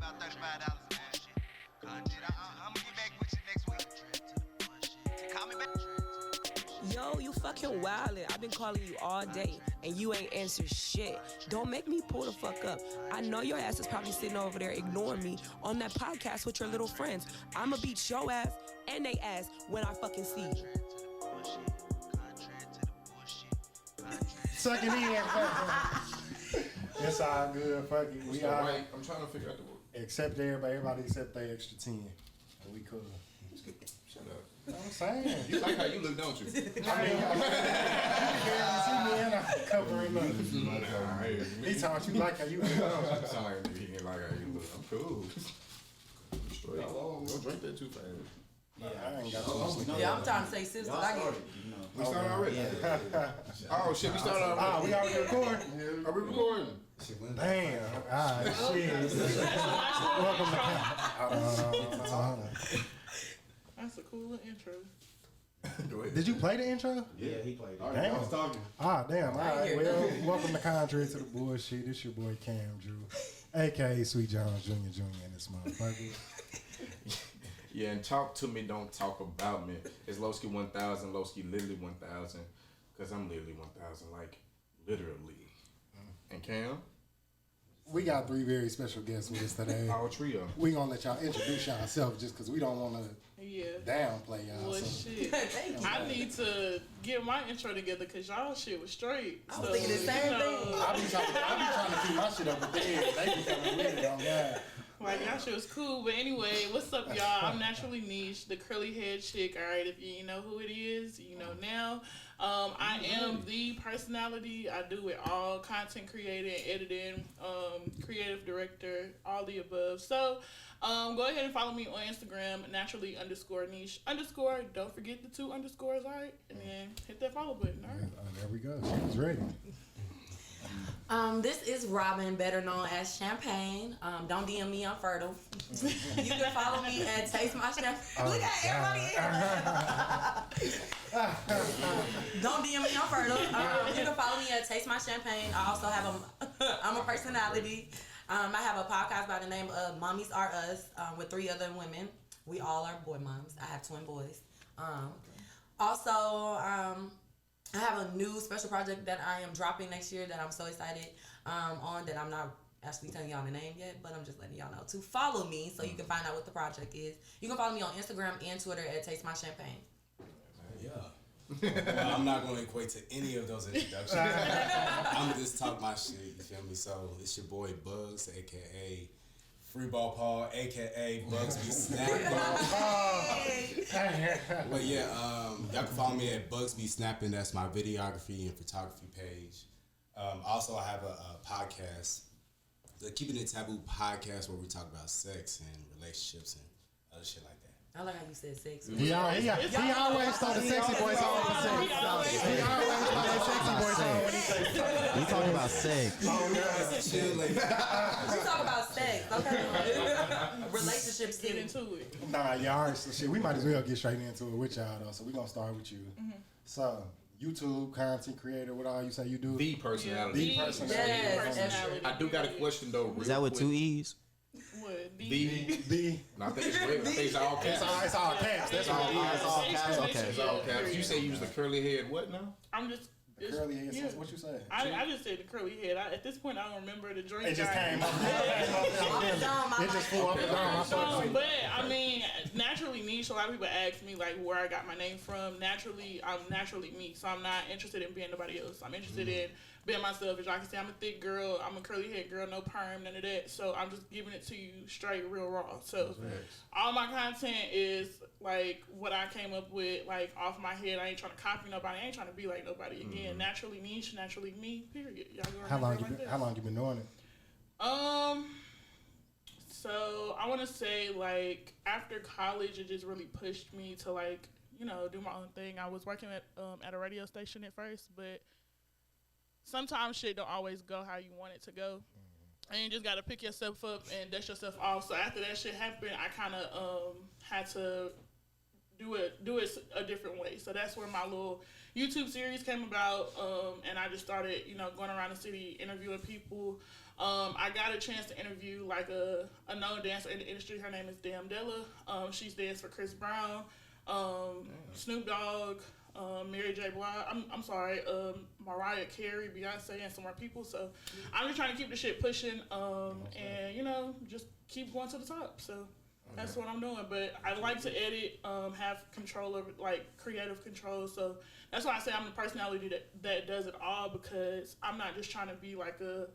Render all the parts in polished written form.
about $35 bullshit. I'm gonna get back with you next week. Call me back. Yo, you fucking wildin'. I've been calling you all day, and you ain't answered shit. Don't make me pull the fuck up. I know your ass is probably sitting over there ignoring me on that podcast with your little friends. I'ma beat your ass and they ass when I fucking see you. Sucking in. It's all good. Fuck it. We all right. I'm trying to figure out the word. Except everybody except they extra 10. And we cool. Shut up. I'm saying. You like how you look, don't you? I mean, you see me and I'm covering up. He taught you like how you look. I'm sorry, he didn't like how you look. I'm cool. Straight. Don't drink that too fast. Yeah, I ain't got no. Yeah, I'm trying to say sis, but I get it. We started already? Oh shit, we started already. We already recording? Are we recording? Damn. Shit. Welcome to That's a cool little intro. Did you play the intro? Yeah, he played it. Damn. I was talking. Damn. All right. Well, welcome to Contrary to the Bullshit. It's your boy Cam Drew, a.k.a. Sweet Jones Jr. in this motherfucker. Yeah, and talk to me, don't talk about me. It's Lowski 1000, Lowski literally 1000, because I'm literally 1000, like, literally. And Cam? We got 3 very special guests with us today. Our trio. We gonna let y'all introduce yourselves just because we don't want to downplay y'all. Well, so. shit. I need to get my intro together because y'all shit was straight. I was thinking the same thing. I be trying to keep my shit up, but they be coming with it on God. Like, y'all shit was cool. But anyway, what's up, y'all? I'm Naturally Nesh, the curly head chick. All right, if you know who it is, you know now. I am the personality. I do it all: content creating, editing, creative director, all the above. So go ahead and follow me on Instagram, naturally_Nesh_. Don't forget the 2 underscores, all right? And then hit that follow button, all right? There we go. She was ready. This is Robin, better known as Champagne. Don't DM me, I'm fertile. You can follow me at Taste My Champagne. Look at everybody here. Don't DM me, I'm fertile. You can follow me at Taste My Champagne. I also have I'm a personality. I have a podcast by the name of Mommies Are Us with 3 other women. We all are boy moms. I have twin boys. Also, I have a new special project that I am dropping next year that I'm so excited on, that I'm not actually telling y'all the name yet, but I'm just letting y'all know to follow me so you can find out what the project is. You can follow me on Instagram and Twitter at Taste My Champagne. Yeah. Well, I'm not going to equate to any of those introductions. I'm going to just talk my shit, you feel me? So it's your boy Bugs, a.k.a. Freeball Paul, a.k.a. Bugs Be Snapping. But yeah, y'all can follow me at Bugs Be Snapping. That's my videography and photography page. Also, I have a podcast, the Keeping It Taboo podcast, where we talk about sex and relationships and other shit like that. I like how you said sex. He always thought the sexy boys on with sex. He always thought the sexy boys on when he says sex. We talking about sex. We talk about sex, okay? Relationships, get into it. Nah, y'all, so shit. We might as well get straight into it with y'all though. So we gonna start with you. So YouTube content creator, what all you say you do? The personality. The personality. Yes. I do got a question though. Is that with 2 E's? What? The. No, I think it's regular. I think it's all caps. It's all caps. That's what it is. It's all caps. Okay. It's all caps. You say you use the curly head. What now? I'm just. The curly head. Yeah. What you say? I just said the curly head. At this point, I don't remember the drink. It just came up. It just flew up and down. But I mean, naturally niche. A lot of people ask me like where I got my name from. Naturally, I'm naturally me, so I'm not interested in being nobody else. I'm interested in being myself. As y'all can see, I'm a thick girl. I'm a curly head girl, no perm, none of that. So I'm just giving it to you straight, real raw. So all my content is like what I came up with, like off my head. I ain't trying to copy nobody. I ain't trying to be like nobody again. Naturally niche, naturally me. Period. Y'all go. How long you been doing it? So I want to say like after college, it just really pushed me to like do my own thing. I was working at a radio station at first, but sometimes shit don't always go how you want it to go. And you just got to pick yourself up and dust yourself off. So after that shit happened, I kind of had to do it a different way. So that's where my little YouTube series came about, and I just started, going around the city interviewing people. I got a chance to interview like a known dancer in the industry. Her name is Damn Della. She's danced for Chris Brown, Snoop Dogg, Mary J. Blige. I'm sorry, Mariah Carey, Beyonce, and some more people. So I'm just trying to keep the shit pushing, and just keep going to the top. So that's what I'm doing. But I like to edit, have control over creative control. So that's why I say I'm the personality that does it all, because I'm not just trying to be like a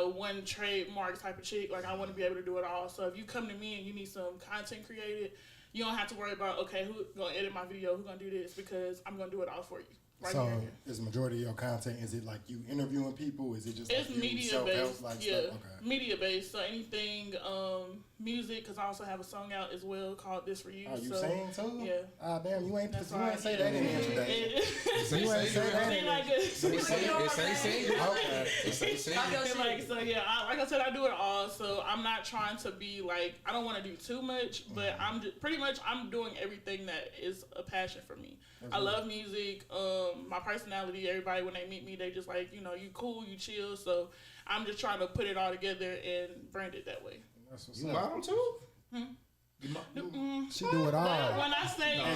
one trademark type of chick. Like, I want to be able to do it all. So if you come to me and you need some content created, you don't have to worry about, okay, who's going to edit my video, who's going to do this, because I'm going to do it all for you. Right so here. Is the majority of your content, is it like you interviewing people? Is it just it's like media based? Stuff? Okay. Media based. So anything, music, because I also have a song out as well called "This For You." Oh, you sing too? Yeah. Ah, damn, you ain't say that in the introduction. You ain't say that. So yeah, like I said, I do it all. So I'm not trying to be like, I don't want to do too much, but I'm just, pretty much I'm doing everything that is a passion for me. I love music. My personality, everybody when they meet me, they just like, you cool, you chill. So I'm just trying to put it all together and brand it that way. That's what's You up. model too? She do it all. When I say She do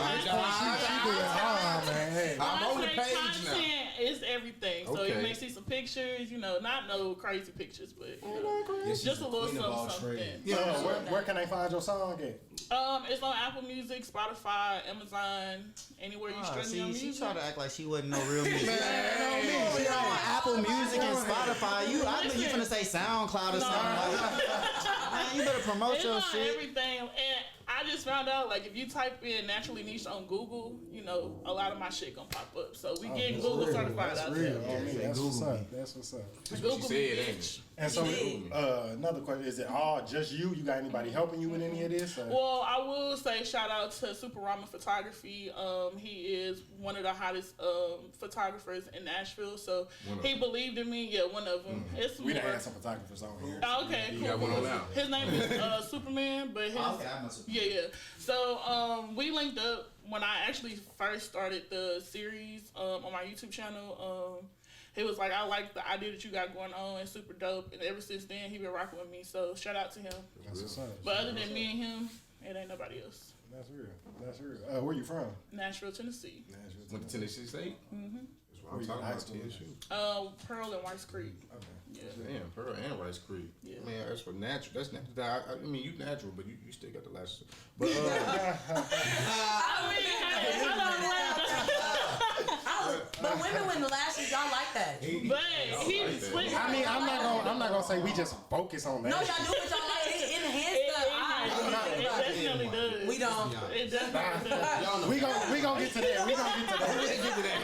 it all, man. Hey. I'm on the page content, now. it's everything. So Okay. you may see some pictures, not no crazy pictures, but just a little something. Yeah, where can they find your song at? It's on Apple Music, Spotify, Amazon, anywhere you stream your music. She tried to act like she wasn't no real music. She on Apple Music and Spotify. I knew you finna say SoundCloud or something. Man, you better promote your It's on shit. everything, and I just found out, like, if you type in Naturally Niche on Google, a lot of my shit gonna pop up. So we getting Google certified out there. That's what's up. That's what's up. That's what she said, ain't it? And so, another question: is it all just you? You got anybody helping you with any of this? Or? Well, I will say shout out to Super Ramen Photography. He is one of the hottest photographers in Nashville. So he believed in me. Yeah, one of them. It's We done had some photographers on here. Okay, You cool. got one on now. His name is Superman, but his yeah. So we linked up when I actually first started the series on my YouTube channel. He was like, I like the idea that you got going on. It's super dope. And ever since then, he been rocking with me. So shout out to him. That's what's up. But other than me and him, it ain't nobody else. That's real. That's real. Where you from? Nashville, Tennessee. Went to Tennessee State? Mm-hmm. That's what I'm talking about, TSU. Pearl and White Creek. Okay. Yeah. Damn, Pearl and Rice Creek. Yeah. I mean, that's for natural. That's natural. I mean, you natural, but you still got the lashes. But But women with the lashes, y'all like that. But he's slick. I mean, I'm not gonna say we just focus on that. No, y'all do what y'all like. It enhances the eye. It definitely does. We don't. It definitely does. We gonna get to that. We gonna get to that.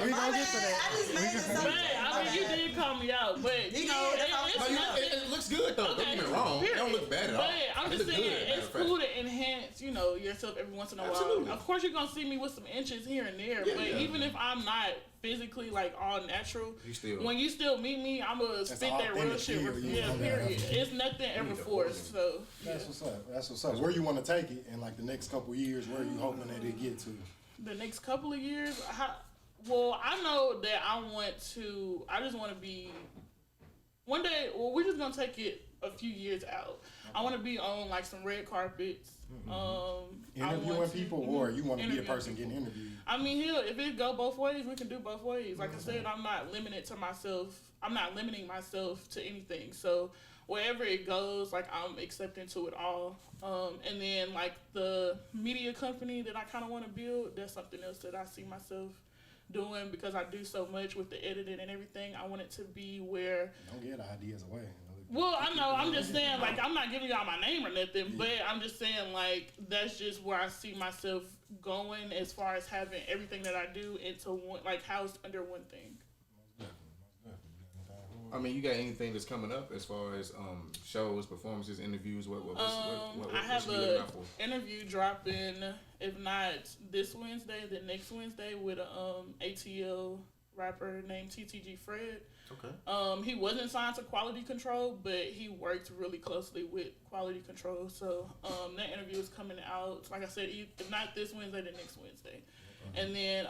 We gonna get to I that. just made this up. But I mean, you did call me out, but it's it looks good though. Don't get me wrong. It don't look bad at all. But I'm It just look saying, good, it's cool to enhance, yourself every once in a while. Absolutely. Of course, you're gonna see me with some inches here and there, but even if I'm not physically like all natural, when you still meet me, I'm gonna spit that real shit. Yeah, period. It's nothing ever forced. So That's what's up. That's what's up. Where you want to take it in like the next couple of years? Where you hoping that it get to? the next couple of years, I know that I just want to be one day. Well, we're just gonna take it a few years out. I want to be on like some red carpets. Interviewing people, or you want to be a person getting interviewed? I mean, if it go both ways, we can do both ways. Like I said, I'm not limited to myself. I'm not limiting myself to anything. So wherever it goes, like I'm accepting to it all. And then like the media company that I kind of want to build, that's something else that I see myself doing because I do so much with the editing and everything. I want it to be where don't get ideas away. Well, I know. I'm just saying, like, I'm not giving y'all my name or nothing, but I'm just saying, like, that's just where I see myself going as far as having everything that I do into one, like, housed under one thing. I mean, you got anything that's coming up as far as shows, performances, interviews? What I have an interview dropping, if not this Wednesday, then next Wednesday with ATL rapper named TTG Fred. Okay. He wasn't signed to Quality Control, but he worked really closely with Quality Control. So that interview is coming out, like I said, if not this Wednesday, then next Wednesday. And then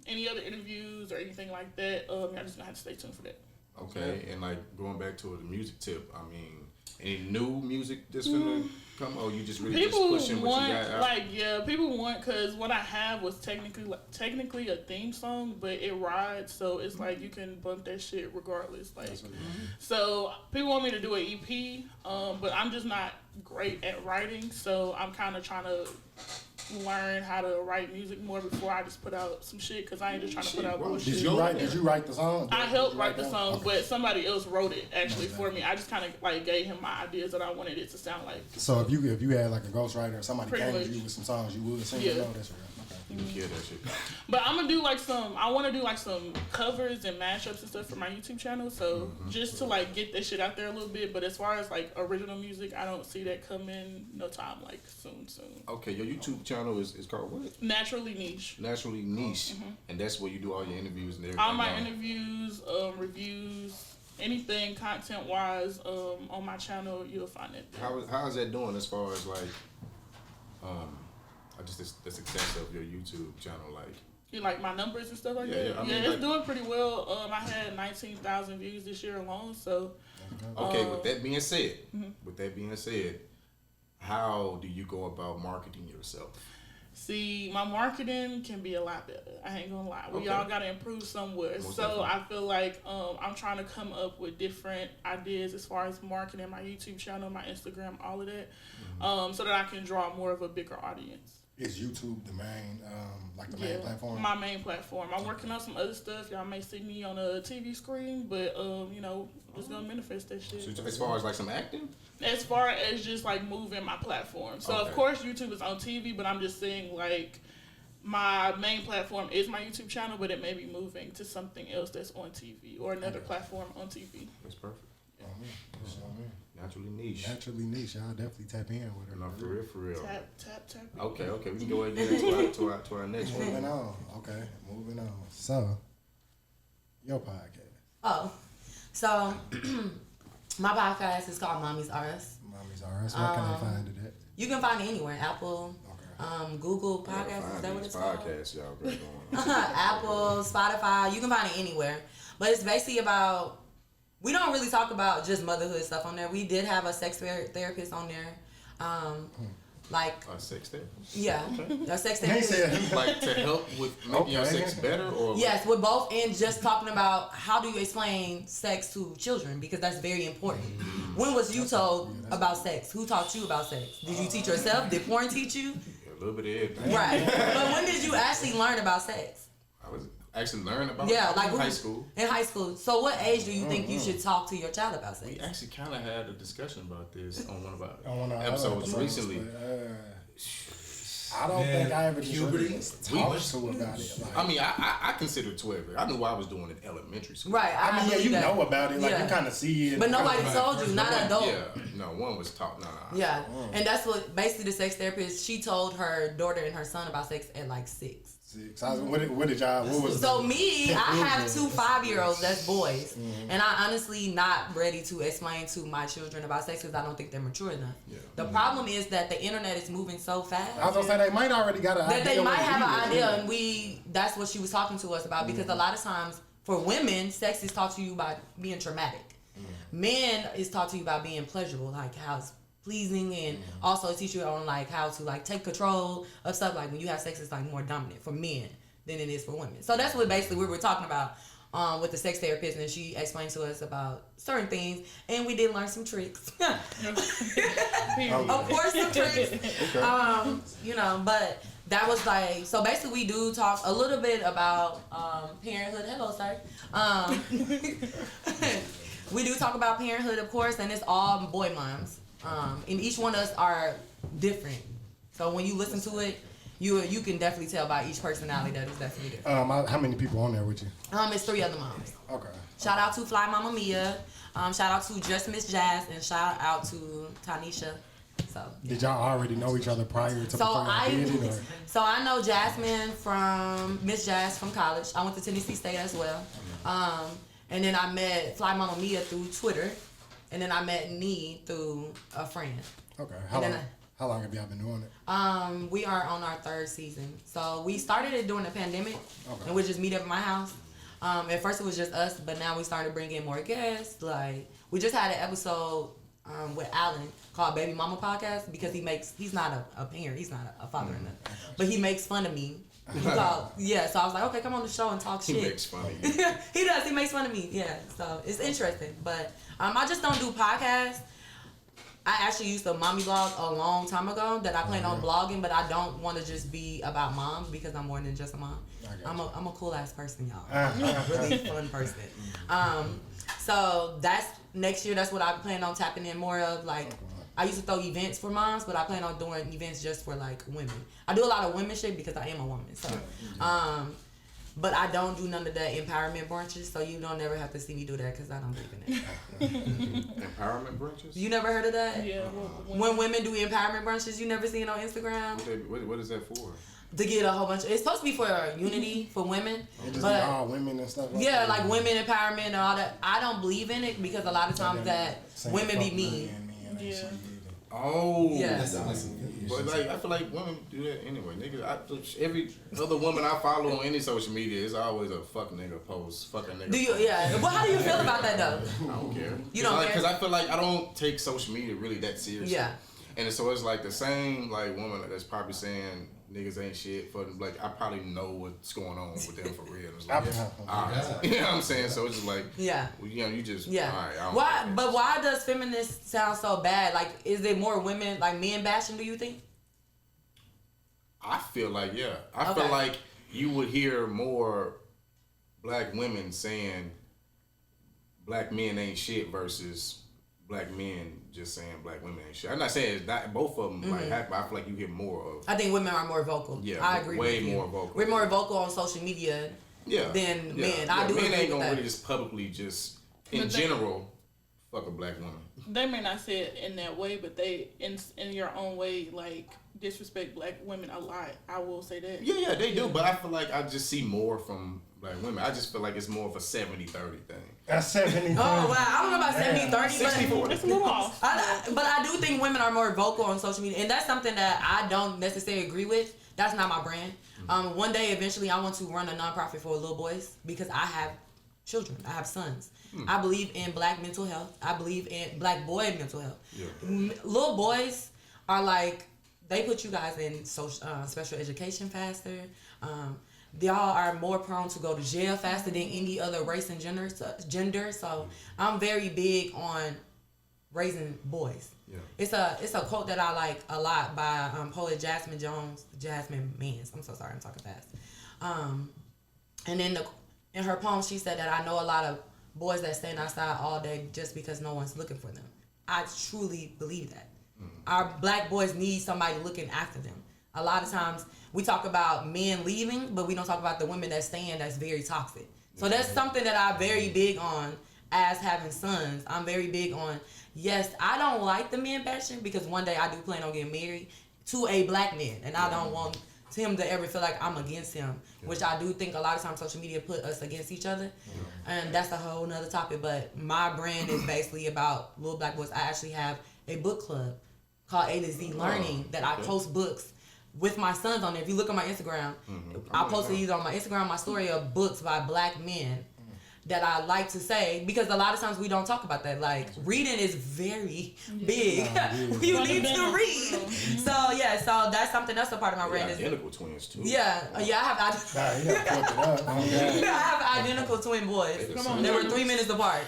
any other interviews or anything like that, y'all just gonna have to stay tuned for that. Okay, and like going back to the music tip, I mean, any new music that's gonna come, or you just really People just pushing want, what you got out? people want, because what I have was technically a theme song, but it rides, so it's like you can bump that shit regardless. Like, so people want me to do an EP, but I'm just not great at writing, so I'm kind of trying to learn how to write music more before I just put out some shit, because I ain't just trying to put out bullshit. Did you write the song? I helped write the song, but somebody else wrote it actually for me. I just kind of like gave him my ideas that I wanted it to sound like. So if you had like a ghostwriter or somebody Pretty came much. to you with some songs, you would sing Yeah. it? No, that's real. You can kill that shit. But I'm gonna do like I want to do like some covers and mashups and stuff for my YouTube channel. So just to like get that shit out there a little bit. But as far as like original music, I don't see that coming no time like soon. Okay, your YouTube channel is called what? Naturally Niche. Naturally Niche, and that's where you do all your interviews and everything. All my interviews, reviews, anything content wise, on my channel, you'll find it. How is that doing as far as like, just the success of your YouTube channel, like? You like my numbers and stuff like Yeah, that? yeah, I mean, it's like- doing pretty well. I had 19,000 views this year alone, so. Okay, with that being said, how do you go about marketing yourself? See, my marketing can be a lot better. I ain't gonna lie. We Okay. all gotta improve somewhere. Most So definitely. I feel like I'm trying to come up with different ideas as far as marketing my YouTube channel, my Instagram, all of that, so that I can draw more of a bigger audience. Is YouTube the main, main platform? My main platform. I'm working on some other stuff. Y'all may see me on a TV screen, but just gonna manifest that shit. So as far as like some acting? As far as just like moving my platform. So Okay. of course YouTube is on TV, but I'm just saying like my main platform is my YouTube channel, but it may be moving to something else that's on TV or another platform on TV. That's perfect. That's what I mean. Naturally Niche. Naturally Niche. Y'all definitely tap in with her. No, for real. Tap. Okay, we can go ahead and get into our next one. Moving on. Okay, moving on. So, your podcast. Oh, so my podcast is called Mommy's Us. Mommy's RS. Where can I find it at? You can find it anywhere. Apple, Google Podcasts. Is that what it's called? Podcasts, y'all got going. Apple, Spotify. You can find it anywhere. But it's basically about. We don't really talk about just motherhood stuff on there. We did have a sex therapist on there. A sex therapist? Yeah, a sex He therapist. said, Like to help with making your sex better, or Yes, with both, and just talking about how do you explain sex to children, because that's very important. When was you told about sex? Who taught you about sex? Did you teach yourself? Did porn teach you? a little bit of everything. Right. But when did you actually learn about sex? I was actually learning about Yeah, it like in high school. In high school. So what age do you think you should talk to your child about sex? We actually kind of had a discussion about this on one of our on one of our episodes other recently. but, I don't think I ever puberty. talked to her about it. Like, I mean, I consider 12. I knew what I was doing in elementary school. Right. I mean, yeah, believe you that. know about it. Like, Yeah. you kind of see it. But nobody told you, not an adult. Yeah, no, one was taught. Nah. Yeah. And that's what basically the sex therapist, she told her daughter and her son about sex at like 6. What did y'all? What was? So me, I have 2 5-year-olds. That's boys, Mm-hmm. and I honestly not ready to explain to my children about sex because I don't think they're mature enough. Yeah. The problem is that the internet is moving so fast I was gonna say they might already got an idea. that they might what have it an is. idea, and that's what she was talking to us about, because a lot of times for women, sex is taught to you by being traumatic. Men is taught to you about being pleasurable, like how it's pleasing, and also teach you on like how to like take control of stuff. Like when you have sex, it's like more dominant for men than it is for women. So that's what basically we were talking about with the sex therapist, and she explained to us about certain things, and we did learn some tricks. Of course, some tricks. But that was like, so basically we do talk a little bit about parenthood. Hello, sir. We do talk about parenthood, of course, and it's all boy moms. And each one of us are different. So when you listen to it, you can definitely tell by each personality that it's definitely different. How many people on there with you? It's 3 other moms. Okay. Shout out to Fly Mama Mia. Shout out to Just Miss Jazz, and shout out to Tanisha So Did y'all already know each other prior to So before y'all did it? Or? So I know Jasmine from Miss Jazz from college. I went to Tennessee State as well. And then I met Fly Mama Mia through Twitter, and then I met Nee through a friend. Okay. And How long have y'all been doing it? We are on our 3rd season. So we started it during the pandemic, and we just meet up at my house. At first it was just us, but now we started bringing more guests. Like we just had an episode with Alan called Baby Mama Podcast because he's not a parent, he's not a father or nothing, but he makes fun of me. So I was like, okay, come on the show and talk shit. He makes fun of you. He does. He makes fun of me. Yeah. So it's interesting, but I just don't do podcasts. I actually used to mommy blog a long time ago that I plan on blogging, but I don't want to just be about moms because I'm more than just a mom. I'm a cool ass person, y'all. I'm a really fun person. So that's next year. That's what I plan on tapping in more of. Like I used to throw events for moms, but I plan on doing events just for like women. I do a lot of women shit because I am a woman. So, but I don't do none of the empowerment brunches, so you don't never have to see me do that because I don't believe in it. Empowerment brunches? You never heard of that? Yeah. When women do empowerment brunches, you never seen it on Instagram? What is that for? To get a whole bunch of, it's supposed to be for unity for women. It just but be all women and stuff like yeah, that? like women empowerment and all that. I don't believe in it because a lot of times that Saying women be fuck mean. me and Yeah. shit. Oh. Yeah. But like, I feel like women do that anyway. Niggas, every other woman I follow on any social media is always a fuck nigga post, fuck a nigga. Do you? post. Yeah. Well, how do you feel about that though? I don't care. You don't care? Because I feel like I don't take social media really that seriously. Yeah. And so it's like the same like woman that's probably saying niggas ain't shit for them. Like I probably know what's going on with them for real. It's like, you know what I'm saying? So it's just like, Yeah. well, you know, you just Yeah. all right, I don't Why? care. But why does feminist sound so bad? Like, is there more women like men bashing? Do you think? I feel like I Okay. feel like you would hear more black women saying black men ain't shit versus black men just saying black women ain't shit. I'm not saying it's not both of them like happen, but I feel like you hear more of. I think women are more vocal. Yeah, I agree. way with you. more vocal. We're more vocal on social media than men. I do men agree ain't with gonna that. really just publicly just in But they- general fuck a black woman. They may not say it in that way, but they in your own way like disrespect black women a lot. I will say that. Yeah, they do, but I feel like I just see more from black women. I just feel like it's more of a 70-30 thing. That's 70. Oh wow, I don't know about 70-30, 64. but It's a little off. I do think women are more vocal on social media, and that's something that I don't necessarily agree with. That's not my brand. One day, eventually, I want to run a nonprofit for little boys because I have children. I have sons. I believe in black mental health. I believe in black boy mental health. Yeah. Little boys are like, they put you guys in special education faster. Y'all are more prone to go to jail faster than any other race and gender. So I'm very big on raising boys. Yeah. It's a quote that I like a lot by poet Jasmine Mans. I'm so sorry, I'm talking fast. And in her poem, she said that I know a lot of boys that stand outside all day just because no one's looking for them. I truly believe that. Our black boys need somebody looking after them. A lot of times we talk about men leaving, but we don't talk about the women that staying that's very toxic. So that's something that I'm very big on as having sons. I'm very big on, yes, I don't like the men bashing because one day I do plan on getting married to a black man, and I don't want him to ever feel like I'm against him, which I do think a lot of times social media put us against each other, and that's a whole nother topic. But my brand is basically about little black boys. I actually have a book club called A to Z Learning that I post books with my sons on there. If you look on my Instagram, I posted either on my Instagram, my story of books by black men that I like to say, because a lot of times we don't talk about that. Like, reading is very big. You need to read. So that's something that's a part of my brand. Identical twins too. Yeah, I have. Nah, you gotta fuck it up. Oh, God. I have identical twin boys. Come on. They were 3 minutes apart.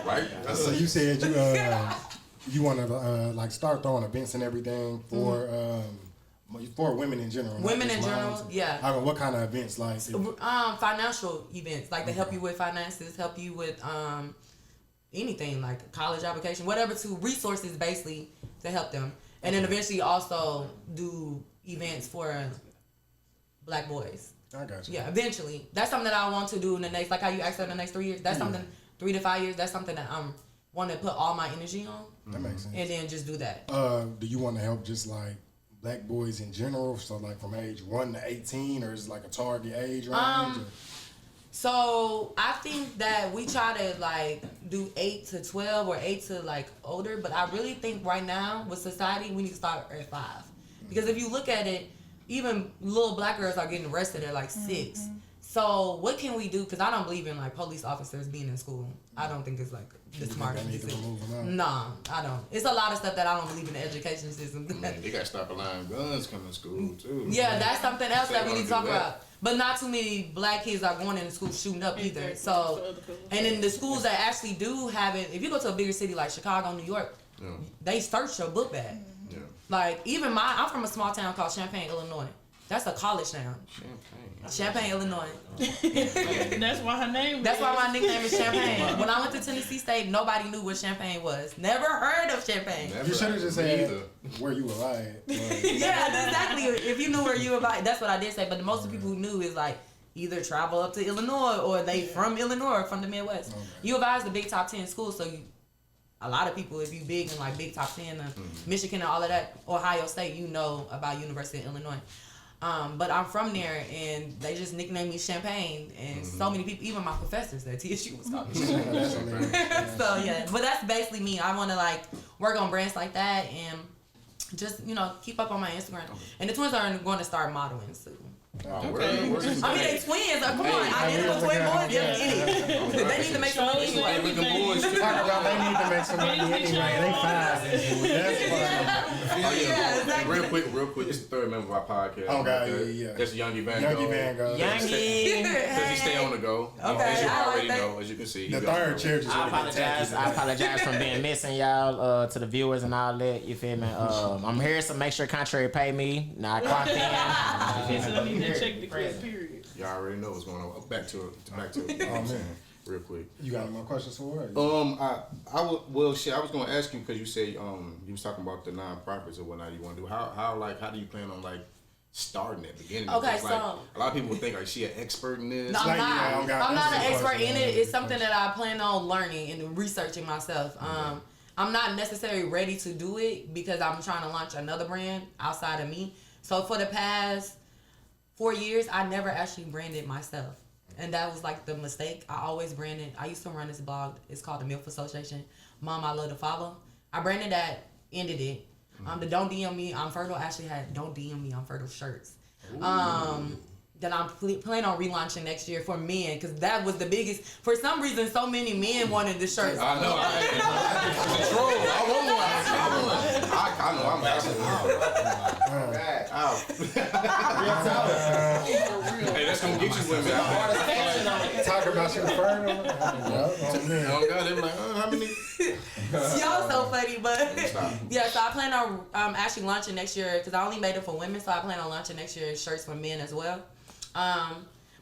Right. So you said you want to like start throwing events and everything for women in general. not Women just in general, moms. yeah. I mean, what kind of events like? Financial events, like to help you with finances, help you with anything like college application, whatever, to resources basically to help them, and then eventually also do events for black boys. I got you. Yeah, eventually. That's something that I want to do in the next, like how you asked for in the next 3 years. That's something 3 to 5 years, that's something that I'm want to put all my energy on. That makes sense. And then just do that. Do you want to help just like black boys in general? So like from age 1 to 18, or is it like a target age range? So I think that we try to like do 8 to 12 or 8 to like older, but I really think right now with society we need to start at 5, because if you look at it, even little black girls are getting arrested at like 6. So what can we do? Because I don't believe in like police officers being in school. I don't think it's like the smartest decision. Nah, I don't. It's a lot of stuff that I don't believe in the education system. Man, they got to stop allowing guns coming to school too. Yeah, that's something else that we need to talk about. But not too many black kids are going into school shooting up either. So, and in the schools that actually do have it, if you go to a bigger city like Chicago, New York, they search your book bag. Yeah. Like even I'm from a small town called Champaign, Illinois. That's a college town. Champaign, Illinois. That's why her name. That's why my nickname is Champagne. When I went to Tennessee State, nobody knew what Champagne was. Never heard of Champagne. You should have just said where you were at. Yeah, exactly. If you knew where you were at, that's what I did say. But the most of the people who knew is like either travel up to Illinois or they from Illinois or from the Midwest. Okay. U of I is the big top 10 school, so a lot of people, if you big in like big top 10, Michigan and all of that, Ohio State, you know about University of Illinois. But I'm from there, and they just nicknamed me Champagne, and so many people, even my professors at TSU was calling me Champagne. So yeah, but that's basically me. I want to like work on brands like that, and just keep up on my Instagram. And the twins are going to start modeling soon. Okay. I mean, they twins. Come on, identical twin boys. They need to make some money anyway. Talk about they need to make some money anyway. They 5. That's exactly. Real quick. It's the third member of our podcast. Okay, yeah. That's Youngie Van Gogh. Youngie. Because he stay on the go. Okay, as you already know, as you can see. The third chair just I apologize for being missing y'all to the viewers and all that. You feel me? I'm here, so make sure Contrary pay me. Now I clocked in. Check the credit period. Y'all already know what's going on. Back to it. Oh man, real quick. You got any more questions for her? I was going to ask you because you said you was talking about the nonprofits or whatnot you want to do. How do you plan on like starting at the beginning? Okay, so like, a lot of people would think like she an expert in this. No, I'm not an expert in it. It's something that I plan on learning and researching myself. I'm not necessarily ready to do it because I'm trying to launch another brand outside of me. So for the past 4 years, I never actually branded myself. And that was like the mistake. I always branded. I used to run this blog. It's called the MILF Association. Mom, I love to follow. I branded that, ended it. The Don't DM Me, I'm Fertile actually had Don't DM Me, I'm Fertile shirts. That I'm planning on relaunching next year for men, because that was the biggest. For some reason, so many men wanted the shirts. I know. I know. I'm actually. Hey, that's gonna get you women. Talk about you fertile. Oh God, they were like, how many? Y'all so funny, but yeah. So I plan on actually launching next year, because I only made it for women. So I plan on launching next year shirts for men as well.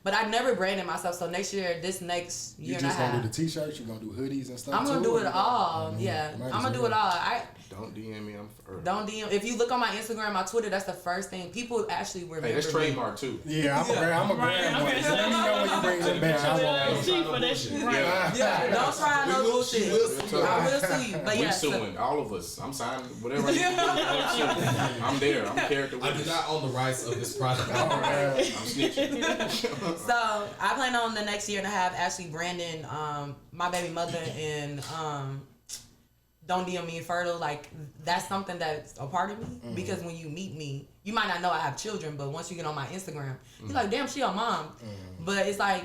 But I never branded myself, so next year, this next year and a half. You just gonna do the t-shirts, you gonna do hoodies and stuff I'm gonna do it all, yeah. I'm gonna do it all. Don't DM me, Don't DM. If you look on my Instagram, my Twitter, that's the first thing. People actually remember. Hey, that's trademark too. Yeah, I'm a brand one. So let me know when you bring it back. Yeah, don't try no bullshit. I will sue you. But yeah, we suing all of us. I'm signing whatever. I'm there. I'm character. I do not own the rights of this project. I'm snitching. So I plan on the next year and a half actually branding my baby mother and Don't DM Me Fertile. Like, that's something that's a part of me, because when you meet me, you might not know I have children, but once you get on my Instagram, you're like, damn, she a mom. But it's like,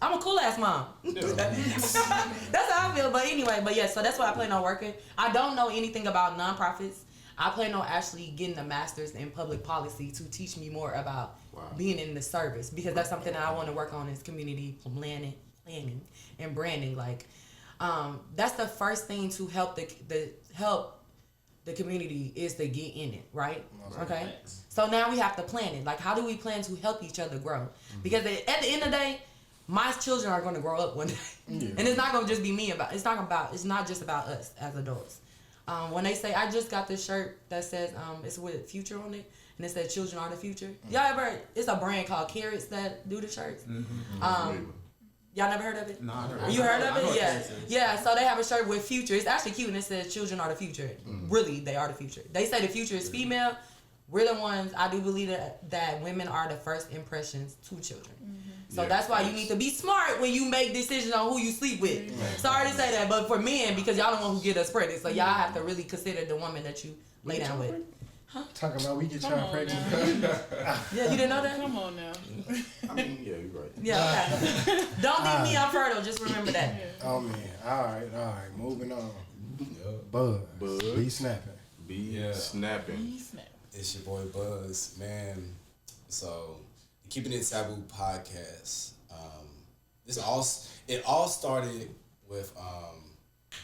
I'm a cool ass mom. That's how I feel. But anyway, so that's what I plan on working. I don't know anything about nonprofits. I plan on actually getting a master's in public policy to teach me more about being in the service, because that's something that I want to work on is community planning and branding. Like, that's the first thing to help the community is to get in it, right? Okay. So now we have to plan it. Like, how do we plan to help each other grow? Because at the end of the day, my children are going to grow up one day, and it's not going to just be me. It's not just about us as adults. When they say, I just got this shirt that says it's with Future on it, and it said children are the future. Y'all ever? It's a brand called Carrots that do the shirts. Y'all never heard of it? No, I heard. You heard of I know it? what Yeah. Terrence is. Yeah, so they have a shirt with future. It's actually cute and it says children are the future. Really, they are the future. They say the future is female. We're the ones, I do believe that women are the first impressions to children. So that's why you need to be smart when you make decisions on who you sleep with. Sorry to say that, but for men, because y'all the one who get us pregnant, so y'all have to really consider the woman that you lay down with. Talking about we get y'all on pregnant. Yeah, you didn't know that? Come on now. I mean, yeah, you're right. Yeah, okay. Don't leave me unfertile, just remember that. Oh man. All right. Moving on. Buzz. Be snapping. Be snapping. It's your boy Buzz, man. So, Keeping It Taboo podcast. It all started with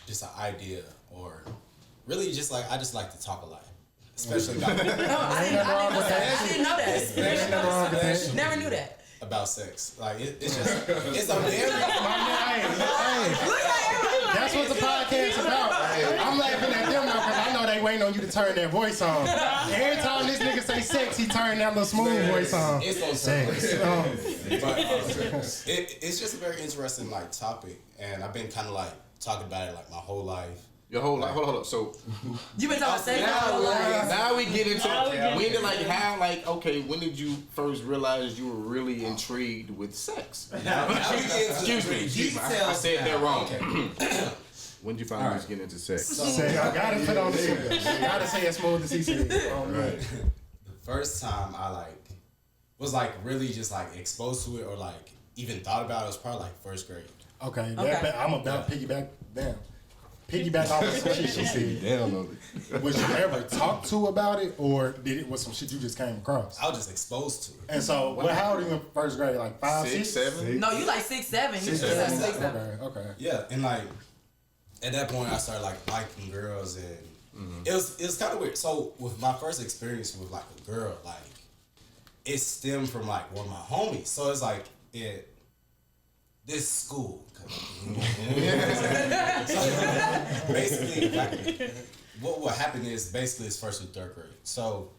just an idea, or really just like I just like to talk a lot, especially about I didn't know that. especially Never knew that. about sex. Like it's just it's a very That's what the podcast about. I'm laughing at them now because I know they waiting on you to turn that voice on. Every time this nigga say sex, he turn that little smooth voice on. It's no Sex. But it's just a very interesting like topic, and I've been kind of like talking about it like my whole life. Your whole life. Hold up. So You been talking sex your whole life. now we get into when did like how like okay when did you first realize you were really intrigued with sex? Excuse me. I said that wrong. When did you find out you was getting into sex? Say, I gotta put on the seat. I gotta say as smooth as he said. Right. The first time I like was like really just like exposed to it or like even thought about it was probably like first grade. Okay. I'm about to piggyback down. Piggyback off of some shit she said. Damn. Was you ever talked to about it, or was some shit you just came across? I was just exposed to it. And so, how old are you in first grade? Like 5, 6, 7? No, you like 6, 7. You 6, just 7. like 6, 7. Okay. Yeah, and like at that point I started like liking girls, and it was kind of weird. So with my first experience with like a girl, like it stemmed from like one of my homies. So it's like this school. So basically, like, what happened is basically it's first through third grade. So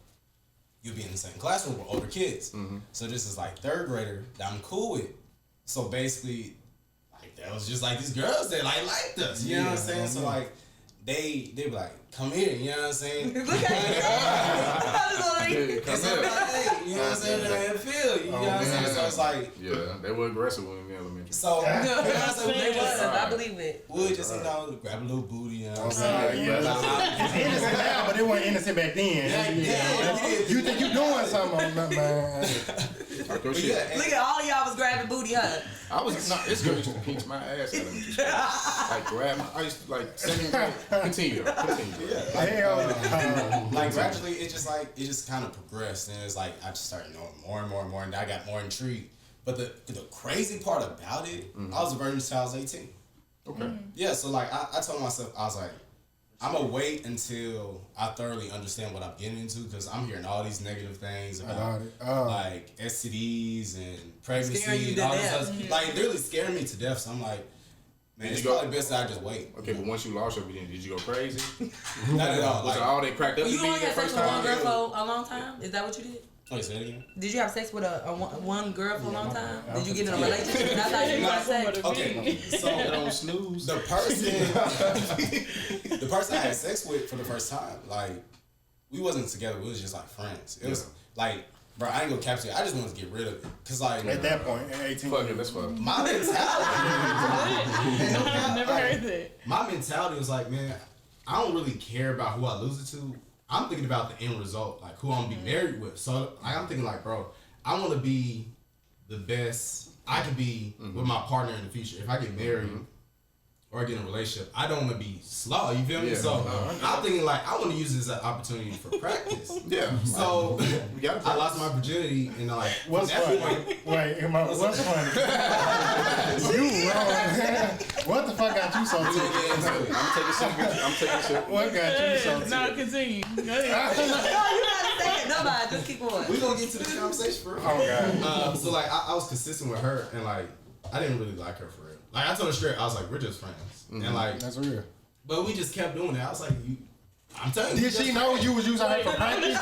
you'll be in the same classroom with older kids. So this is like third grader that I'm cool with. So basically, like that was just like these girls that like liked us. You know what I'm saying? So like they be like, come here, you know what I'm saying? Look at you. It's like, hey, you know what I'm saying? I feel you know what I'm saying? So it's like, Yeah, they were aggressive when we were in elementary. so you know what I'm saying? They was, I believe it. We'll just, grab a little booty, you know what I'm saying? It's innocent now, but it wasn't innocent back then. You think you doing something on that, man? Talk your shit. Look at all y'all was grabbing booty, huh? I was not. This girl used to pinch my ass at elementary school. Like grab my. I used to like second grade. Continue. Hell no. Like gradually, it just kind of progressed, and it's like I just started knowing more and more and more, and I got more intrigued. But the crazy part about it, I was a virgin until I was 18. Okay. Yeah, so like I told myself, I was like, I'm gonna wait until I thoroughly understand what I'm getting into, because I'm hearing all these negative things about like STDs and pregnancy and all this stuff. Like literally scaring me to death. So I'm like, man, it's probably best that I just wait. Okay, but once you lost your virginity, did you go crazy? Not at all. Was Like, it all they cracked up? You to be only had that sex first with one time? girl for a long time? Is that what you did? oh, say it again. Did you have sex with one girl for a long time? Did you get in a relationship? And I thought you had sex. Okay, so Don't snooze. the person I had sex with for the first time, like we wasn't together. We was just like friends. It was like, bro, I ain't gonna capture it. I just wanted to get rid of it, cause like At that point, at 18. Fuck it, let's fuck. my mentality. I've never heard that. My mentality was like, man, I don't really care about who I lose it to. I'm thinking about the end result, like who I'm gonna be married with. So I'm thinking like, bro, I want to be the best I can be with my partner in the future. If I get married or get in a relationship, I don't want to be slow. You feel me? Yeah. So I'm thinking like I want to use this as an opportunity for practice. Yeah. So gotta I lost my virginity and like What's at that funny? point- Wait, what's funny? You wrong. What the fuck got you so Yeah, tight? yeah, so- I'm taking a sip. I'm taking a sip. What got you so No, tight? continue. Go ahead. No, you gotta say it. Nobody, just keep going. we gonna get to this conversation for real. Oh god. So like I was consistent with her, and like I didn't really like her for real. Like I told her straight, I was like, we're just friends, and like, That's real. but we just kept doing it. I was like, I'm telling you. Did she know you was using her for practice?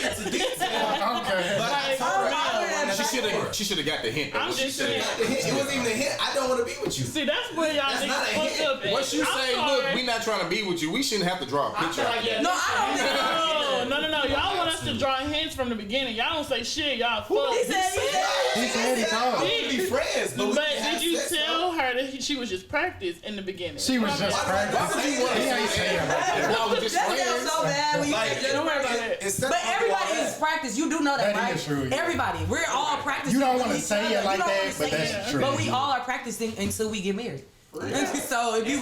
It's a detail. Okay. But I told her, I she She should have got the hint. I'm just saying. It wasn't even a hint. I don't want to be with you. See, that's where y'all That's not a niggas fucked hint. up at. Once you I'm say, sorry. look, we not trying to be with you, we shouldn't have to draw a picture. No, I don't think No. Y'all want us to draw hints from the beginning. Y'all don't say shit. Y'all fuck. He said he told. We can be friends, but we But can have did you sex, tell her that she was just practice in the beginning? She was just practicing. He ain't saying that. No, we just that sounds friends. so bad. When you Like, Don't worry about it. but everybody is practice. You do know that, That right? is true, yeah. Everybody. We're all practicing. You don't with want to each say other. it like You don't that, wanna but say that's it. true. But we all are practicing until we get married. So if you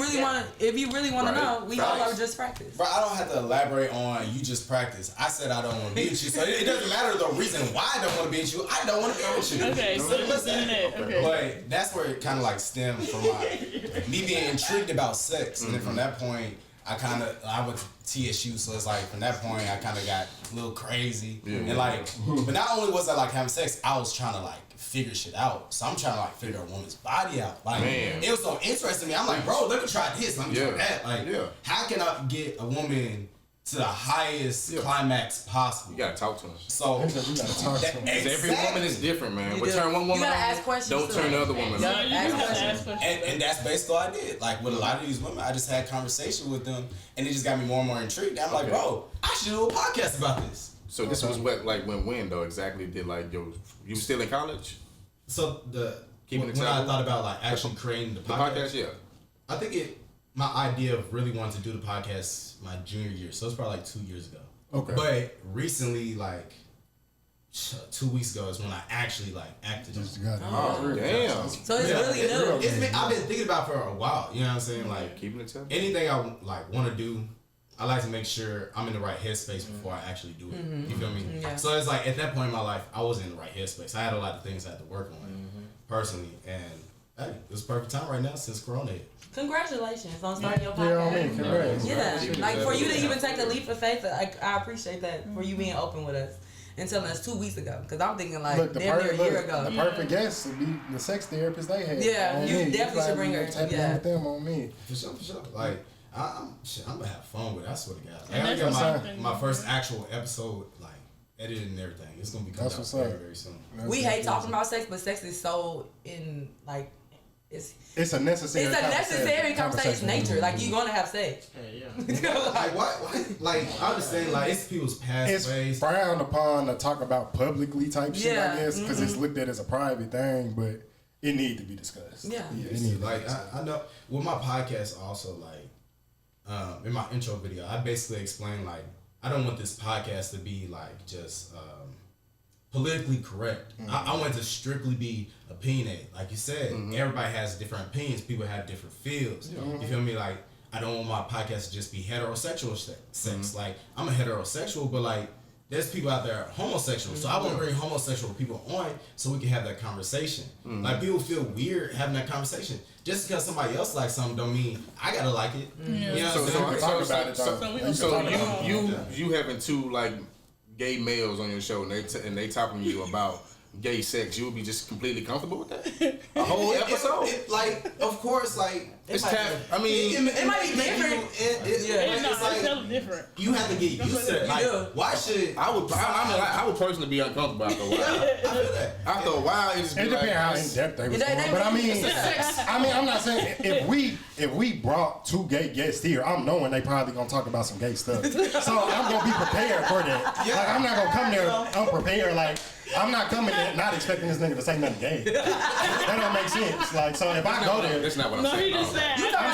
really want to know, we all are just practice. Bro, I don't have to elaborate on you just practice. I said I don't want to be with you, so it doesn't matter the reason why I don't want to be with you. I don't want to be with you. Okay, so listen to that. Okay. But that's where it kind of like stemmed from me being intrigued about sex, and then from that point, I went to TSU, so it's like from that point I kind of got a little crazy, and like, but not only was I like having sex, I was trying to like figure shit out. So I'm trying to like figure a woman's body out. Like, it was so interesting to me. I'm like, bro, let me try this, let me try that. Like, how can I get a woman to the highest climax possible? You gotta talk to them. So You gotta talk to them. Every woman is different, man. But turn one You woman gotta on, ask questions don't too. turn the other woman No, on. you do have to ask questions. And that's basically what I did. Like with a lot of these women, I just had conversation with them, and it just got me more and more intrigued. I'm like, bro, I should do a podcast about this. So this was what, like, when though exactly did like you was still in college? So Keeping it when I taboo? thought about like actually creating the The podcast, podcast, yeah. I think my idea of really wanting to do the podcast my junior year, so it's probably like 2 years ago. Okay. But recently, like 2 weeks ago, is when I actually like acted. Oh, damn. So it's really new. I've been thinking about it for a while. You know what I'm saying? Like Keeping it taboo. anything I like want to do, I like to make sure I'm in the right headspace before I actually do it. You feel me? Yeah. So it's like at that point in my life, I wasn't in the right headspace. I had a lot of things I had to work on personally, and hey, it was perfect time right now since Corona hit. Congratulations on starting your You know what I podcast. mean? Congrats. Yeah, like for you to even take a leap of faith, I appreciate that for you being open with us and telling us 2 weeks ago. Because I'm thinking like Look, the damn near a year ago. The perfect guest would be the sex therapist they had. Yeah, on you me. definitely should bring her. Tap in Yeah. with them on me. For sure. Like I'm gonna have fun with it. I swear to God. And I that's got something. my first actual episode like edited and everything. It's gonna be coming That's out what's very, up. very soon. We hate talking about sex, but sex is so in like It's a necessary. conversation. It's nature. Like you're gonna have sex. Like why? Like I understand. Like it's people's past It's ways. frowned upon to talk about publicly type shit, Yeah. I guess, because it's looked at as a private thing, but it need to be discussed. Yeah. it need Like I know with my podcast also like in my intro video I basically explained like I don't want this podcast to be like just politically correct. I want it to strictly be opinionated. Like you said, everybody has different opinions. People have different feels. You feel me? Like I don't want my podcast to just be heterosexual sex. Like I'm a heterosexual, but like there's people out there homosexual. So I want to bring homosexual people on so we can have that conversation. Like people feel weird having that conversation. Just because somebody else likes something don't mean I gotta like it. You know what I'm saying? So you having two like gay males on your show and they talking to you about gay sex, you would be just completely comfortable with that? A whole episode? Like, of course, like it's time. I mean, it might be different. It's totally different. You have to get used to it. Like, why should I would personally be uncomfortable after a while. I feel that. After a while, it just be It like, depends how in depth they was going, but I mean, I'm not saying if we brought two gay guests here, I'm knowing they probably gonna talk about some gay stuff, so I'm gonna be prepared for that. Like I'm not gonna come there unprepared. Like I'm not coming there not expecting this nigga to say nothing gay. That don't make sense. Like so, if I go there, that's not what I'm saying. I'm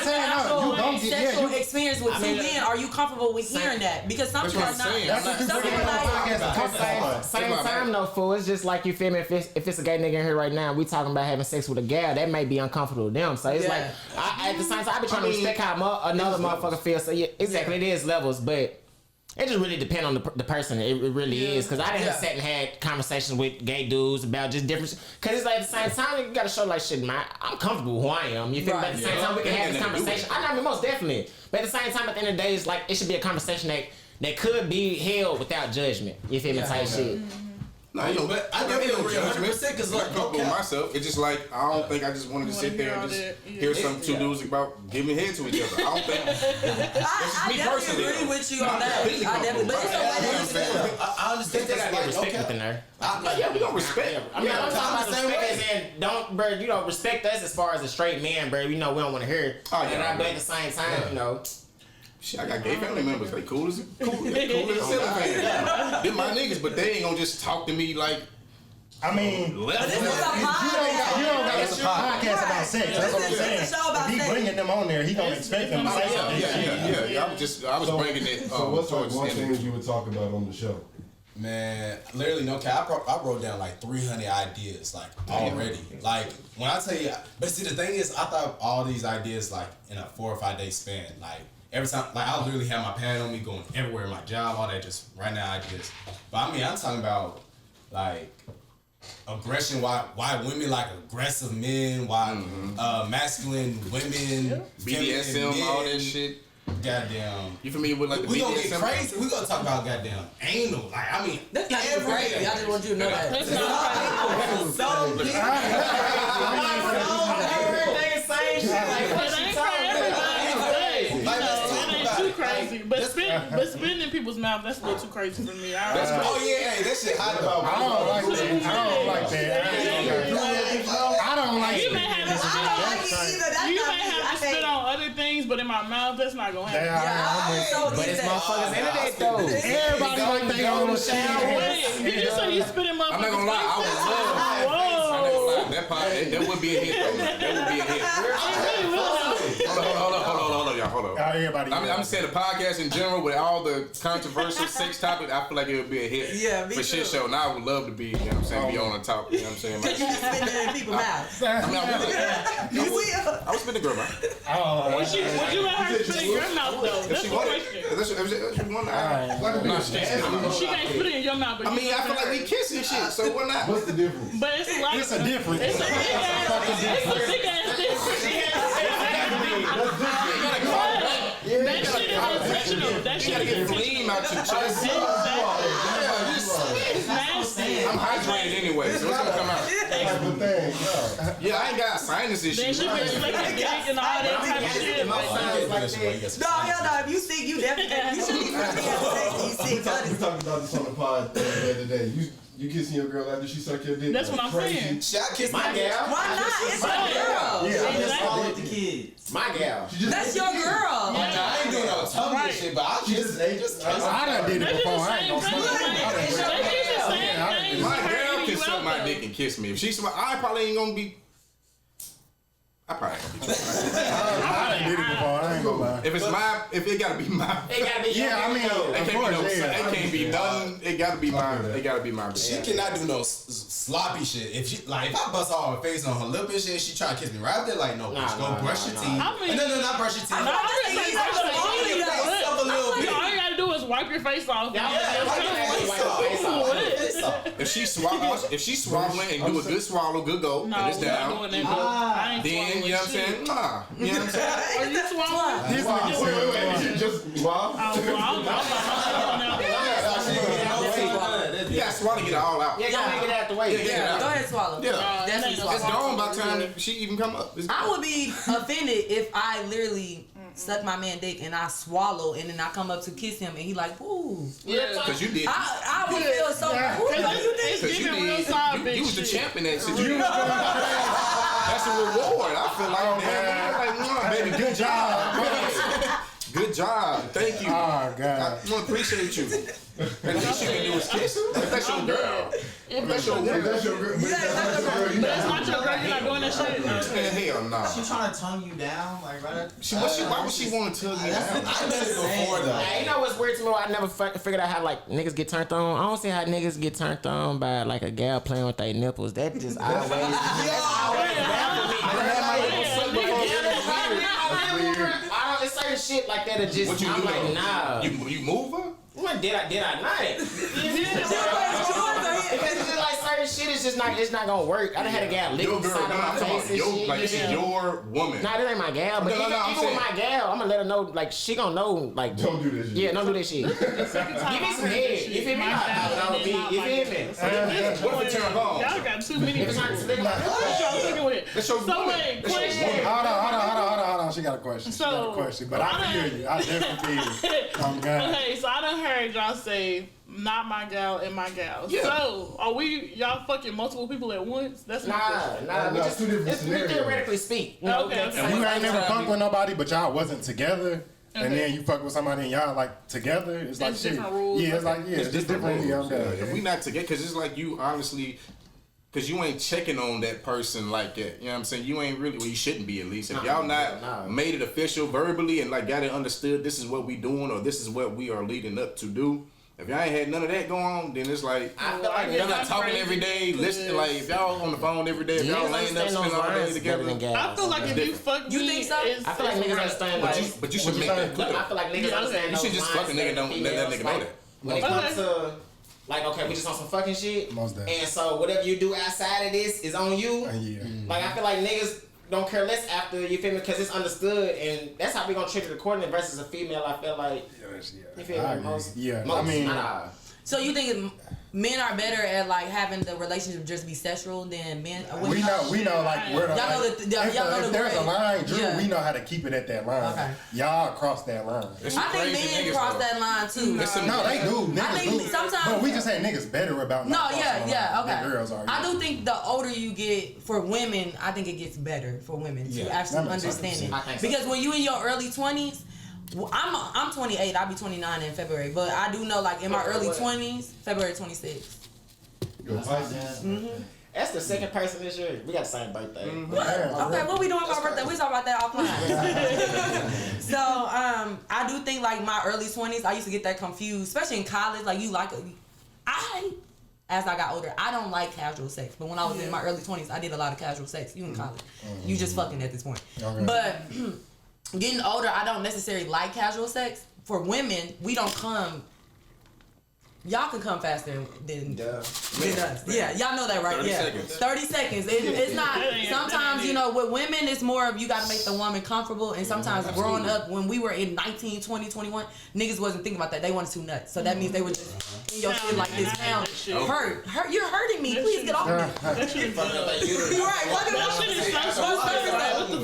saying you don't get sexual experience with two men. Are you comfortable with hearing that? Because some people are not. Some people are like. Same time though, fool. It's just like you feel me. If it's a gay nigga in here right now, we talking about having sex with a gal, that may be uncomfortable to them. So it's like at the same time, I be trying to respect how another motherfucker feels. So yeah, exactly, it is levels, but. It just really depends on the person. It really is. Because I done sat and had conversations with gay dudes about just different. Because it's like at the same time, you got to show like shit, man, I'm comfortable with who I am. You feel me? But at the same time, we can have this conversation. I mean, most definitely. But at the same time, at the end of the day, it's like it should be a conversation that could be held without judgment. You feel me? Type shit. No, you know, but I give it a real 100% because look, comfortable with myself. It's just like I don't think I just wanted to sit there and just hear some two dudes about giving head to each other. I don't think. I definitely agree with you on that. I definitely, but it's okay. I understand They gotta get respect within there. Yeah, we don't respect. I mean, I'm talking about respect as in, don't, bro, you know, respect us as far as a straight man, bro. You know, we don't want to hear it. Oh, yeah, but at the same time, you know. Shit, I got gay family members. They cool as a ceiling fan. They're my niggas, but they ain't gonna just talk to me like. I mean, you don't got a podcast about sex. That's what I'm saying. If he bringing them on there, he gonna expect them to say something. Yeah. I was bringing it. So what's like one thing you would talk about on the show? Man, literally no cap. I wrote down like 300 ideas like already. Like when I tell you, but see the thing is, I thought all these ideas like in a 4 or 5 day span. Like every time, like I literally have my pad on me going everywhere, my job, all that, just right now ideas. But I mean, I'm talking about like aggression. Why women like aggressive men? Why masculine women? BDSM, all that shit. Goddamn. You familiar with like the BDSM? We gonna get crazy. We gonna talk about goddamn anal. Like I mean, that's not even crazy. I just want you to know that. That's not So deep. Everything same shit. Like, It ain't for everybody. It ain't too crazy. But spitting in people's mouth, that's a little too crazy for me. Oh yeah, hey, that shit hot though. I don't like that. I don't like You it. may have to spit on other things, but in my mouth, that's not gonna happen. but it's motherfuckers internet though. Everybody like they own shit. Did you say you spit in motherfuckers? I'm not gonna lie. I would love. Whoa. That part, that would be a hit though. That would be a hit. Hold on, y'all. Hold on. I'm just saying the podcast in general with all the controversial sex topics, I feel like it would be a hit. Yeah, me for too. shit show. And I would love to be, you know what I'm saying, be on the top. You know what I'm saying? Because you can spit that in people's mouths. I mean, I would spit the girl mouth. Would you let her spit in your mouth though? That's the question. If she wanted, no, She can't spit in your mouth, but I mean, I feel like we kissing shit, so why not? What's the difference? But it's like It's a difference. It's a big ass That shit is intentional. That shit gotta is get flame out your chest. It's nasty. I'm hydrated anyway, so it's gonna come out. That's the thing, Yeah, I ain't got sinus issues. Then she been slicking dick and all that type of shit. No, hell no. If you sick, you definitely you shouldn't even have sex. You sick. We talked about this on the pod the other day. You kissing your girl after she suck your dick? That's what I'm saying. Shit, I kiss My gal. Why not? It's your girl. Yeah, All with the kids. My gal. That's your girl. I ain't doing no tongue Right. and shit, but I kiss. I done did it They do before. the I ain't same gonna thing. front. They do the same thing. My girl can suck my dick and kiss me. If she suck, I probably ain't gonna be. I probably ain't gonna be. I done did it before. I ain't gonna lie. If it gotta be my. It gotta be Yeah, I mean, It of can't be course, no. yeah. It can't be nothing. It gotta be my. It gotta be my. She cannot do no sloppy shit. If she like, if I bust all her face on her lip and shit, she try to kiss me right there. Like, no, bitch, go brush your teeth. I mean- No, not brush your teeth. No, I just say brush your teeth. Yourself a little bit. All you gotta do is wipe your face off. If she swallowing and do a good swallow, good go, No, and it's we're not down. doing that. I ain't Then swallowing you know what I'm shit. saying? Nah, you know what I'm saying? Are you swallowing? This nigga Wait. Just wow. You gotta swallow to get it all out. Yeah, gotta make it out the way. Yeah. Go ahead, swallow. Yeah. Definitely It's swallow. gone by the time she even come up. It's I would be offended if I literally suck my man dick and I swallow and then I come up to kiss him and he like, woo. because you did. I would feel so. Who the hell you think? Because you giving real did. side You bitch was the shit. champ in that situation. That's a reward. I feel like, man, like, nah, baby, good job. Good job. Thank you. Oh, God. I want to appreciate you. And least you can do is kiss. If that's your girl. If that's your girl. That's your girl. That's not your girl. You're not doing that shit. Man, hell nah. She trying to tongue you down, like right. Why would she want to tell me that? I done it before though. Hey, you know what's weird to me? I never figured out how like niggas get turned on. I don't see how niggas get turned on by like a gal playing with their nipples. That just always. It's certain shit like that. Just What you I'm do like, though? nah. You move her? What did I not? Because it's just like certain certain shit is just not. It's not gonna work. I done had a gal lick Your the girl, side of my face and shit. like this is your woman. Nah, this ain't my gal. But even with my gal, I'm gonna let her know. Like she gonna know. Like Don't do this shit. yeah, don't do that shit. Give me some head. You feel me? You feel me? What if it turn on? Y'all got too many. If it's not slick, What y'all thinking with? Let's show So wait, question. Hold on. She got a question. But I can hear you. I definitely hear you. Okay, so I done heard y'all say not my gal and my gal. Yeah. So are y'all fucking multiple people at once? That's nah. We just two different we scenarios. theoretically speak. Okay. And you ain't never fucked with nobody, but y'all wasn't together. And then you fuck with somebody and y'all like together. It's like shit. Different rules. Yeah, it's like it's different. rules. If we not together, because it's like you honestly. Cause you ain't checking on that person like that. You know what I'm saying? You ain't really, well, you shouldn't be at least. If y'all not made it official verbally and like got it understood, this is what we doing or this is what we are leading up to do. If y'all ain't had none of that going on, then it's like, I feel like y'all not talking every day, listening, like if y'all on the phone every day, if y'all laying up, spending all day together. I feel like if you fuck You think so? I feel like niggas understand. But you should make that clear. I feel like niggas understand. You should just fuck a nigga, don't let that nigga know that. When it comes to like, okay, we just on some fucking shit. Most definitely. And so whatever you do outside of this is on you. Yeah. Like I feel like niggas don't care less after, you feel me, because it's understood, and that's how we gonna treat it accordingly versus a female. I feel like you feel me, most, I mean, So you think men are better at like having the relationship just be sexual than men? we know like where the y'all know like, that y'all know if the there's a grade. line, Drew, Yeah. we know how to keep it at that line. Okay. Y'all cross that line. I think men cross that line too. No, they do. I Niggas think do. sometimes. But we just saying niggas better about not crossing the line okay. than girls are. I do think the older you get for women, I think it gets better for women to actually understand it. Because when you in your early 20s, I'm 28. I'll be 29 in February, but I do know like in my early 20s, February 26th. That's the second person this year. We got the same birthday. Okay, what we doing for our birthday? We talk about that offline. So, I do think like my early 20s, I used to get that confused, especially in college. Like as I got older, I don't like casual sex. But when I was in my early 20s, I did a lot of casual sex. You in college, you just fucking at this point. Okay. But getting older, I don't necessarily like casual sex. For women, we don't come. Y'all can come faster than us. Yeah, y'all know that, right? 30 seconds. 30 seconds. It's not. Sometimes, you know, with women, it's more of you got to make the woman comfortable. And sometimes growing up, when we were in 19, 20, 21, niggas wasn't thinking about that. They wanted to nuts. So that means they were just in your shit like this. Pound. Hurt. You're hurting me. Please get off me. You're right. What the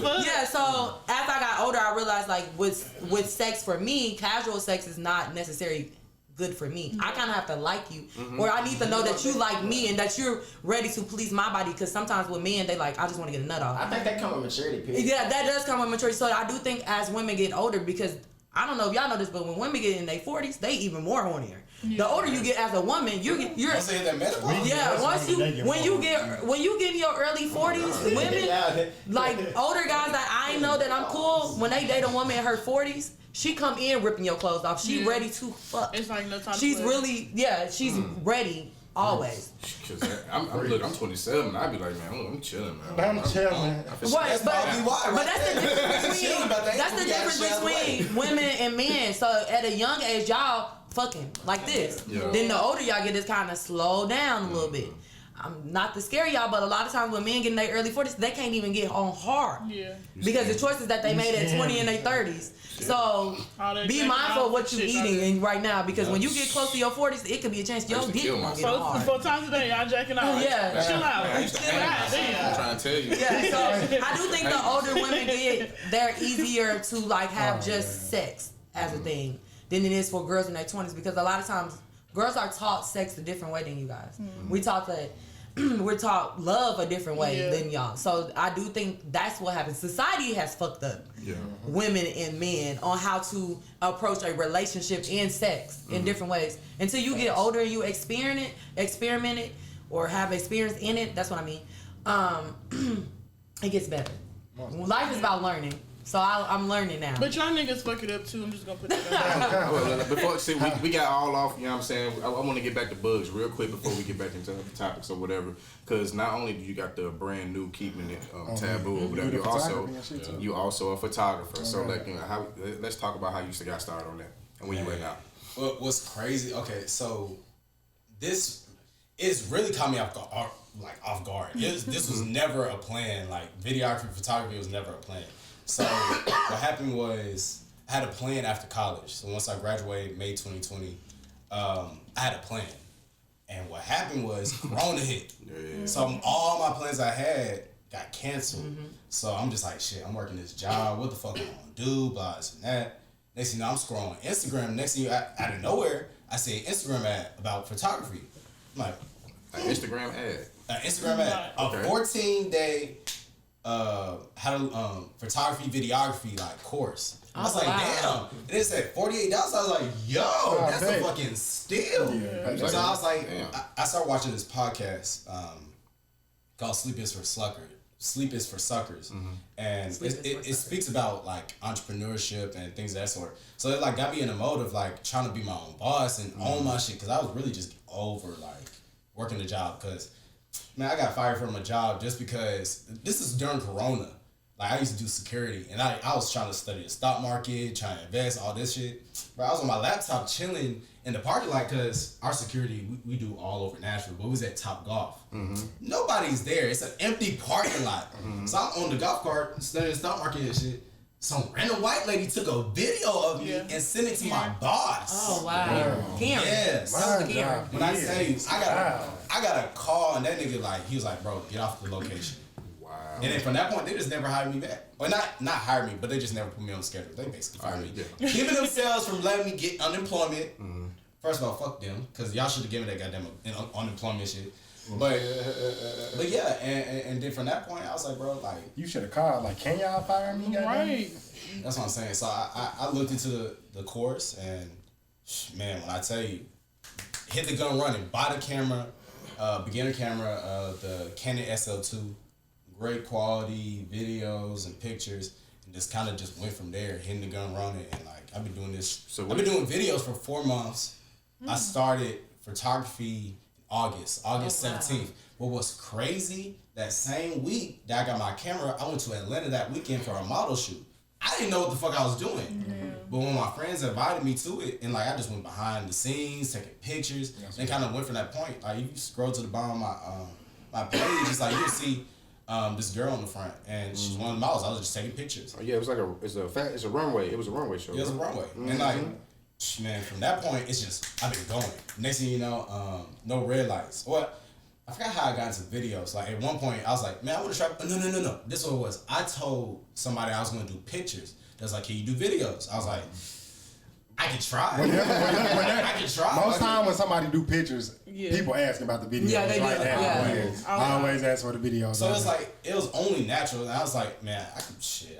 fuck? Yeah, so as I got older, I realized like with sex for me, casual sex is not necessarily good for me. I kind of have to like you, or I need to know that you like me and that you're ready to please my body. Because sometimes with men, they like, I just want to get a nut off. I think that comes with maturity, period. Yeah, that does come with maturity. So I do think as women get older, because I don't know if y'all know this, but when women get in their 40s, they even more hornier. The older you get as a woman, you're saying that medical. Yeah, when you get in your early 40s, women like older guys that I know that I'm cool, when they date a woman in her 40s, she come in ripping your clothes off. She ready to fuck. It's like no time. She's really she's ready always. Cause I'm 27. I'd be like, man, I'm chilling, man. I'm chilling. But that's the difference between women and men. So at a young age, y'all fucking like this. Yeah. Then the older y'all get, it's kind of slow down a little bit. I'm not to scare y'all, but a lot of times when men get in their early 40s, they can't even get on hard. Yeah. Because the choices that they made at 20 and their 30s. So be mindful of what you're eating right now, because when you get close to your 40s, it could be a chance your dick won't get hard. 4 times a day, y'all jacking out. Yeah. Chill out. I'm trying to tell you. Yeah, so I do think the older women get, they're easier to like have just sex as a thing than it is for girls in their 20s, because a lot of times girls are taught sex a different way than you guys. We're taught love a different way than y'all. So I do think that's what happens. Society has fucked up women and men on how to approach a relationship and sex in different ways. Until you get older and you experiment it, or have experience in it, that's what I mean. It gets better. Life is about learning. So I'm learning now. But y'all niggas fuck it up too. I'm just gonna put that Before we got all off, you know what I'm saying? I want to get back to bugs real quick before we get back into the topics or whatever. Because not only do you got the brand new keeping it taboo or whatever, you also a photographer. Okay. So like, you know, let's talk about how you used to got started on that and when you went out. What's crazy? Okay, so this it's really caught me off guard. This was never a plan. Like videography, photography was never a plan. So what happened was I had a plan after college. So once I graduated May 2020, I had a plan. And what happened was Corona hit. So all my plans I had got canceled. So I'm just like, shit, I'm working this job. What the fuck am I gonna do? Blah, this and that. Next thing you know, I'm scrolling Instagram. Next thing you know, out of nowhere, I see an Instagram ad about photography. I'm like, an Instagram ad. An Instagram ad. A 14-day photography, videography like course. I was like, damn. And it said $48. I was like, yo, that's a fucking steal. Yeah, so I was like, I started watching this podcast called Sleep is for Suckers. And it speaks about like entrepreneurship and things of that sort. So it like got me in the mode of like trying to be my own boss and own my shit, because I was really just over like working the job. Because man, I got fired from a job just because this is during Corona. Like I used to do security, and I was trying to study the stock market, trying to invest, all this shit. But I was on my laptop chilling in the parking lot because our security, we do all over Nashville, but we was at Top Golf. Nobody's there. It's an empty parking lot. So I'm on the golf cart studying the stock market and shit. Some random white lady took a video of me and sent it to my boss. Oh wow, Karen. Yes. When I tell you, I got a call, and that nigga like he was like, bro, get off the location. And then from that point, they just never hired me back. Or not hired me, but they just never put me on the schedule. They basically fired me. Giving themselves from letting me get unemployment. First of all, fuck them, because y'all should have given that goddamn unemployment shit. But yeah, and then from that point, I was like, bro, like you should have called. Like, can y'all fire me? Right. That's what I'm saying. So I looked into the course, and man, when I tell you, hit the gun running, buy the camera, beginner camera, the Canon SL2. Great quality videos and pictures, and just kind of just went from there, hitting the gun running. And like I've been doing this. I've been doing videos for 4 months. I started photography in August 17th. But what's crazy, that same week that I got my camera, I went to Atlanta that weekend for a model shoot. I didn't know what the fuck I was doing. But when my friends invited me to it, and like I just went behind the scenes, taking pictures, and kind of went from that point. Like you scroll to the bottom of my page, it's like you'll see this girl on the front, and she's one of the models. I was just taking pictures. Oh yeah, it was like it's a runway. It was a runway show. Yeah, it was a runway, and like, man, from that point, it's just I've been going. Next thing you know, no red lights. Well, I forgot how I got into videos. Like at one point, I was like, man, I want to try. No. This is what it was. I told somebody I was going to do pictures. They was like, can you do videos? I was like, I can try. I can try. Most time when somebody do pictures, people ask about the videos. Yeah, they do. I always ask for the videos. So it's like, it was only natural. And I was like, man,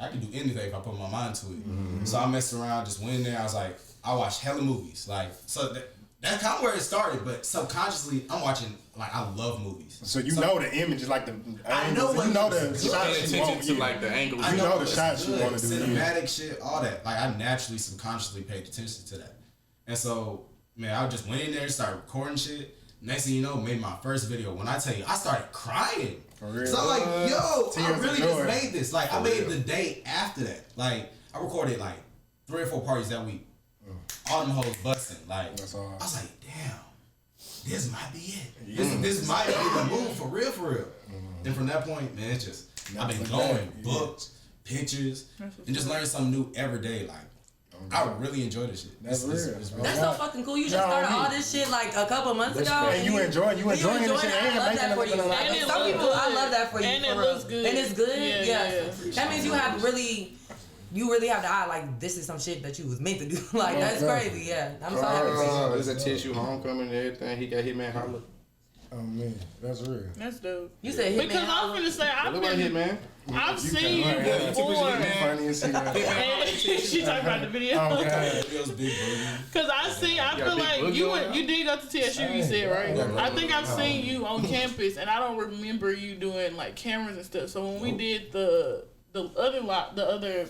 I can do anything if I put my mind to it. So I messed around, just went in there. I was like, I watched hella movies. Like, so that's kind of where it started. But subconsciously, I'm watching, like, I love movies. So you know the images, like the I know what you know the shots you want to like the angles. You know the shots you want to do. Cinematic shit, all that. Like I naturally, subconsciously paid attention to that. And so, man, I just went in there, started recording shit. Next thing you know, made my first video. When I tell you, I started crying. For real? So I'm like, yo, I really just made this. Like I made the day after that. Like I recorded like 3 or 4 parties that week. All them hoes busting. Like I was like, damn. This might be it. This might be the move for real. And from that point, man, it's just I've been going, books, pictures, and just learning something new every day. Like I really enjoy this shit. That's real. That's so fucking cool. You just started all this shit like a couple months ago. And you enjoying this shit. I love that for you. Some people, I love that for you. And it looks good. And it's good. Yeah. That means you have really. You really have the eye, like, this is some shit that you was meant to do. Like, that's crazy, yeah. I'm so happy for you. There's a tissue homecoming and everything. He got Hitman Holla. Oh, man. That's real. That's dope. You said Hitman because I was finna say, I've seen you before. She talking about the video. Because I feel like you did go to TSU, you said, right? I think I've seen you on campus, and I don't remember you doing, like, cameras and stuff. So when we did the other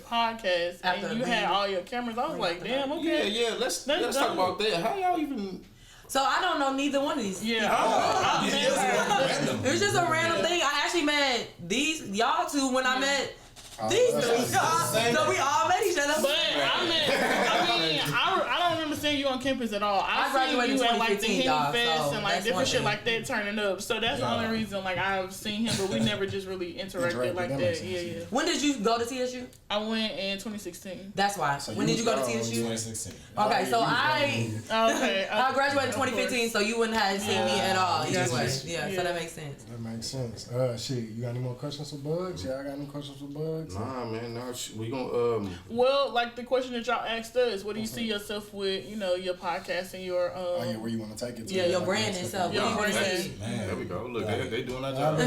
podcast and you had all your cameras, I was like, damn, okay. Yeah, let's talk about that. How y'all even? So I don't know neither one of these. Yeah, it was just a random thing. I actually met y'all two when I met these two. So we all met each other. But I don't remember seen you on campus at all. I I've graduated seen you in at like the 2015, Henny y'all, Fest so and like that's different one shit thing. like that turning up. So that's the only reason like I've seen him, but we never just really interacted like that. Yeah. When did you go to TSU? I went in 2016. That's why. So when you did you go to was TSU? 2016. Okay, so Okay. I graduated in 2015, so you wouldn't have seen me at all. Yeah. Anyway. Yeah, so that makes sense. That makes sense. Shit, you got any more questions for Bugs? Yeah, I got any questions for Bugs. Nah, man, we gonna Well, like the question that y'all asked us, what do you see yourself with, your podcast and your Oh yeah, where you want to take it to? Yeah, your brand and stuff. Yeah, What do you want to see? Man, there we go. Look, they doing that job.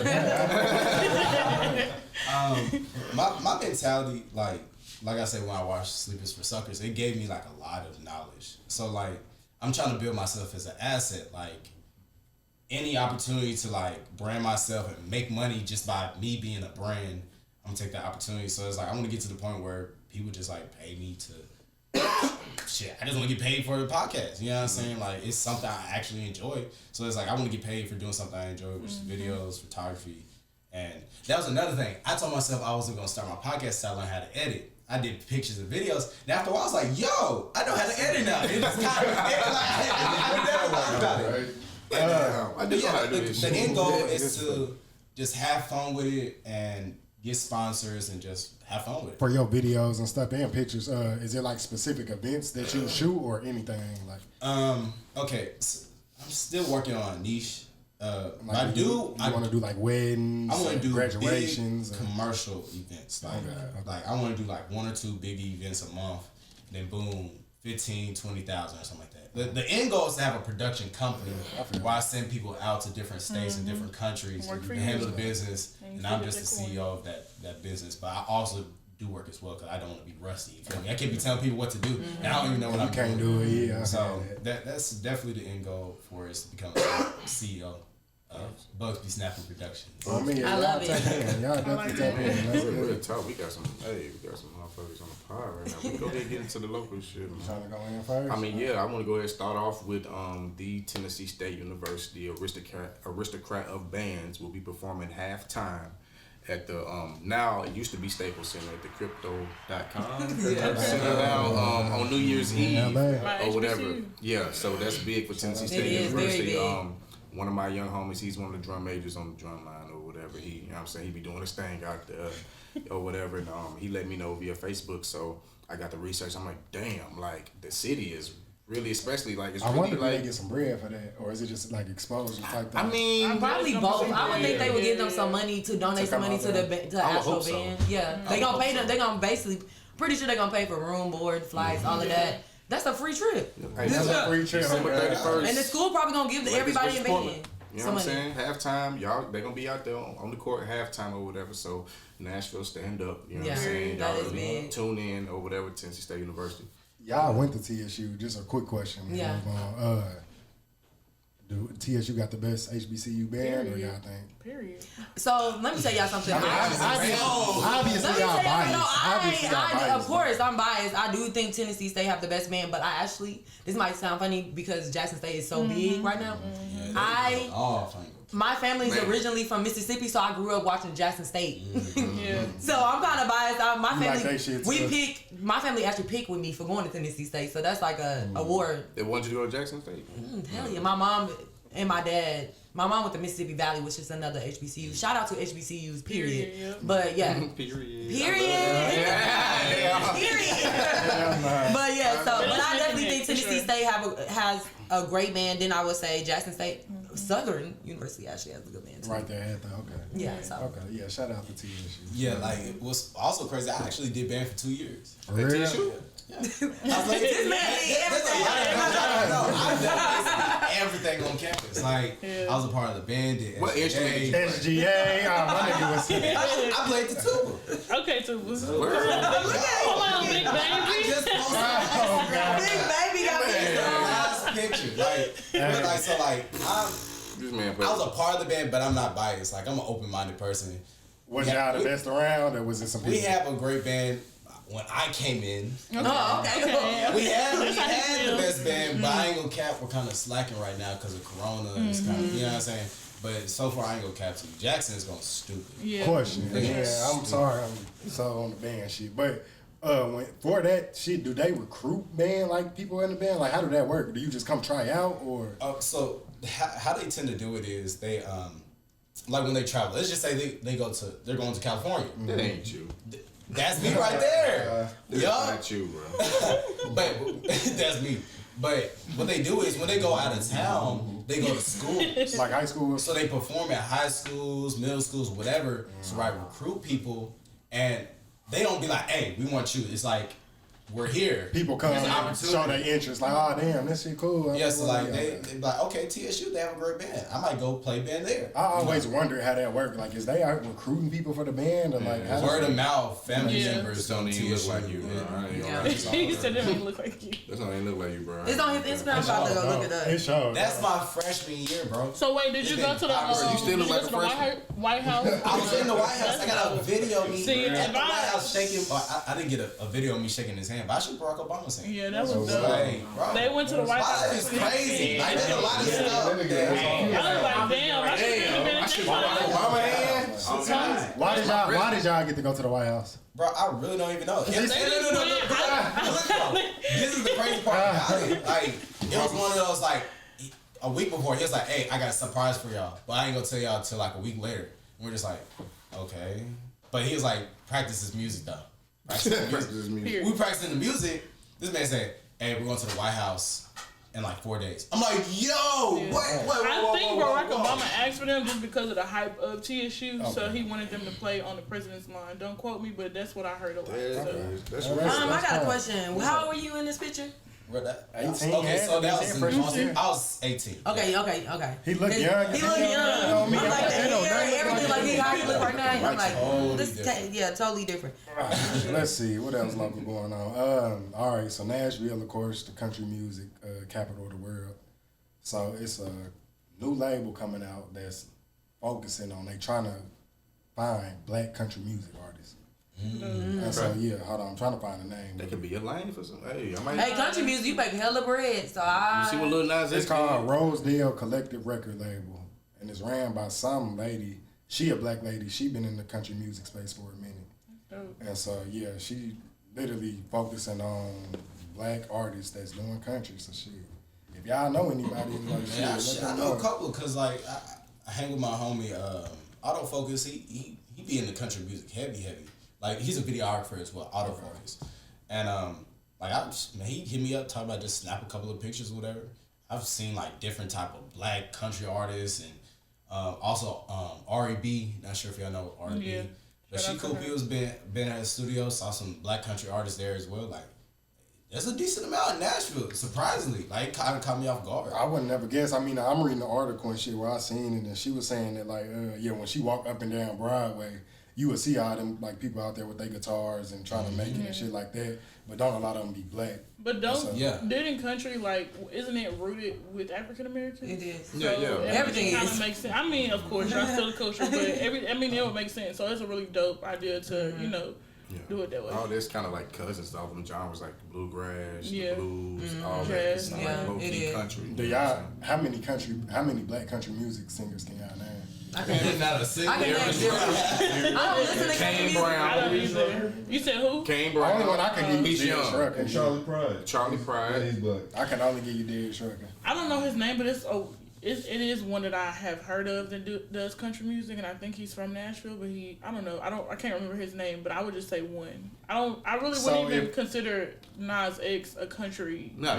my mentality, like I said, when I watched Sleepers for Suckers, it gave me like a lot of knowledge. So like, I'm trying to build myself as an asset. Like, any opportunity to like brand myself and make money just by me being a brand, I'm gonna take that opportunity. So it's like I want to get to the point where people just like pay me to shit. I just want to get paid for the podcast. You know what I'm saying? Like, it's something I actually enjoy. So it's like I want to get paid for doing something I enjoy, which is videos, photography. And that was another thing. I told myself I wasn't gonna start my podcast till I learned how to edit. I did pictures and videos. And after a while, I was like, yo, I know how to edit now. It was kind of, I never thought about it. I do know how to do this The shit. end goal is to just have fun with it and get sponsors and just have fun with it. For your videos and stuff and pictures, is it like specific events that you shoot or anything like? Okay, so I'm still working on a niche. Like I you want to do like weddings, I want to do graduations, big commercial events. Like I want to do like 1 or 2 big events a month. Then boom, 15, 20,000 or something like that. The end goal is to have a production company where I send people out to different states and different countries to handle the business, and I'm just the CEO of that business. But I also do work as well because I don't want to be rusty. You feel me? I can't be telling people what to do, and I don't even know what I'm doing. You can't do it. Yeah. So that's definitely the end goal for us to become a CEO. Bugs Be Snapping Productions. I mean, I love it. Y'all definitely tap in. That's Really good. talk. We got some motherfuckers on the pod right now. We go ahead and get into the local shit, man. Trying to go in first. I mean, yeah, I want to go ahead and start off with the Tennessee State University Aristocrat of Bands will be performing halftime at the now it used to be Staples Center at the crypto.com center now on New Year's Eve or whatever. Yeah, so that's big for Tennessee State University. One of my young homies, he's one of the drum majors on the drum line or whatever. He, you know what I'm saying, he be doing his thing out there or whatever. And he let me know via Facebook. So I got the research. I'm like, damn, like the city is really, especially like it's I really wonder if like. they get some bread for that, or is it just like exposure type thing? I mean, Probably both. I would think they would give them some money to donate some money to the actual band. Yeah, they gonna pay them. They gonna basically, pretty sure they gonna pay for room, board, flights, all of that. That's a free trip. Hey, That's a free trip. December 31st. And the school probably gonna give everybody in band. You know what I'm saying? Halftime, y'all, they gonna be out there on the court at halftime or whatever. So Nashville, stand up. You know what I'm saying? That Y'all is really big. tune in or whatever. Tennessee State University. Y'all went to TSU. Just a quick question. Yeah. Do TSU got the best HBCU band, or y'all think? Period. So let me tell y'all something. Obviously, y'all biased. Of course, I'm biased. I do think Tennessee State have the best band, but I actually, this might sound funny because Jackson State is so big right now. My family's originally from Mississippi, so I grew up watching Jackson State. So I'm kind of biased. My family, my family actually picked with me for going to Tennessee State, so that's like a award. They wanted you to go to Jackson State? Hell yeah. My mom and my dad. My mom went to Mississippi Valley, which is another HBCU. Shout out to HBCUs, period. But yeah. Period. Period. But yeah, but I definitely think Tennessee State has a great band. Then I would say Jackson State, Southern University actually has a good band too. Right there at the okay. Yeah. So. Okay. Yeah. Shout out to TSU. Yeah, like it was also crazy. I actually did band for 2 years. For real? TSU? Yeah. I was like, this man everything on campus. Like I was a part of the band. What instrument? SGA. My nigga was. I played the tuba. Okay, tuba. Come on, big baby. I just posted Big baby got me. last picture. I was a part of the band, but I'm not biased. Like I'm an open-minded person. Was y'all the best around, or was it some people? We have a great band. When I came in, Okay. we had the best band, but I ain't gonna cap. We're kind of slacking right now because of Corona. It's kind of, you know what I'm saying. But so far, I ain't gonna cap to you. Jackson's going stupid. Question. Yeah, I'm sorry. I'm so on the band shit, but For that shit, do they recruit band like people in the band? Like, how do that work? Do you just come try out or? So how they tend to do it is they like when they travel. Let's just say they're going to California. That ain't you. That's me right there. That's not you, bro. But that's me. But what they do is when they go out of town, they go to school. Like high school? So they perform at high schools, middle schools, whatever. So recruit people, and they don't be like, hey, we want you. It's like, we're here. People come and show their interest. Like, oh, damn, this shit cool. Yeah, so like, they be like, okay, TSU, they have a great band. I might go play band there. I always wonder how that works. Like, is they out recruiting people for the band? Or like, word of mouth, family members. Don't even look like you, bro. He said it don't look like you. That don't even look like you, bro. It's on his Instagram. I'm about to go look it up. It shows. That's my freshman year, bro. So wait, did you go to the? You still look like a freshman. White House. I was in the White House. I got a video of me at the White House shaking. I didn't get a video of me shaking his hand, but I shook Barack Obama's hand. Yeah, that was dope. Bro. They went to the White House. It's crazy. Like, there's a lot of stuff. I was like, damn, I should have been in this. Why did y'all get to go to the White House? Bro, I really don't even know. This is the crazy part about it. Like, it was one of those, like, a week before, he was like, hey, I got a surprise for y'all. But I ain't gonna tell y'all till like a week later. And we're just like, okay. But he was like, practice his music though. Practice his music. We practicing the music. This man said, hey, we're going to the White House in like 4 days. I'm like, yo, what? I think Barack Obama asked for them just because of the hype of TSU, so he wanted them to play on the president's line. Don't quote me, but that's what I heard a lot. I got a question. How old were you in this picture? 18. Okay, so that was I was 18. Okay. He looked young. He looked young. I'm like the hair, everything, like how he look right now. I'm like, totally totally different. Let's see what else local going on. All right, so Nashville, of course, the country music capital of the world. So it's a new label coming out that's focusing on. They trying to find black country music artists. And so hold on, I'm trying to find a name. That could be a lane for some. Hey, country music, you make hella bread. So you see what Lil Nas It's called Rosedale Collective Record Label, and it's ran by some lady. She a black lady. She been in the country music space for a minute, and so she literally focusing on black artists that's doing country. So shit, if y'all know anybody, like I know a couple because like I hang with my homie Autofocus. He be in the country music heavy. Like, he's a videographer as well, autofocus. And, he hit me up, talking about just snap a couple of pictures or whatever. I've seen, like, different type of black country artists and also R.E.B. Not sure if y'all know R.E.B. Yeah. But she cool people been at the studio, saw some black country artists there as well. Like, there's a decent amount in Nashville, surprisingly. Like, it kind of caught me off guard. I wouldn't never guess. I mean, I'm reading the article and shit where I seen it, and she was saying that, like, when she walked up and down Broadway, you would see all them like people out there with their guitars and trying to make it and shit like that, but don't a lot of them be black. But didn't country isn't it rooted with African Americans? It is. So everything kind of makes sense. I mean, of course, y'all still the culture, but it would make sense. So it's a really dope idea to do it that way. All this kind of like cousin stuff from genres like the bluegrass, the blues, all jazz, that. Like low-key country. Do y'all how many black country music singers can y'all name? I can't name zero. I don't listen to Kane Brown. I don't either. You said who? Kane Brown. Only one I can give you He's young. Rucker. And Charlie Pride. Charlie Pride. Yeah, he's black. I can only give you Derek Rucker. I don't know his name, but it is one that I have heard of that does country music, and I think he's from Nashville. But I can't remember his name. But I would just say one. I really wouldn't even consider Nas X a country. No.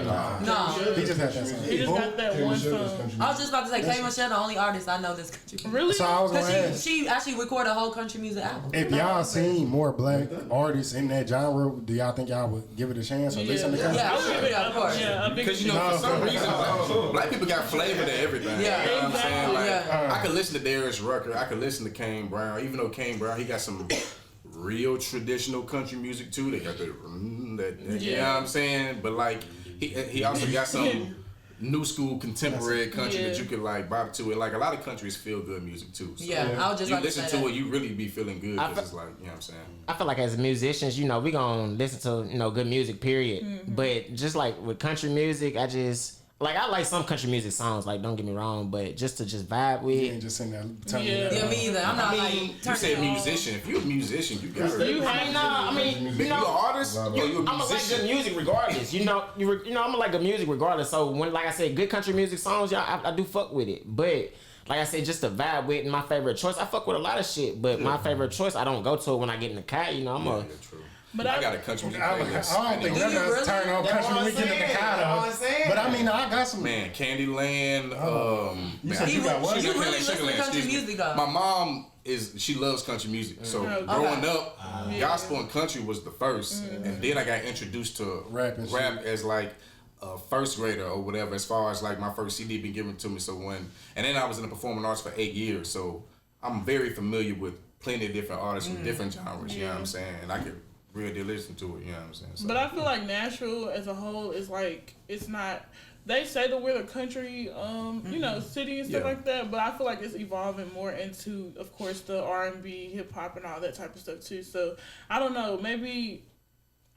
He just had that song. He just got that one song. I was just about to say, K. Michelle, the only artist I know that's country. Really? So I was gonna ask, she actually recorded a whole country music album. if y'all seen more black artists in that genre, do y'all think y'all would give it a chance or listen to country? Yeah, of course. Yeah, because for some reason, black people got flavor to everything. Yeah, you know what I'm saying? Like, Yeah. I could listen to Darius Rucker. I could listen to Kane Brown. Even though Kane Brown, he got some real traditional country music too. They got that, you know what I'm saying? But like, he also got some new school contemporary country that you could like bop to. And like a lot of countries feel good music too. So I was just you about listen to to say it, you really be feeling good because it's like, you know what I'm saying? I feel like as musicians, we gonna listen to good music, period. But just like with country music, Like I like some country music songs, like don't get me wrong, but just to vibe with. You ain't just sitting there telling me Yeah, that. me either. I'm not I like. mean, you said musician. If you're a musician, you got to. You You an artist? Or you a I'm gonna like musician? good music regardless. You know, I'm gonna like good music regardless. So when, like I said, good country music songs, y'all, I do fuck with it. But like I said, just to vibe with my favorite choice. I fuck with a lot of shit, but my favorite choice, I don't go to it when I get in the car. You know, True. But I got a country music playlist. I don't think none of us turn on country weekend in the car though. But I mean, I got some. Man, Candyland. You said you got what? You really listen to country music though. My mom she loves country music. So growing up, gospel and country was the first, and then I got introduced to rap as like a first grader or whatever. As far as like my first CD been given to me. So and then I was in the performing arts for 8 years. So I'm very familiar with plenty of different artists from different genres. You know what I'm saying? And I could real deal listen to it, you know what I'm saying? So. But I feel like Nashville as a whole is like, it's not, they say that we're the country, you know, city and stuff like that, but I feel like it's evolving more into, of course, the R&B, hip hop and all that type of stuff too. So I don't know, maybe,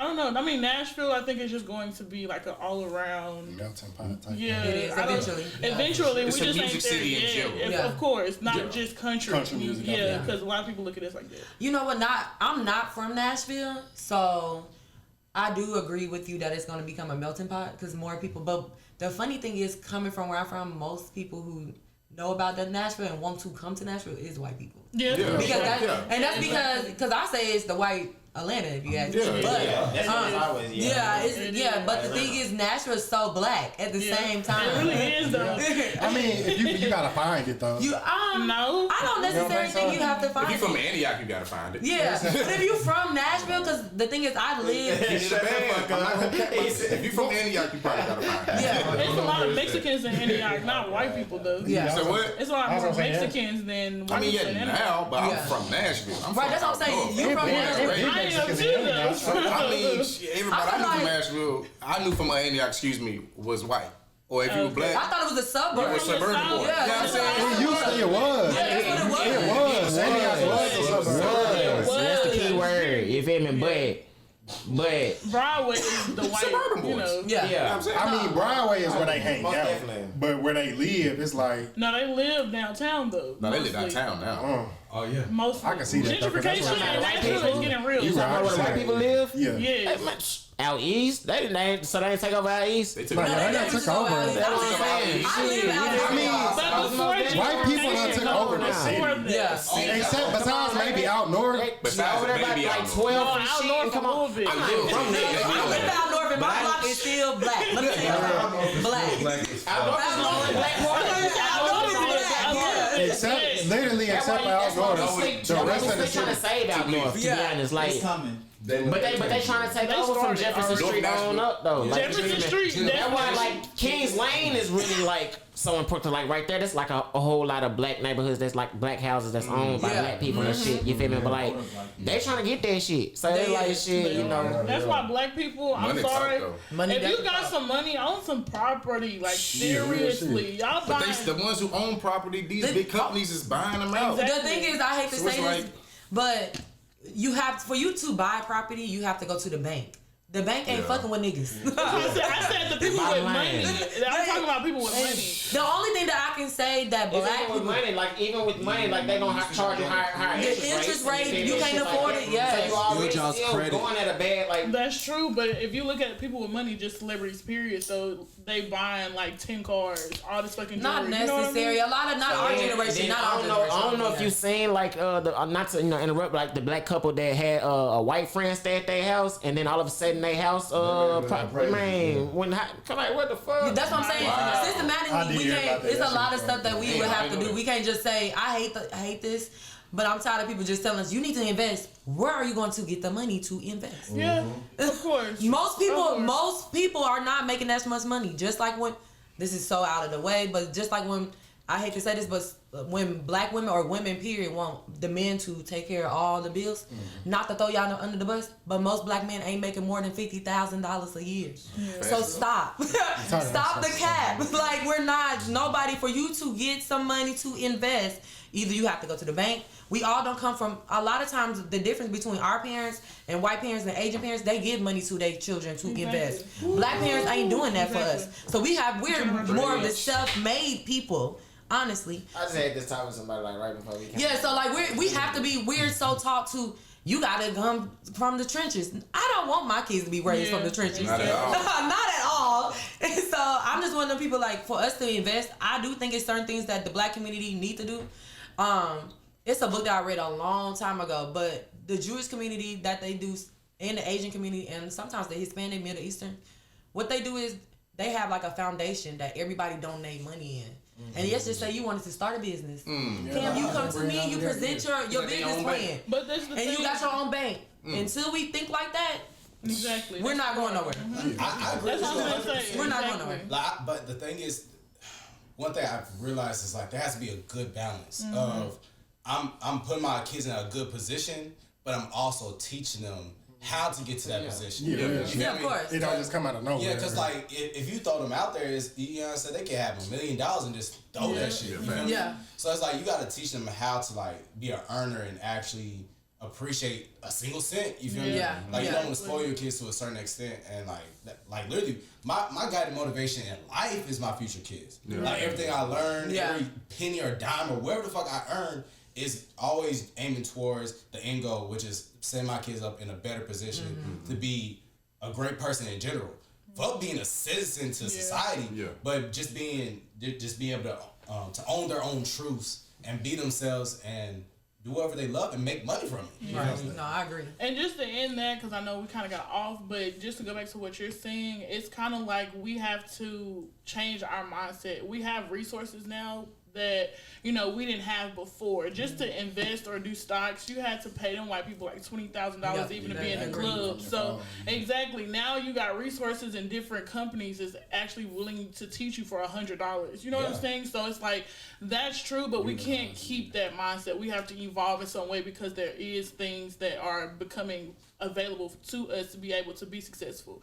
I don't know. I mean, Nashville, I think is just going to be like an all around melting pot type. Yeah, it is eventually. Eventually, it's we a just music ain't city there in yet. general. Of course, not just country music. Yeah, because a lot of people look at us like that. You know what? I'm not from Nashville, so I do agree with you that it's going to become a melting pot because more people. But the funny thing is, coming from where I'm from, most people who know about that Nashville and want to come to Nashville is white people. Yeah. Because and that's because I say it's the white Atlanta, if you ask me. But but the thing is, Nashville is so black at the same time. It really is though. I mean, you gotta find it though. No, I don't necessarily think you have to find it. If you from Antioch, you gotta find it. Yeah, but if you from Nashville, because the thing is, I live. If you from Antioch, you probably gotta find it. Yeah, There's a lot of Mexicans in Antioch, not white people though. Yeah. So what? It's a lot more Mexicans than white I mean, people in Antioch. now, but I'm from Nashville. I'm Right, that's what I'm saying. You from Nashville. I am too though. I mean, everybody I knew from Nashville, I knew from Antioch, was white. Or if you were black, I thought it was a suburb. you were suburban boy. Yeah, You know what I'm saying? It used to, it was. That's what it was. It was. Antioch was a suburb. That's the key word. You feel me? But Broadway is the white, Suburban boys. you know. Yeah. You know what I'm saying? I mean, Broadway is where they hang Most out. definitely. But where they live, it's like, No, they live downtown though. No, they live mostly. downtown now. Oh yeah. Mostly. I can see that, though, 'cause that's Gentrification where in white Nashville people- is getting real. You you know right. where the white people live? yeah. Yeah. Hey, man, out east, they didn't take over out east. They took Like, it. they done took over. I live out I mean, But before white people done took over the city. Yeah. Except besides maybe out north. Besides over there maybe about out like north. 12 No, and out shit. north Come a on. little bit. I'm not from there. I live out north and my block is still black. Let me tell you, black. Out north is the only black part. Except, literally, except for out north. The rest of the trying to city. save out north, to be honest. Like, It's coming. but they trying to take over from started Jefferson already. Street on up though. Like, Jefferson Street. that's why like Kings Lane is really like so important. Like right there, that's like a whole lot of black neighborhoods. That's like black houses that's owned by black people and shit. You feel me? But like they trying to get that shit. So they like shit, you know. That's why black people, I'm Money sorry. talk, If you got some money, own some property, like seriously. Y'all But buying. the ones who own property, these big companies is buying them out. The thing is, I hate to So it's say this, like- but for you to buy property, you have to go to the bank. The bank ain't fucking with niggas. I said the people with money. I'm talking about people with money. The only thing that I can say that black Even with people, money, like they gonna have to charge you higher the interest rate, you can't afford it. Yes. So you already Your job's still credit. going at a bad like. That's true, but if you look at people with money, just celebrities, period, so they buying like 10 cars, all this fucking Not jewelry, you know what I necessary. mean? A lot of not our generation, not our generation. I don't know if you seen like not to interrupt, like the black couple that had a white friend stay at their house, and then all of a sudden their house man when come on, what the fuck? That's what I'm saying. I Systematically, did we hear can't. about that. It's That a lot of shit stuff that we would have to do. We can't just say I hate this. But I'm tired of people just telling us you need to invest. Where are you going to get the money to invest? Yeah, of course. Most people are not making that much money. Just like when this is so out of the way, but just like when I hate to say this, but when black women or women period want the men to take care of all the bills, not to throw y'all under the bus, but most black men ain't making more than $50,000 a year. So stop. Stop the cap. Like, we're not nobody for you to get some money to invest. Either you have to go to the bank. We all don't come from, a lot of times the difference between our parents and white parents and Asian parents, they give money to their children to invest. Black parents ain't doing that for us. So we're more of the self-made people. Honestly, I just had this talk with somebody like right before we came. Yeah, so like we're so taught to, you gotta come from the trenches. I don't want my kids to be raised from the trenches. Not at all. Not at all. And so I'm just one of them people, like, for us to invest, I do think it's certain things that the black community need to do. It's a book that I read a long time ago, but the Jewish community that they do, and the Asian community, and sometimes the Hispanic, Middle Eastern, what they do is they have like a foundation that everybody donate money in. And let's just say you wanted to start a business. Cam, you come to me, you present your business plan. But that's the thing. You got your own bank. Until we think like that, exactly, we're not going nowhere. I agree. That's what I'm saying. We're not going nowhere. Like, but the thing is, one thing I've realized is like there has to be a good balance of I'm putting my kids in a good position, but I'm also teaching them how to get to that position. Yeah, of course. It don't just come out of nowhere. Yeah, because like if you throw them out there, you know what I'm saying, they can have $1 million and just throw that shit. You feel me? So it's like you got to teach them how to like be an earner and actually appreciate a single cent. You feel me? Like you don't want to spoil your kids to a certain extent, and like literally, my guiding motivation in life is my future kids. Like everything I learned, every penny or dime or whatever the fuck I earn is always aiming towards the end goal, which is setting my kids up in a better position to be a great person in general. Fuck being a citizen to society, but just being able to own their own truths and be themselves and do whatever they love and make money from it. No, I agree. And just to end that, because I know we kind of got off, but just to go back to what you're saying, it's kind of like we have to change our mindset. We have resources now that, you know, we didn't have before. Just to invest or do stocks, you had to pay them white people like $20,000 even to be in the club. So exactly, now you got resources and different companies is actually willing to teach you for $100. You know what I'm saying? So it's like, that's true, but we can't keep that mindset. We have to evolve in some way because there is things that are becoming available to us to be able to be successful.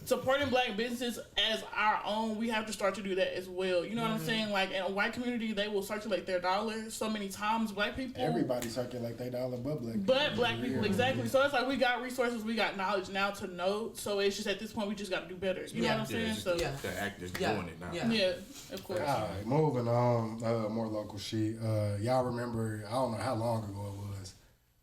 Supporting black businesses as our own, we have to start to do that as well. You know what I'm saying? Like, in a white community, they will circulate their dollar so many times. Black people, everybody circulate their dollar, but black people, exactly. So it's like we got resources, we got knowledge now to know. So it's just at this point we just got to do better. You know what I'm saying? So the act is doing it now. Yeah, of course. All right, moving on. More local shit. Y'all remember? I don't know how long ago it was,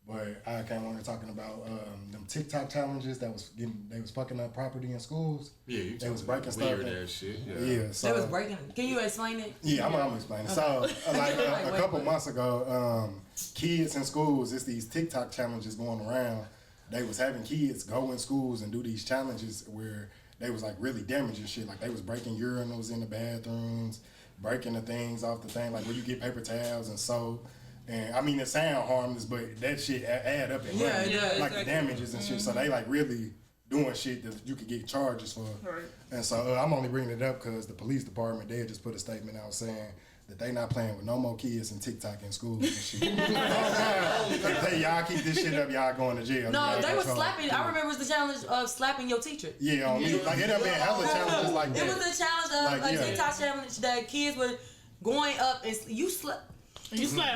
but I came on here talking about them TikTok challenges that they was fucking up property in schools. Yeah, they was breaking stuff. Weird ass shit. So they was breaking. Can you explain it? Yeah, I'm gonna explain it. So like a couple months ago, kids in schools, it's these TikTok challenges going around. They was having kids go in schools and do these challenges where they was like really damaging shit. Like they was breaking urinals in the bathrooms, breaking the things off the thing, like where you get paper towels and soap. And I mean, it sound harmless, but that shit add up in money, like the damages and shit. So they like really doing shit that you could get charges for. Right. And so I'm only bringing it up because the police department, they just put a statement out saying that they not playing with no more kids and TikTok in schools and shit. If y'all keep this shit up, y'all going to jail. No, they were slapping. I remember it was the challenge of slapping your teacher. Yeah, on me. Like it done been hella challenges like that. It was a challenge of a TikTok challenge that kids were going up and you slap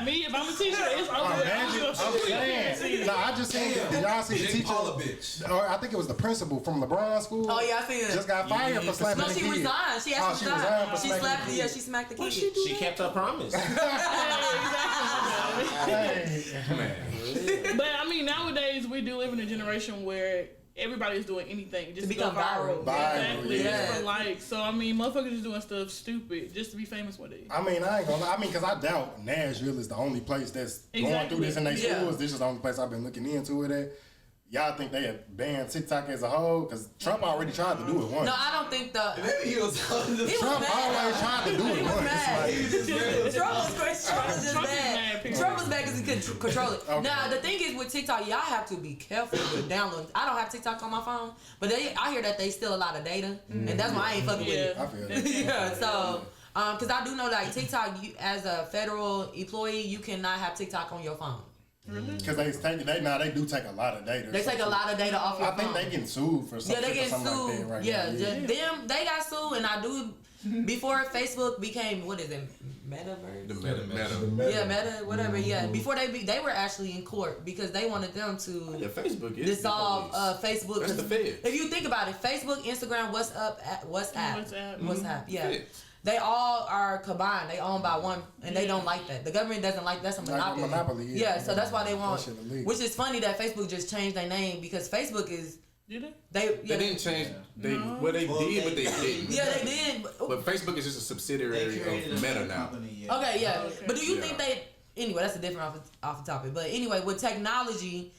me if I'm a teacher. It's over. I'm saying. I just seen. Did y'all see the teacher? Paula bitch. Or I think it was the principal from LeBron school. Oh yeah, I seen it. Just got fired for slapping the kid. No, she resigned. She actually resigned. She slapped. Yeah, she smacked the kid. She kept her promise. But I mean, nowadays we do live in a generation where everybody's doing anything just to become viral. Exactly. Yeah. Just for likes. So I mean, motherfuckers is doing stuff stupid just to be famous one day. I mean, I ain't gonna lie. I mean, because I doubt Nashville is the only place that's going through this in their schools. This is the only place I've been looking into it at. Y'all think they had banned TikTok as a whole? Because Trump already tried to do it once. No, I don't think Maybe he was. Trump always tried to do it once. Trump was just bad. Trump was bad because he couldn't control it. Okay. Now, the thing is with TikTok, y'all have to be careful with downloading. I don't have TikTok on my phone, but I hear that they steal a lot of data, and that's why I ain't fucking with it. I feel that. So Because I do know like TikTok, you, as a federal employee, you cannot have TikTok on your phone. Because they do take a lot of data. They take a lot of data off your phone. I think they getting sued for something. Yeah, they get sued. like right yeah, now. them they got sued, and I do before Facebook became what is it, Metaverse? The meta. Yeah, Meta, whatever. Yeah, before they were actually in court because they wanted them to Facebook is dissolve Facebook. That's the Fed. If you think about it, Facebook, Instagram, WhatsApp, yeah. Fed. They all are combined. They owned by one, and they don't like that. The government doesn't like that's a monopoly. Like a monopoly, yeah. So that's why they want. Which is funny that Facebook just changed their name because Facebook is. Did they? They didn't change. They did, but they didn't. Yeah, they did. But Facebook is just a subsidiary of Meta now. Okay, yeah. But do you think they? Anyway, that's a different off the topic. But anyway, with technology.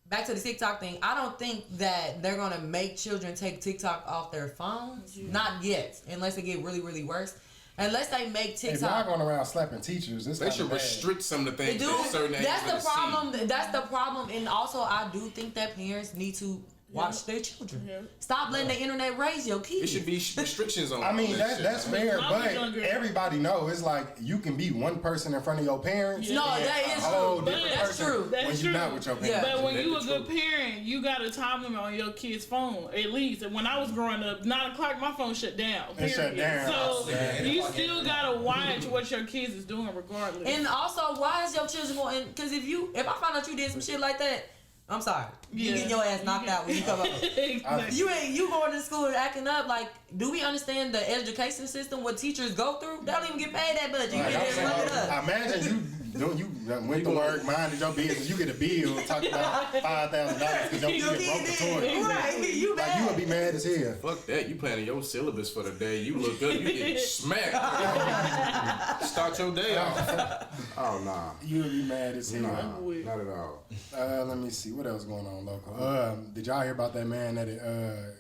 Back to the TikTok thing, I don't think that they're gonna make children take TikTok off their phones. Yeah. Not yet, unless it get really, really worse. Unless they make TikTok. If y'all going around slapping teachers, they should restrict some of the things that certain ages. That's the problem. That's the problem. And also, I do think that parents need to watch their children. Yeah. Stop letting the internet raise your kids. It should be restrictions on. I mean, that's fair, but everybody knows it's like you can be one person in front of your parents. No, that is true. That's true. When you're not with your parents. Yeah. But when you a good parent, you got a time limit on your kid's phone. At least. And when I was growing up, 9 o'clock, my phone shut down. It shut down. So you still gotta watch what your kids is doing, regardless. And also, why is your children going? Because if I find out you did some shit like that. I'm sorry. You get your ass knocked out when you come up. Exactly. You going to school and acting up like. Do we understand the education system? What teachers go through? They don't even get paid that much. You get there and look it up. Imagine you went to work, minded your business. You get a bill talking about $5,000 because your kid broke the toilet. Right, you mad. Like you would be mad as hell. Fuck that. You planning your syllabus for the day. You look up, you get smacked. Start your day off. Oh nah. You would be mad as hell. Nah, not at all. Let me see what else going on local. Did y'all hear about that man that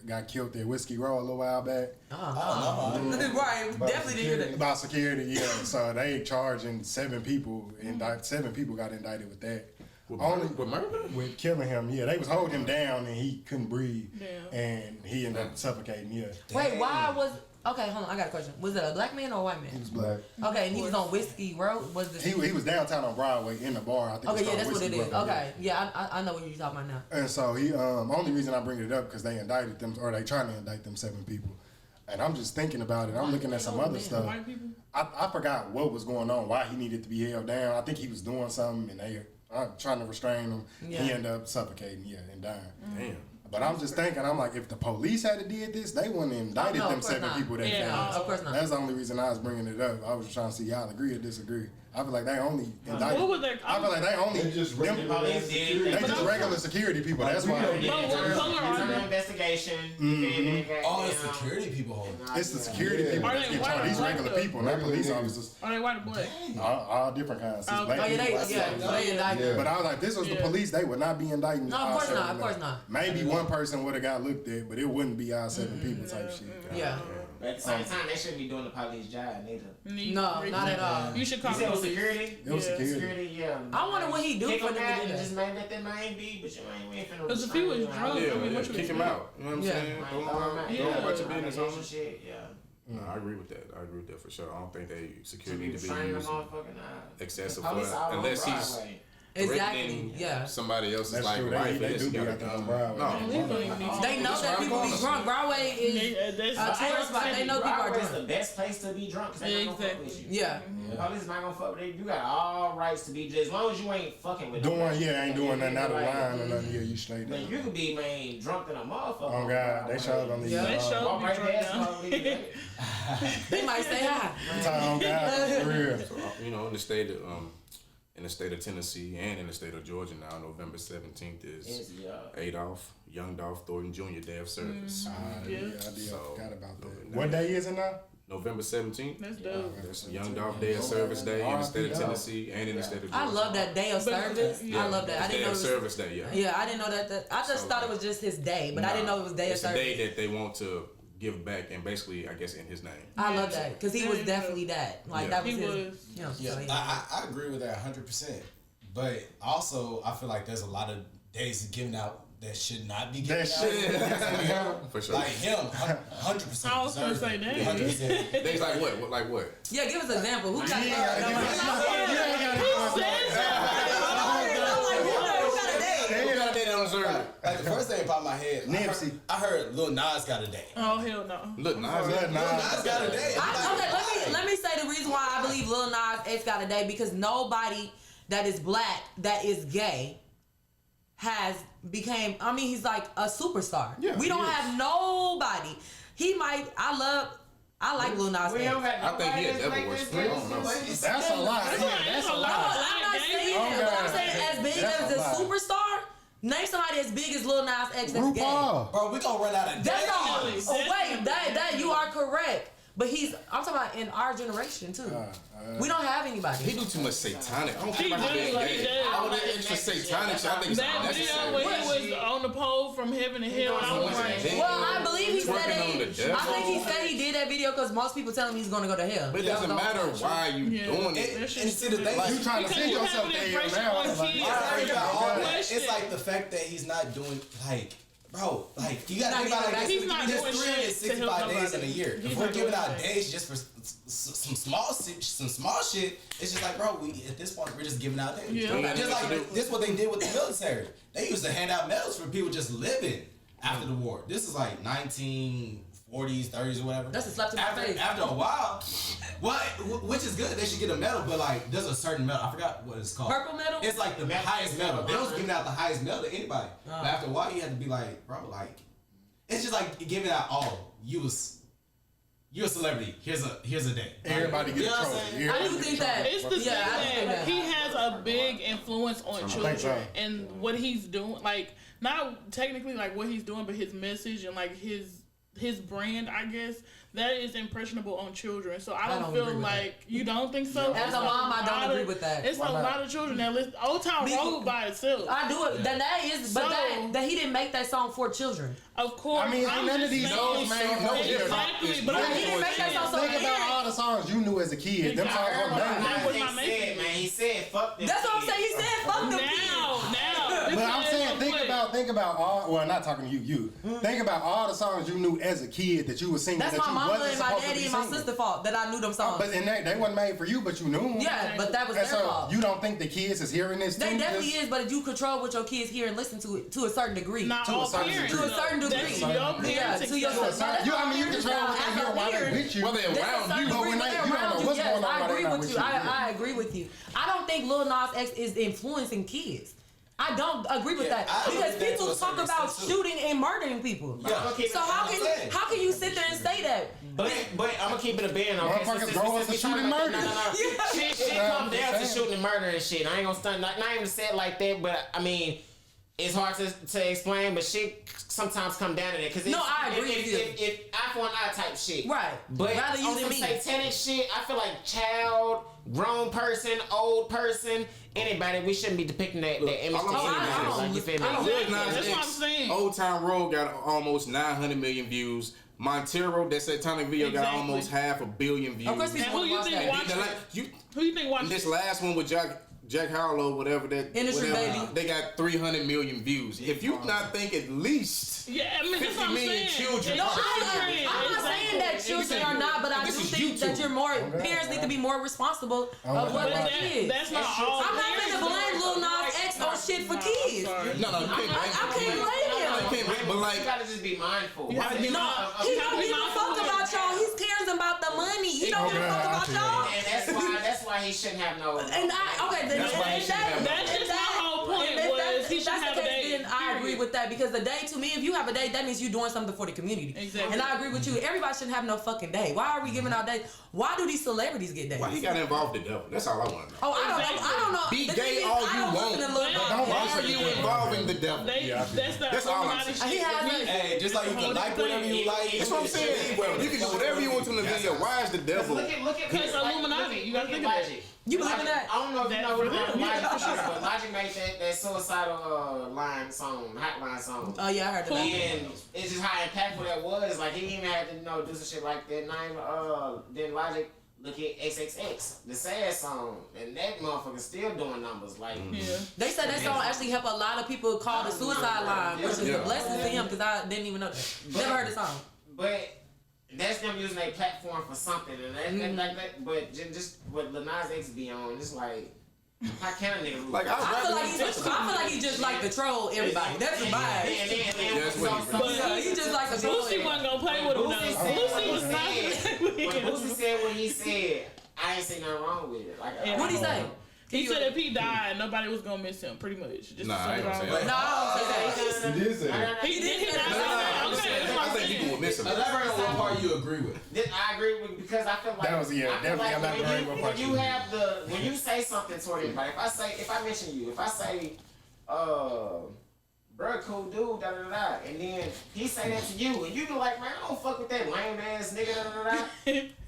got killed at Whiskey Row a little while back? Right, definitely didn't hear that. About security, yeah. So they charging 7 people. 7 people got indicted with that. With murder? With killing him, yeah. They was holding him down and he couldn't breathe. Damn. And he ended up suffocating, yeah. Wait, why was... Okay, hold on. I got a question. Was it a black man or a white man? He was black. Okay, and he was on Whiskey Road? He was downtown on Broadway in the bar. I think okay, yeah, that's Whiskey what it is. Road, okay, yeah, I know what you're talking about now. And so he, only reason I bring it up because they indicted them, or they trying to indict them 7 people. And I'm just thinking about it. I'm looking at some other stuff. White people? I forgot what was going on, why he needed to be held down. I think he was doing something, and they trying to restrain him. Yeah. He ended up suffocating, and dying. Damn. But I'm just thinking, I'm like, if the police had did this, they wouldn't have indicted them 7 people that fast. Of course not. That's the only reason I was bringing it up. I was trying to see y'all agree or disagree. I feel like they only indicted. What was their? I feel like they only just regular security people. That's why. What color are they? Investigation. Oh, it's security people holding. It's the security people that get charged. These regular people, not police officers. Are they white or black? All different kinds. They indicted. But I was like, this was the police. They would not be indicting. No, of course not. Of course not. Maybe one person would have got looked at, but it wouldn't be all 7 people type shit. Yeah. But at the same time, they shouldn't be doing the police job neither. No, not at all. You should call it was security. It was security. Yeah. I wonder what he do for them to do that. Just maybe let that man be, but you ain't finna. Because if he was drunk, kick him out. You know what I'm saying? Don't watch your business on him. Shit, yeah. No, I agree with that. I agree with that for sure. I don't think they security need to be used excessive for unless he's exactly. Yeah. Somebody else's That's like true. life. They do be out there on Broadway. No. They know that people be drunk. Broadway is a tourist spot. They know people are drunk. It's the best place to be drunk because they not gonna fuck with you. Yeah. The police not gonna fuck with you. You got all rights to be just as long as you ain't fucking with them. Ain't doing nothing out of line or nothing. Yeah, you straight up. You could be drunk than a motherfucker. Oh God, they showed on the. Yeah, they showed me drunk now. They might say hi. Oh God, for real. So, in the state of Tennessee and in the state of Georgia now, November 17th is Young Dolph Thornton Jr. Day of Service. I forgot about that. What day is it now? November 17th. That's dope. That's Young Dolph Day of Service Day in the state of Tennessee and in the state of Georgia. I love that Day of Service. I love that. I didn't know it was Service Day. Yeah. Yeah, I didn't know that. I just thought it was just his day, but I didn't know it was Day of Service. It's a day that they want to give back and basically, I guess, in his name. I love that because he was definitely that. Like that was his. I agree with that 100%. But also, I feel like there's a lot of days given out that should not be given That shit. out. For sure. Like him, 100%. I was gonna say that. 100%. Things like what? Like what? Yeah, give us an example. Who got You ain't gotta give us nothing. You ain't gotta give us Who got a date on the server? Like the first thing that popped in my head, Nipsey. I heard Lil Nas got a date. Oh hell no. Look, Nas. Lil Nas got a date. Okay, let me say the reason why I believe Lil Nas X got a day, because nobody that is black that is gay has became. I mean, he's like a superstar. Yeah, we don't he is. have nobody. He might. I like Lil Nas X. I think he is ever worse. I don't know. That's a lot. Yeah, that's a No, lot. I'm not saying Oh, that, but I'm God. saying as big That's as a a lot. superstar. Name somebody as big as Lil Nas X that's gay. RuPaul. Bro, we gonna run out of That's days. all. Oh wait, that you are correct. But I'm talking about in our generation too. We don't have anybody. He do too much satanic. I don't He think about does, being like, he gay. does. All that extra satanic shit, I think it's That video when unnecessary. he was on the pole from heaven to hell, I was like, Well, I believe he said Twerking that. on the devil. I think he said he did that video because most people tell him he's going to go to hell. But it doesn't matter why you Yeah. doing And it. see the thing, You trying to Because send you have yourself an to hell impression now. on Like, kids. I already got all that. Question. It's like the fact that he's not doing like, bro, like you gotta Not think about giving it. back. He's not There's doing shit to 365 help days in nobody. a year. He's If we're not giving doing out anything. days just for some small shit, it's just like, bro, we at this point we're just giving out days. Yeah. Just like this, what they did with the military. They used to hand out medals for people just living after the war. This is like 1940s, 30s, or whatever. That's a slap to the face. After a while, which is good. They should get a medal, but like there's a certain medal. I forgot what it's called. Purple medal? It's like the highest medal. They was giving out the highest medal to anybody. But after a while, you had to be like, bro, like it's just like giving out. Oh, you're a celebrity. Here's a day. everybody get You a know what I'm trophy. saying? I do think that. It's the Yeah, I thing think that that. he has a big influence on think children so. and what he's doing. Like, not technically like what he's doing, but his message and like his brand, I guess, that is impressionable on children. So I don't agree feel with like you don't think so. As a mom, I don't agree with that. It's a lot of children that listen. Old Town Road by itself. I do it. That is, but So- that he didn't make that song for children. Of course, I mean, I'm none of just these saying- songs made no Exactly, difference. but He didn't make that song so Think about bad. all the songs you knew as a kid. Them songs were That made. was my making. He said, fuck them. That's what I'm saying. He said, "Fuck them kids." Now, But I'm saying, think about all. Well, not talking to you. Mm. Think about all the songs you knew as a kid that you were singing. That's that my you mama wasn't and my supposed to daddy be and my singing. sister's fault that I knew them songs. But and they wasn't made for you, but you knew them. Yeah, but that was And their so fault. you don't think the kids is hearing this? They too? definitely Just- is, but you control what your kids hear and listen to it to a certain degree. Not To a all certain parents. degree. To a certain degree. That's your parents. Yeah, to your accept. that's You, what I mean, you parents control now, what they as hear a while they parent, with you. Well, they're There's a around certain you. But degree when when they- they're you don't around know you. what's Yes, going on I while they're agree not with with you. you. I agree with you. I don't think Lil Nas X is influencing kids. I don't agree with Yeah, that I agree because with that people to a talk certain about extent, too. shooting and murdering people. Yeah. So how can you sit there and say that? But I'm gonna keep it a band, okay? Motherfuckers grow up to shoot and murder. Shit come down to shooting and murder and shit. I ain't gonna stunt, not even say it like that, but I mean, it's hard to explain, but shit sometimes come down to that. Cause No, I agree with you. If eye for an eye type shit. Right. But Rather you on than some me. satanic shit, I feel like child, grown person, old person, anybody, we shouldn't be depicting that image to all I'm anybody. saying is- Like, you feel me? I don't- Lil Exactly. Nas That's what X, I'm saying. Old Town Road got almost 900 million views. Montero, that satanic video, got Exactly. almost 500 million views. Of course, And people who you watch think that. watch And it? Who you think watched this it? last one with Jack Harlow, whatever that Industry whatever, Baby. they got 300 million views. If you not think at least Yeah, I mean, that's 50 what I'm million saying. children. No, Exactly. I'm not saying that children are not, but I do This is think that YouTube. you're more parents need to be more responsible of what But their that, kids. that's not all. I'm not parents, gonna blame though. Lil Nas X on shit for kids. Sorry. no, you can't blame I can't blame him. You can't blame, but like you gotta just be mindful. You have to be No, mindful. he You have don't to be give a mindful fuck of about that. y'all. He cares about the money. He don't give a fuck about y'all. And that's why he shouldn't have no. And That's why he shouldn't have That's just my whole point was he should have a date, then I agree period. with that because the day to me, if you have a date, that means you're doing something for the community. Exactly. And I agree with you. Everybody shouldn't have no fucking day. Why are we giving out days? Why do these celebrities get days? why he got involved with the devil? That's all I want to know. Oh, I don't know. I don't know. Be The gay thing is, all I you don't want. listen to Lil Nas Don't Why X. are you involving the devil? That's all I'm Illuminati saying. He shit. has a- Hey, just like you can like whatever you like. That's what I'm saying. You can do whatever you want to in the video. Why is the devil? Look at It's Illuminati. You gotta think of that. You believe in that? I don't know if you That know what for them, Logic yeah, is, but Logic made that suicidal line song, hotline song. Oh yeah, I heard that. And it's just how impactful that was. Like he even had to do some shit like that. Then Logic look at XXX, the sad song, and that motherfucker still doing numbers. Like, They said that song actually helped a lot of people call the suicide line, which is a blessing to him because I didn't even know that. Never heard the song. But that's them using a platform for something, and that, like that. But just what Lil Nas X be on, it's like. How can a nigga like I feel like he just like to troll everybody. That's the vibe. He just like to troll. Boosie wasn't gonna play with him though. Boosie was not gonna play with him. When Boosie said what he said, I ain't say nothing wrong with it. Like, what'd he say? He said if he died, nobody was gonna miss him, pretty much. Just I ain't gonna say that. No, I don't say that. He did say that. He did say I think people would miss him. Elaborate on what part you agree with. I agree with because I feel like That was definitely I'm not agreeing with when you have when you say something toward anybody. If I mention you, if I say, bruh, cool dude, da da da, and then he say that to you, and you be like, man, I don't fuck with that lame ass nigga, da da da.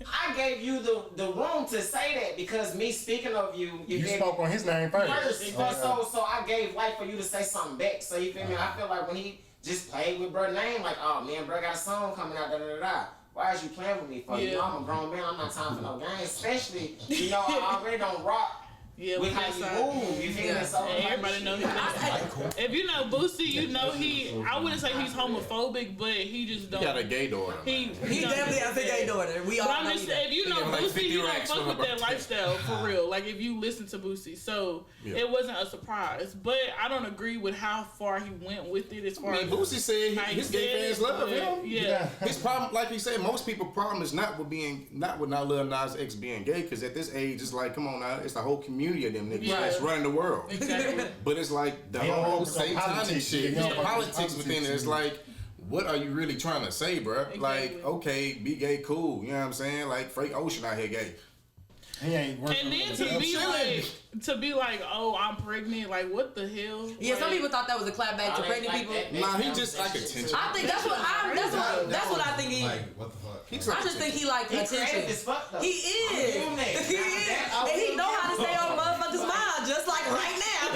I gave you the room to say that because me speaking of you, you spoke on his name first. So I gave life for you to say something back. So you feel me? I feel like when he just played with bruh name, like, oh man, bruh got a song coming out, da da da. Why is you playing with me for? You know, I'm a grown man. I'm not time for no games. Especially, you know, I already don't rock. With how you move, you feel me? So everybody know him. If you know Boosie, you know I wouldn't say he's homophobic, but he just don't. He got a gay daughter. He definitely has a gay daughter. We all know that. If you know Boosie, you don't fuck with that lifestyle for real. Like if you listen to Boosie, so it wasn't a surprise. But I don't agree with how far he went with it. As far as Boosie said his gay fans love him. Yeah. His problem, like he said, most people's problem is not with Lil Nas X being gay, because at this age, it's like, come on now, it's the whole community of them niggas that's running the world. Exactly. But it's like the whole satanic shit, the politics within it. It's like, what are you really trying to say, bro? Exactly. Like, okay, be gay, cool. You know what I'm saying? Like, Frank Ocean out here gay. He ain't working. And then to be like, oh, I'm pregnant. Like, what the hell? Yeah, like, some people thought that was a clapback to pregnant people. Nah, he just like attention. I think that's what I think he. Like, what the fuck? I just think he like attention. He is. And he know how to stay on motherfuckers' mind, just like right now.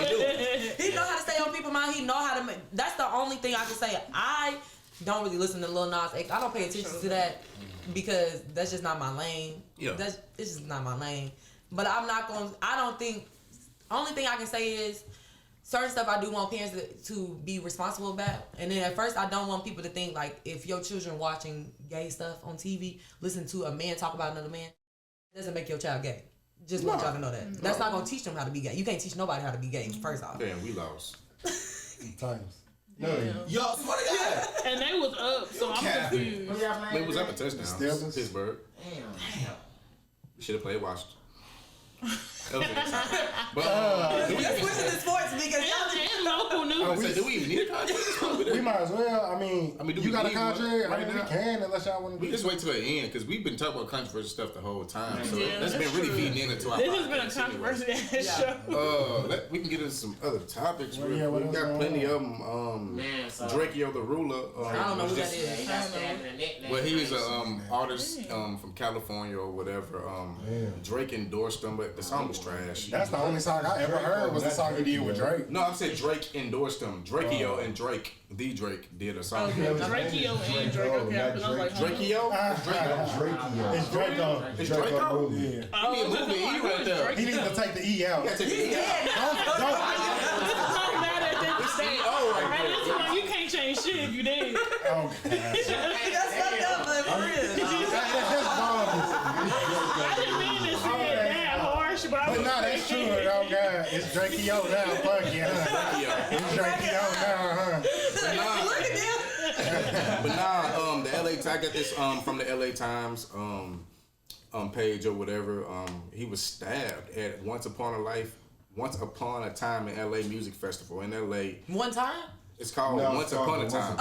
He know how to stay on people's mind. He know how to make. That's the only thing I can say. I don't really listen to Lil Nas X. I don't pay attention to that because that's just not my lane. Yeah. It's just not my lane. But I'm not going. I don't think. Only thing I can say is certain stuff I do want parents to be responsible about. And then at first I don't want people to think like if your children watching gay stuff on TV, listen to a man talk about another man, it doesn't make your child gay. Just want y'all to know that. That's not gonna teach them how to be gay. You can't teach nobody how to be gay, first off. Damn, we lost. Times. No, Yo, swear to God. And they was up, so I'm confused. They was up a touchdown. Steelers? Pittsburgh. Damn. We should have played Washington. But Let's switch to sports because And local news. do we even need a contract? We might as well. I mean do you we got a need one contract? right I mean, now? we can unless y'all want to. We just wait till the end because we've been talking about controversial stuff the whole time. So Yeah, that's been that's really true. feeding into our This has been a podcast controversial ass anyway. show. We can get into some other topics. Well, We what else got going plenty on? of them. Man, so Drakeo the Ruler. I don't know who that is. he got stabbed in the neck. Well, he's a artist from California or whatever. Drake endorsed him, but the song was trash. That's the only song I ever heard was the song he did with Drake. No, I'm saying Drake endorsed him. Drakeo and Drake, the Drake, did a song. Okay, Drakeo and Drake. Okay, because I was like, Drakeo? Drakeo. It's Draco. It's Draco? Yeah. He need to move the E right there. He needs to take the E out. You gotta take the E out. I'm mad at that mistake. Right, this one, you can't change shit if you did. Oh, God. That's fucked up, but for real. I didn't mean to say it that harsh, but I But was nah, that's true. Oh, God. It's Drakeo now. Fuck yeah. It's Drakeo now, huh? Look at them. But nah, the LA, I got this from the LA Times page or whatever. He was stabbed at Once Upon a Time in LA Music Festival in LA. One time? It's called Once Upon a Time.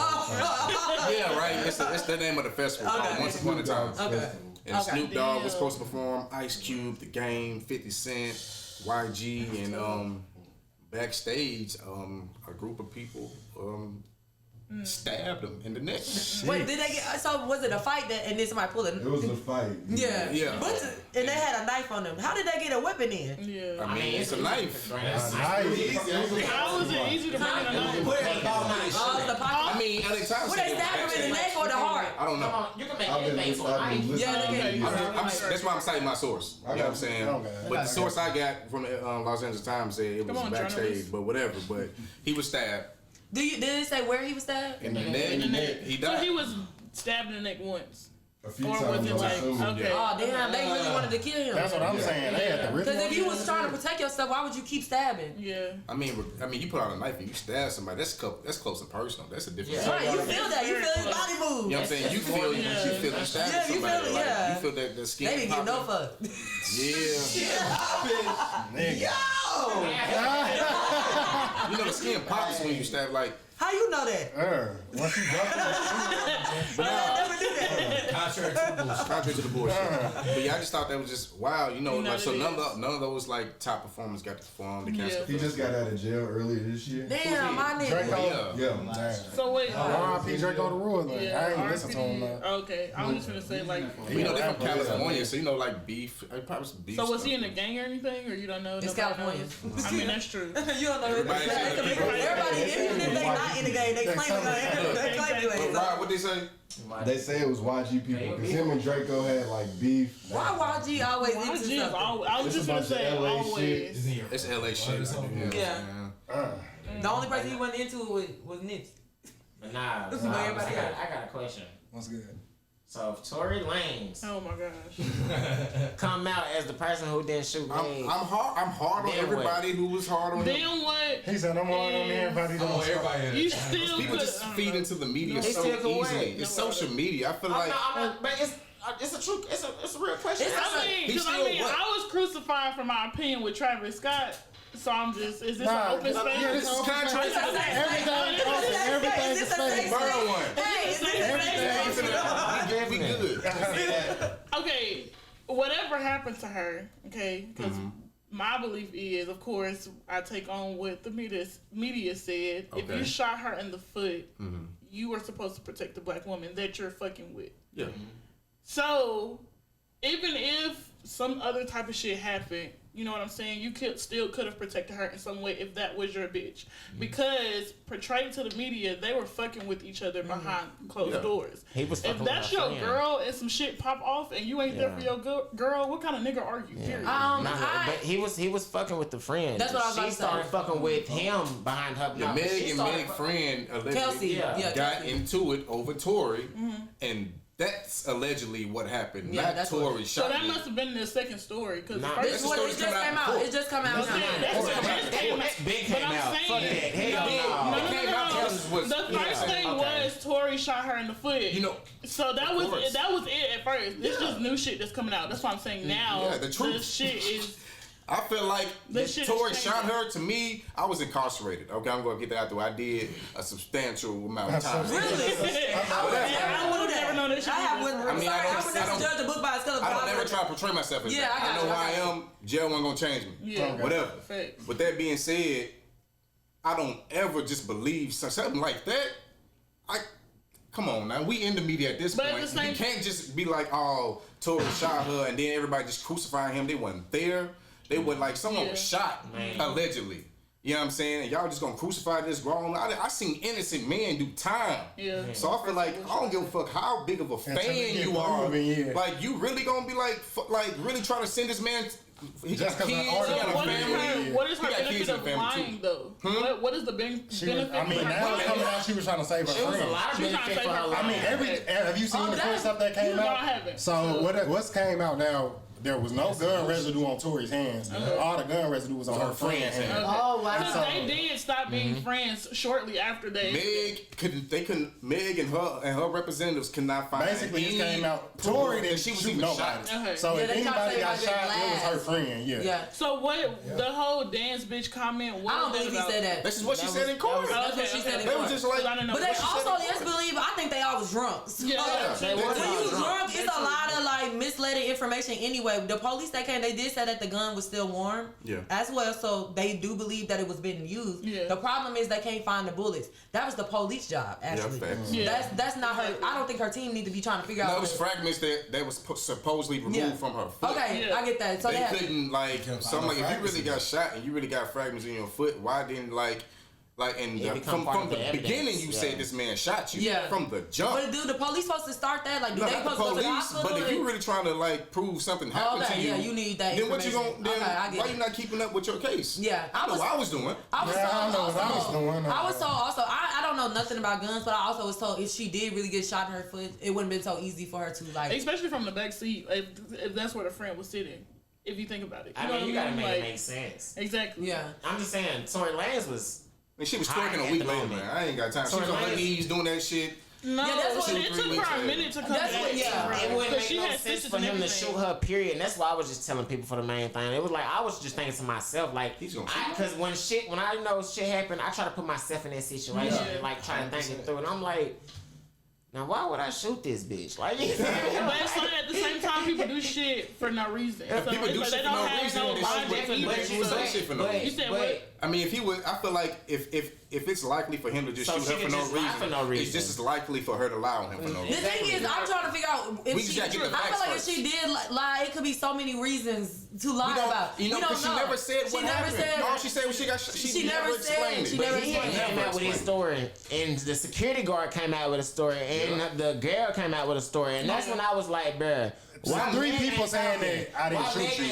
Yeah, right. It's the name of the festival. Called Once Upon a Time. Okay. And Snoop Dogg was supposed to perform. Ice Cube, The Game, 50 Cent, YG, and backstage, a group of people stabbed him in the neck. Wait, did they get? So was it a fight and then somebody pulled it? It was a fight. Yeah. Yeah. And they had a knife on them. How did they get a weapon in? Yeah. I mean, it's a knife. How was it easy to bring in a knife? Oh, it's the pocket. I mean, LA Times. Would they stab him in the neck or the heart? I don't know. Come on, you can make I've been anything. listening. That's why I'm citing my source. You know what I'm saying? But the source I got from the Los Angeles Times said it was backstage, but whatever. But he was stabbed. Did it say where he was stabbed? In the neck. He died. So he was stabbed in the neck once. A few or times. was it like, okay. Oh, damn, they really wanted to kill him. That's what I'm saying. They had to really. Because if you was trying to protect yourself, why would you keep stabbing? Yeah. I mean, you put out a knife and you stab somebody. That's close and personal. That's a different. Right, you feel that. You feel his body move. You know what I'm saying? You feel you stabbing Yeah, you somebody. feel it, Like, yeah. you feel that the skin. They didn't give no fuck. Yeah. Yo! You know the skin pops when you stab like. How you know that? Once you drop it. Never do that. Contrary to the bullshit. But yeah, I just thought that was just wow. You know, like so none of those like top performers got to perform. They canceled. He just got out of jail earlier this year. Damn, my nigga. Draco. Yeah. So wait. R.I.P. Draco the Ruler. I ain't listen to him. Okay, I was just gonna say like. You know they're from California, so you know like beef. Probably some beef. So was he in a gang or anything, or you don't know? It's California. I mean that's true. You don't know. Everybody, Everybody, even if they not in the game, they claim it. They claim it. Rob, what they say? They say it was YG people because him and Draco had like beef. Why YG always into YG is something? always. I was It's just a gonna bunch of say LA always. It's LA shit. Yeah. The only person he went into it was Nipsey. But nah, I everybody got a question. What's good? So if Tory Lanez Oh my gosh. come out as the person who didn't shoot I'm me, hard on Then everybody who was hard on him. Then what? He said I'm hard on everybody. You still People could. just feed into the media They so still can easily. win. It's social media. I feel like I'm not, but it's a true, it's a real question. I mean, He's 'cause still what? I was crucified for my opinion with Travis Scott. So I'm just, is this Nah, an open space? yeah, this is contrary. Everything is fake. murder one. Hey, is this We good. Okay, whatever happened to her, okay, because my belief is, of course, I take on what the media said. If Okay. you shot her in the foot, you were supposed to protect the black woman that you're fucking with. Yeah. So, even if some other type of shit happened, you know what I'm saying? You still could have protected her in some way if that was your bitch. Because portrayed to the media, they were fucking with each other behind closed doors. He was fucking If that's with your her friend. girl and some shit pop off and you ain't there for your girl, what kind of nigga are you? Period. But he was fucking with the friend. That's what I was about She to say. started fucking with him behind her. The Meg friend allegedly Kelsey, yeah, got Kelsey. into it over Tory, and that's allegedly what happened. Yeah, Not that's Tory So shot that me. must have been the second story. Because Nah, This is what it just came out. It just came out. That's now. Big came out. Fuck that. Hell no. No. came out just was- The first thing was Tory shot her in the foot. You know, So that was course. it at first. It's just new shit that's coming out. That's what I'm saying now. Yeah, the truth. shit is. I feel like The if shit Tory is shot changing. her, to me, I was incarcerated. Okay, I'm gonna get that out there. I did a substantial amount of time. Really? I would have never known that shit. I have one. I I'm mean, sorry. I don't- I would never judge a book by its cover. I don't never try to portray myself as Yeah, that. I got know you, who I I got am. Jail wasn't gonna change me. Yeah. Whatever. Facts. With that being said, I don't ever just believe something like that. Come on now, we in the media at this But at point. the same- You can't just be like, oh, Tory shot her, and then everybody just crucifying him. They wasn't there. They were like someone was shot allegedly. You know what I'm saying? And y'all just gonna crucify this grown. I seen innocent men do time. Yeah. So I feel like I don't give a fuck how big of a fan you are. Like you really gonna be like really trying to send this man. He got Just 'cause kids. an He article- got a What family. is her He got kids benefit and of family too. lying though? What is the benefit? She was, I mean, now it's coming out. She was trying to save her It was a friend. lot of She was trying to benefit save for her her friend. I mean, have you seen the quick stuff that came No, out? I haven't. So what's came out now? There was no gun residue on Tory's hands. All the gun residue was on her friend's hands. Oh wow. Because they did stop being friends shortly after they. Meg and her representatives could not find Basically, it any came out. proof Tory that didn't she was shoot even nobody. shot. Okay. So Yeah, if they tried to anybody say got about shot, their it was her blast. friend. Yeah. So what? The whole dance bitch comment. What I don't was believe he about? said that. That's just what she said in court. That's what she said in They court. were just like, I don't know. But they what she said. also, let's believe, I think they all was drunk. Yeah. They When was you drunk. drunk, it's a lot of like misleading information anyway. The police that came, they did say that the gun was still warm as well, so they do believe that it was being used. Yeah. The problem is they can't find the bullets. That was the police job, actually. facts. Yeah. That's not her. I don't think her team need to be trying to figure No, out. it was fragments that was supposedly removed from her foot. Okay, Yeah. I get that. So They they have, couldn't like. So I'm like, if you really got shot and you really got fragments in your foot, why didn't like Like from the beginning, you said this man shot you. Yeah. From the jump. But do the police supposed to start that? Like, do they supposed to go to the hospital? But if you really trying to like prove something happened to you, you need that. Then what you gonna? Then why you not keeping up with your case? Yeah, I know what I was doing. I was told also. I don't know nothing about guns, but I also was told if she did really get shot in her foot, it wouldn't have been so easy for her to like. Especially from the back seat, if that's where the friend was sitting. If you think about it, you gotta make it make sense. Exactly. Yeah. I'm just saying, Tory Lanez was. And she was twerking a week later, man. I ain't got time. She was on her knees doing that shit. No, that's what it took her a minute to come back. It wouldn't make no sense for him to shoot her, period. And that's why I was just telling people for the main thing. It was like, I was just thinking to myself, like, because when I know shit happened, I try to put myself in that situation and like try to think it through. And I'm like, now why would I shoot this bitch? Like, but it's like at the same time, people do shit for no reason. So people do shit for no reason. You said what? I mean, if he was, I feel like if it's likely for him to just shoot her for no reason, it's just as likely for her to lie on him for no reason. The thing is, I'm trying to figure out if she. I feel like if she did lie, it could be so many reasons to lie about. You know, because she never said what happened. All she said was she got. She never explained it. She never came out with his story, and the security guard came out with a story, and the girl came out with a story, and that's when I was like, bruh. Why 3 people saying that I didn't shoot you,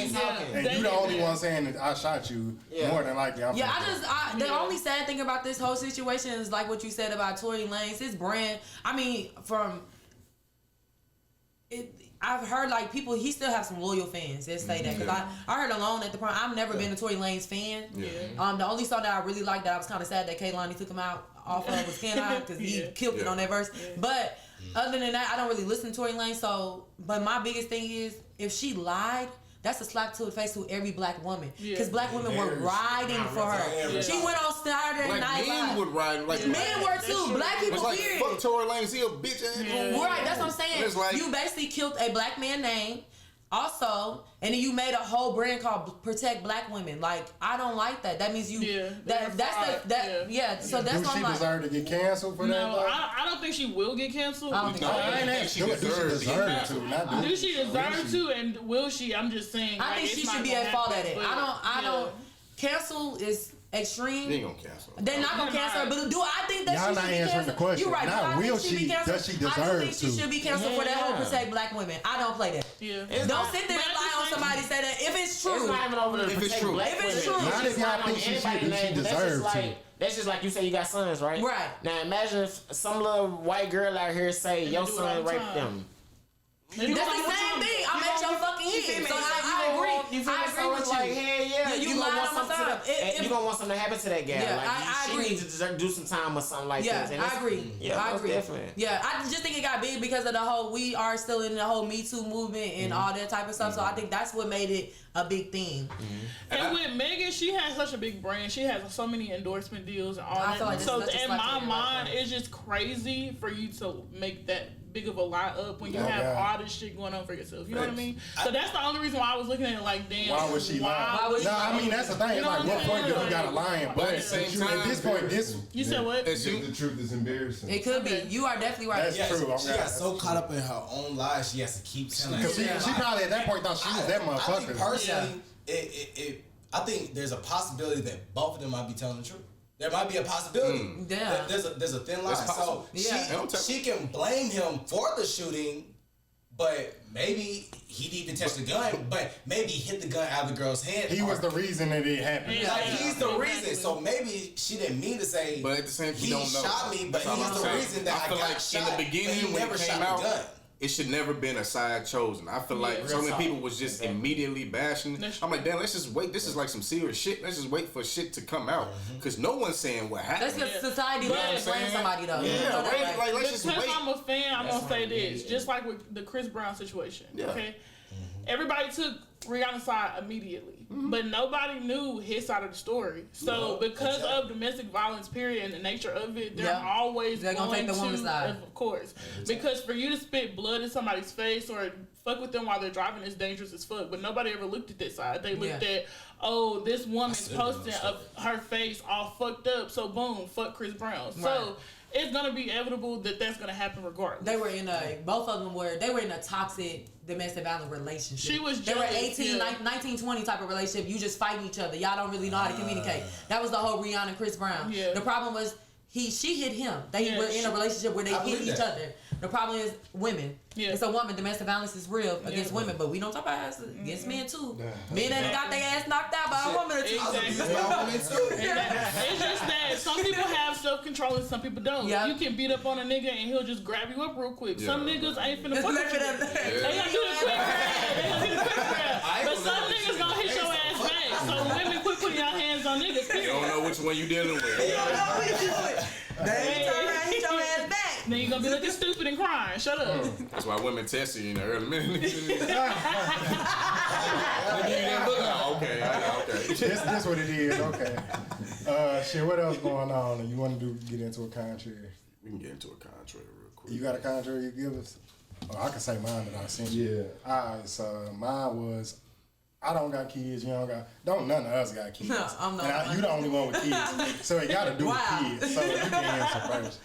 and you the only one saying that I shot you? More than likely, I'm. The only sad thing about this whole situation is like what you said about Tory Lanez, his brand. I mean, from it. I've heard like people. He still have some loyal fans that say that because I heard Alone at the Prom. I've never been a Tory Lanez fan. The only song that I really liked that I was kind of sad that Kehlani took him out off of was Can I, because he killed it on that verse. But other than that, I don't really listen to Tory Lanez. So, but my biggest thing is if she lied, that's a slap to the face to every black woman. Because black women were riding for her. She went on Saturday Night Live. Men would ride like men were too. Black people, like, period. Fuck Tory Lanez, he a bitch ass. Right, that's what I'm saying. Like, you basically killed a black man name. Also, and then you made a whole brand called Protect Black Women. like, I don't like that. That means you. So that's why she deserve to get canceled for that? No, I don't think she will get canceled. I don't think she deserve to. Do she deserve to, and will she? I'm just saying. I think she should be at fault at it. I don't. Cancel is extreme. They ain't gonna cancel. They're not gonna cancel her, but do I think that y'all she not should be answering canceled? the question. You're right. Not will she? Does she deserve to? I do think she should be canceled for that whole Protect Black Women. I don't play that. Don't sit there and lie on somebody. Say that if it's true. It's not even over if it's true. If it's true. Not if y'all think she deserves to. That's just like you say you got sons, right? Right. Now imagine if some little white girl out here say your son raped them. That's the same thing. I'm at your fucking head. So I agree. You feel me? So it's like, hell you gonna want something you gonna want something to happen to that girl. Yeah, like, I agree. She needs to do some time or something like this. Yeah, I agree. Yeah, I agree. Definitely. Yeah, I just think it got big because of the whole, we are still in the whole Me Too movement and all that type of stuff. So I think that's what made it a big thing. And with Megan, she has such a big brand. She has so many endorsement deals and all I that. feel like so this is in my mind, it's just crazy for you to make that big of a lie up when you have all this shit going on for yourself. You know what I mean? So that's the only reason why I was looking at it like, damn. Why would she lie? No, I mean, that's the thing. It's like, what point do you got to lie? But at this point, You said what? The truth is embarrassing. It could be. You are definitely right. That's true. She got so caught up in her own lies, she has to keep telling. Because she probably at that point thought she was that motherfucker. I think personally, I think there's a possibility that both of them might be telling the truth. There might be a possibility. Yeah. There's a thin line. So she can blame him for the shooting, but maybe he didn't even touch the gun, but maybe he hit the gun out of the girl's hand. He was the reason that it happened. Like, he's the reason. So maybe she didn't mean to say, but at the same time, he shot me, but he's the reason that I got shot. In the beginning, when it came out, it should never been a side chosen. I feel like so many people was just immediately bashing. I'm like, damn, let's just wait. This is like some serious shit. Let's just wait for shit to come out. Because no one's saying what happened. That's because society doesn't blame somebody, though. Yeah, like, let's just wait. Because I'm a fan, I'm going to say this. Just like with the Chris Brown situation, okay? Everybody took Rihanna's side immediately. But nobody knew his side of the story. So because of domestic violence, period, and the nature of it, they're always going to take the woman's side. Of course. Because for you to spit blood in somebody's face or fuck with them while they're driving is dangerous as fuck. But nobody ever looked at that side. They looked at, oh, this woman's posting of her face all fucked up. So boom, fuck Chris Brown. So it's gonna be inevitable that that's gonna happen regardless. They were in both of them were in a toxic domestic violence relationship. She was they were jealous, 18, 19, 20 type of relationship. You just fighting each other. Y'all don't really know how to communicate. That was the whole Rihanna and Chris Brown. Yeah. The problem was she hit him. They were in a relationship where they hit each other. The problem is women. Yeah. It's a woman. Domestic violence is real against women, but we don't talk about it against men too. Men that got their ass knocked out by a woman or two. It's just that some people have self-control and some people don't. You can beat up on a nigga and he'll just grab you up real quick. Some niggas ain't finna fuck with you. They gonna do the quick grab. But some niggas gonna hit your ass back. So women quit putting your hands on niggas. You don't know which one you dealing with. You don't know what you doing. They turn around and hit your ass back. Then you gonna be looking stupid and crying. Shut up. That's why women test you in the early minutes. Okay. That's what it is. Okay. Shit. What else going on? You want to get into a contrary? We can get into a contrary real quick. You got a contrary you give us? Oh, I can say mine that I sent you. Yeah. All right. So mine was, I don't got kids. You don't got. Don't none of us got kids. No, I'm not. You the only one with kids. So it got to do with kids. So you can answer first.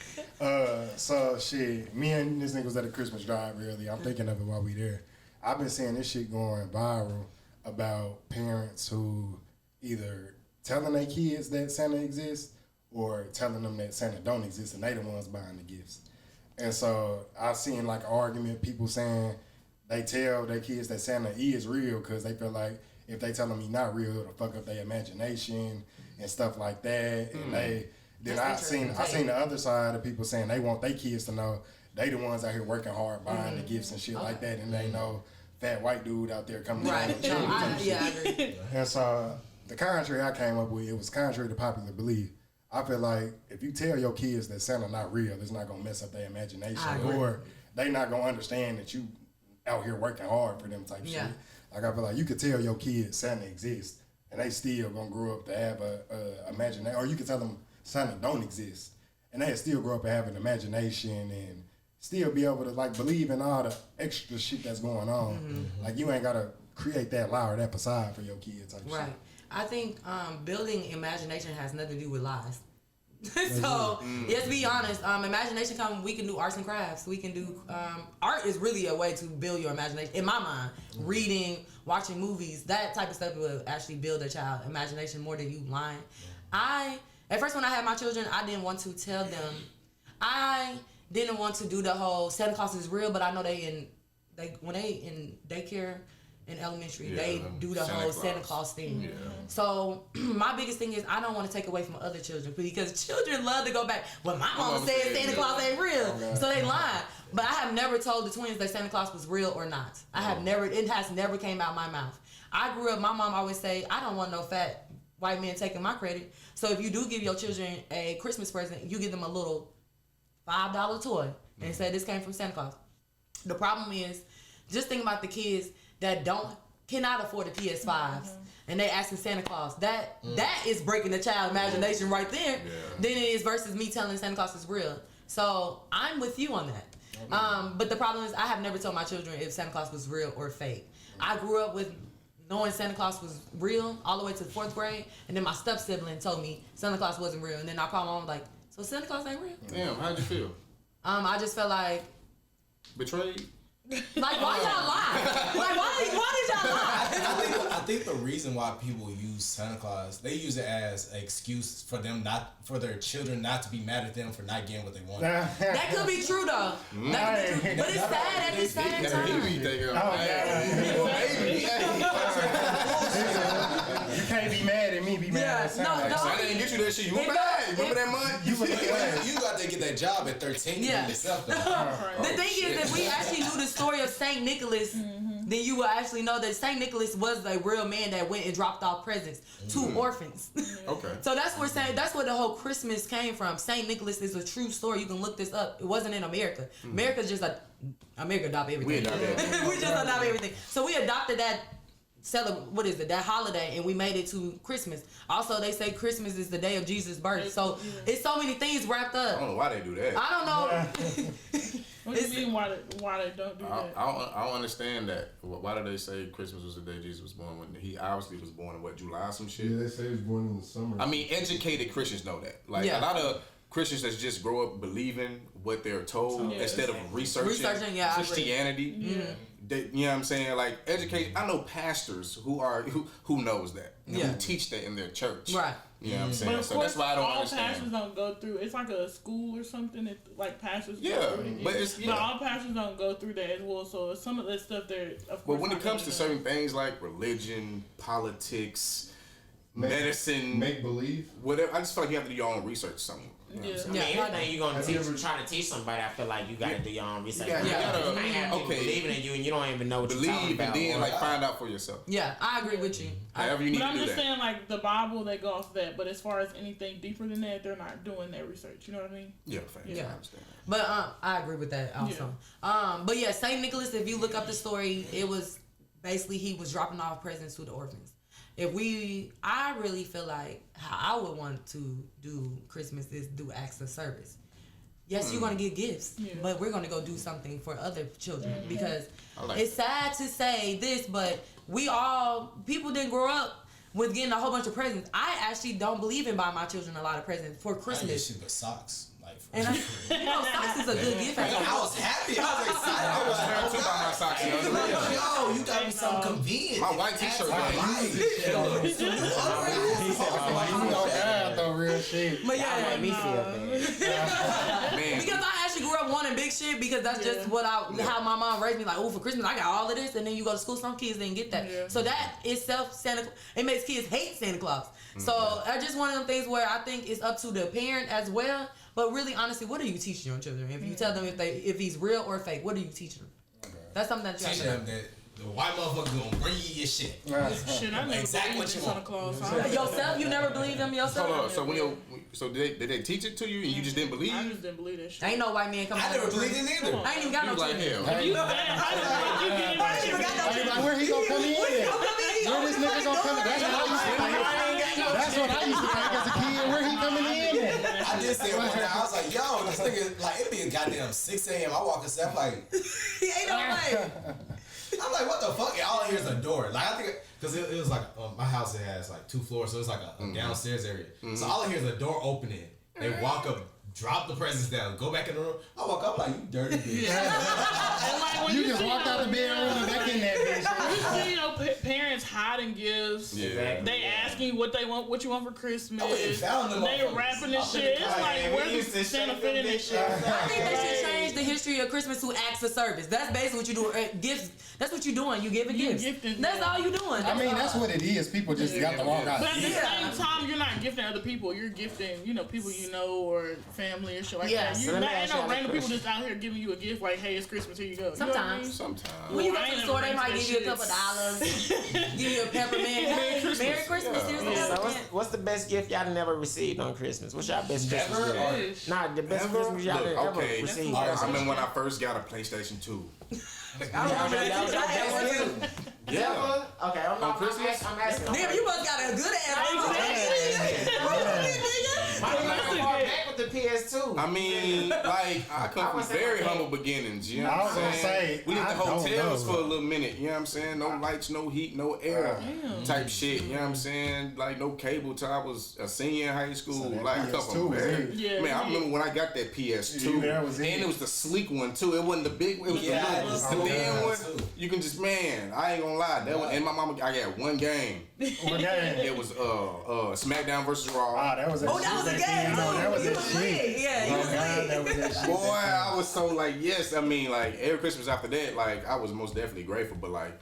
So shit, me and this nigga was at a Christmas drive earlier. I'm thinking of it while we there. I've been seeing this shit going viral about parents who either telling their kids that Santa exists or telling them that Santa don't exist and they the ones buying the gifts. And so I seen like an argument, people saying they tell their kids that Santa is real because they feel like if they tell them he's not real, it'll fuck up their imagination and stuff like that. And I seen the other side of people saying they want their kids to know they the ones out here working hard, buying the gifts and shit like that, and they know fat white dude out there coming Right. down the I agree. And so the contrary I came up with, it was contrary to popular belief. I feel like if you tell your kids that Santa not real, it's not gonna mess up their imagination, or they not gonna understand that you out here working hard for them type shit. Like I feel like you could tell your kids Santa exists, and they still gonna grow up to have a imagination, or you could tell them Santa don't exist, and they still grow up and have an imagination and still be able to like believe in all the extra shit that's going on. Like you ain't gotta create that lie or that facade for your kids type shit. I think building imagination has nothing to do with lies. So let's be honest. Imagination we can do arts and crafts. We can do art is really a way to build your imagination. In my mind, reading, watching movies, that type of stuff will actually build a child's imagination more than you lying. At first when I had my children, I didn't want to tell them. I didn't want to do the whole Santa Claus is real, but I know when they in daycare in elementary, they do the whole Santa Claus thing. So my biggest thing is I don't want to take away from other children because children love to go back. Well, my mama said Santa Claus ain't real, so they lying. But I have never told the twins that Santa Claus was real or not. I have never. It has never came out my mouth. I grew up. My mom always say, I don't want no fat white men taking my credit. So if you do give your children a Christmas present, you give them a little $5 toy and say this came from Santa Claus. The problem is, just think about the kids that cannot afford the PS5s and they asking Santa Claus. That is breaking the child imagination right there. Than it is versus me telling Santa Claus is real. So I'm with you on that. But the problem is I have never told my children if Santa Claus was real or fake. I grew up with knowing Santa Claus was real all the way to the 4th grade, and then my step sibling told me Santa Claus wasn't real, and then I called my mom like, so Santa Claus ain't real? Damn, how'd you feel? I just felt like betrayed. Like, why y'all lie? Like, why did y'all lie? I think the reason why people use Santa Claus, they use it as an excuse for their children not to be mad at them for not getting what they want. That could be true though. That could be true. But it's sad at the same time. You can't be mad at me. Be mad at Santa. No, I didn't get you that shit. You were mad. Remember that month? You got to get that job at 13. Yeah. Yourself, the thing is, if we actually knew the story of Saint Nicholas, then you will actually know that Saint Nicholas was a real man that went and dropped off presents to orphans. Okay. So that's where the whole Christmas came from. Saint Nicholas is a true story. You can look this up. It wasn't in America. America's just America adopt everything. We adopt everything. We just adopt everything. So we adopted that. That holiday, and we made it to Christmas. Also, they say Christmas is the day of Jesus' birth. So it's so many things wrapped up. I don't know why they do that. I don't know. What do you mean why they don't do that? I don't understand that. Why do they say Christmas was the day Jesus was born when he obviously was born in July some shit? Yeah, they say he was born in the summer. I mean, educated Christians know that. Like a lot of Christians that just grow up believing what they're told instead of researching Christianity. They, you know what I'm saying? Like educate. I know pastors who knows that, who teach that in their church. Right. You know what I'm saying? But So that's why I don't all understand. pastors don't go through. It's like a school or something that like pastors. Yeah, go through. but it's But all pastors don't go through that as well. So some of that stuff there. Of course, But when it comes to certain things like religion, politics, medicine, make believe, whatever, I just feel like you have to do your own research. Something. You know what I'm saying? Anything you're gonna trying to teach somebody, I feel like you gotta do your own research. You gotta have people believing in you, and you don't even know what you're talking about. Believe and then find out for yourself. Yeah, I agree with you. However you need but to I'm do just that. saying, like the Bible, they go off that. But as far as anything deeper than that, they're not doing their research. You know what I mean? Yeah, I understand. But I agree with that also. But yeah, Saint Nicholas. If you look up the story, it was basically he was dropping off presents to the orphans. I really feel like how I would want to do Christmas is do acts of service. Yes, you're gonna get gifts, but we're gonna go do something for other children because it's sad to say this, but people didn't grow up with getting a whole bunch of presents. I actually don't believe in buying my children a lot of presents for Christmas. I get shit but socks. And socks is a good gift. I was happy. I was excited. I was trying to buy my socks. Yo, you got me something convenient. My white t-shirt. Real shit. But yeah, make me feel bad. Because I actually grew up wanting big shit because that's just how my mom raised me. Like, for Christmas I got all of this, and then you go to school. Some kids didn't get that. Yeah. So that itself, it makes kids hate Santa Claus. So I just one of them things where I think it's up to the parent as well. But really, honestly, what are you teaching your children? If you tell them if he's real or fake, what are you teaching them? That's something that you teach them that the white motherfucker gonna bring you your shit. Shit, I never exactly what you want. Yourself, you never believed them yourself. Hold on. So did they teach it to you and you just didn't believe? I just didn't believe that shit. Ain't no white man coming. I never believed it either. I ain't even got no children. If you bad, I ain't even got no children. Where he gonna come in? Where this nigga gonna come in? That's what I used to think as a kid. Where he coming in? I did say it one time. I was like, yo, this nigga, like, it be a goddamn 6 a.m. I walk inside, I'm like, he ain't no way. I'm like, what the fuck? And all I hear is a door. Like, I think, because it was like, my house, it has like 2 floors, so it's like a downstairs area. So all I hear is a door opening. They walk up, drop the presents down, go back in the room. I walk up like, you dirty bitch. You just walked out the bedroom and back in that bitch. You see your parents hiding gifts. Yeah. They asking you what you want for Christmas. Found them they rapping this shit. It's like, where's the Santa fit in this shit? I think they should change the history of Christmas to acts of service. That's basically what you do. Gifts. That's what you're doing. You giving gifts. That's all you doing. I mean, that's what it is. People just got the wrong But at idea. the same time, you're not gifting other people. You're gifting, people you know or family or shit like that. Yes. Ain't no random people just out here giving you a gift like, hey, it's Christmas, here you go. Sometimes. Sometimes. When you go to the store, they might give you a couple $, give you a peppermint. Merry Christmas. Seriously. So what's the best gift y'all never received on Christmas? What's y'all best Christmas gift? Nah, the best Christmas y'all ever received. I remember when I first got a PlayStation 2. I remember that was your best gift. Yeah. Okay, on Christmas? I'm asking. Damn, you must got a good ass. Why you gotta fall back with the PS2? I mean, like, I come from very humble beginnings, you know what I'm saying? We lived in hotels for a little minute, you know what I'm saying? No lights, no heat, no air type shit, you know what I'm saying? Like, no cable till I was a senior in high school. Like, I come from very... Man, I remember when I got that PS2, and it was the sleek one, too. It wasn't the big one, it was the thin one. You can just, man, I ain't gonna lie. That one, and my mama, I got one game. It was SmackDown versus Raw. That was a game, too. That was a shit. Yeah, that was a shit. Boy, I was so like, yes. I mean, like, every Christmas after that, like, I was most definitely grateful. But, like,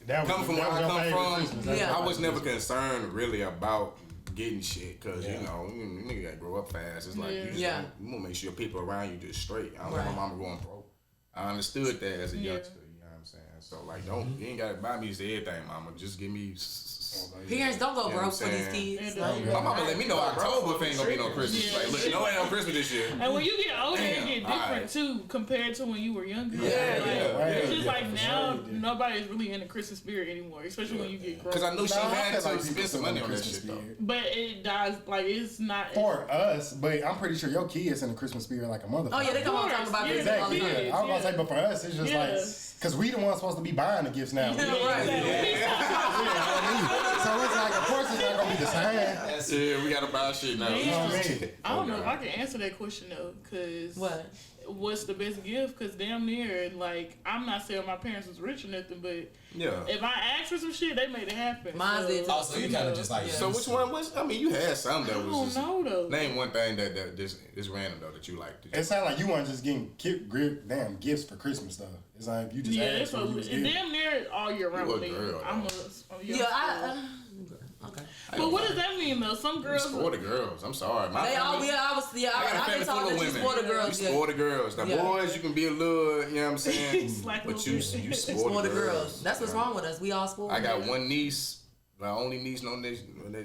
coming from where I come from, I was never concerned really about getting shit. Because, you know, nigga got to grow up fast. It's like, you want to make sure your people around you just straight. I don't want my mama going broke. I understood that as a youngster. So, like, you ain't gotta buy me everything, mama. Just give me. Parents don't go broke for these kids. My mama let me know October if ain't gonna be no Christmas. Like, look, no ain't no Christmas this year. And when you get older, it get different too compared to when you were younger. It's just like now nobody's really in the Christmas spirit anymore, especially when you get grown. Because I know she had to spend some money on that shit though. But it dies like it's not for us. But I'm pretty sure your kids in the Christmas spirit like a motherfucker. Oh yeah, they come on talking about this. Exactly. Yeah. I was gonna say, but for us, it's just like. Because we the ones supposed to be buying the gifts now. Right. So it's like, of course it's not going to be the same. Yeah, we gotta buy shit now. I don't know if I can answer that question though, cause what's the best gift? Cause damn near, like, I'm not saying my parents was rich or nothing, but if I asked for some shit, they made it happen. Mine did. Also, you kind of just like. So which one was? I mean, you had some that was. I don't know though. Name one thing that just is random though that you liked. It sounded like you weren't just getting damn gifts for Christmas though. It's like you just asked for it's damn near all year round with me. I'm okay. But what does that mean though? Some girls. You spoil the girls. I'm sorry. I've been told that you spoil the girls. You spoil the girls. The boys, you can be a little, you know what I'm saying? But you spoil the girls. That's what's wrong with us. We all spoil. I got one niece, my only niece.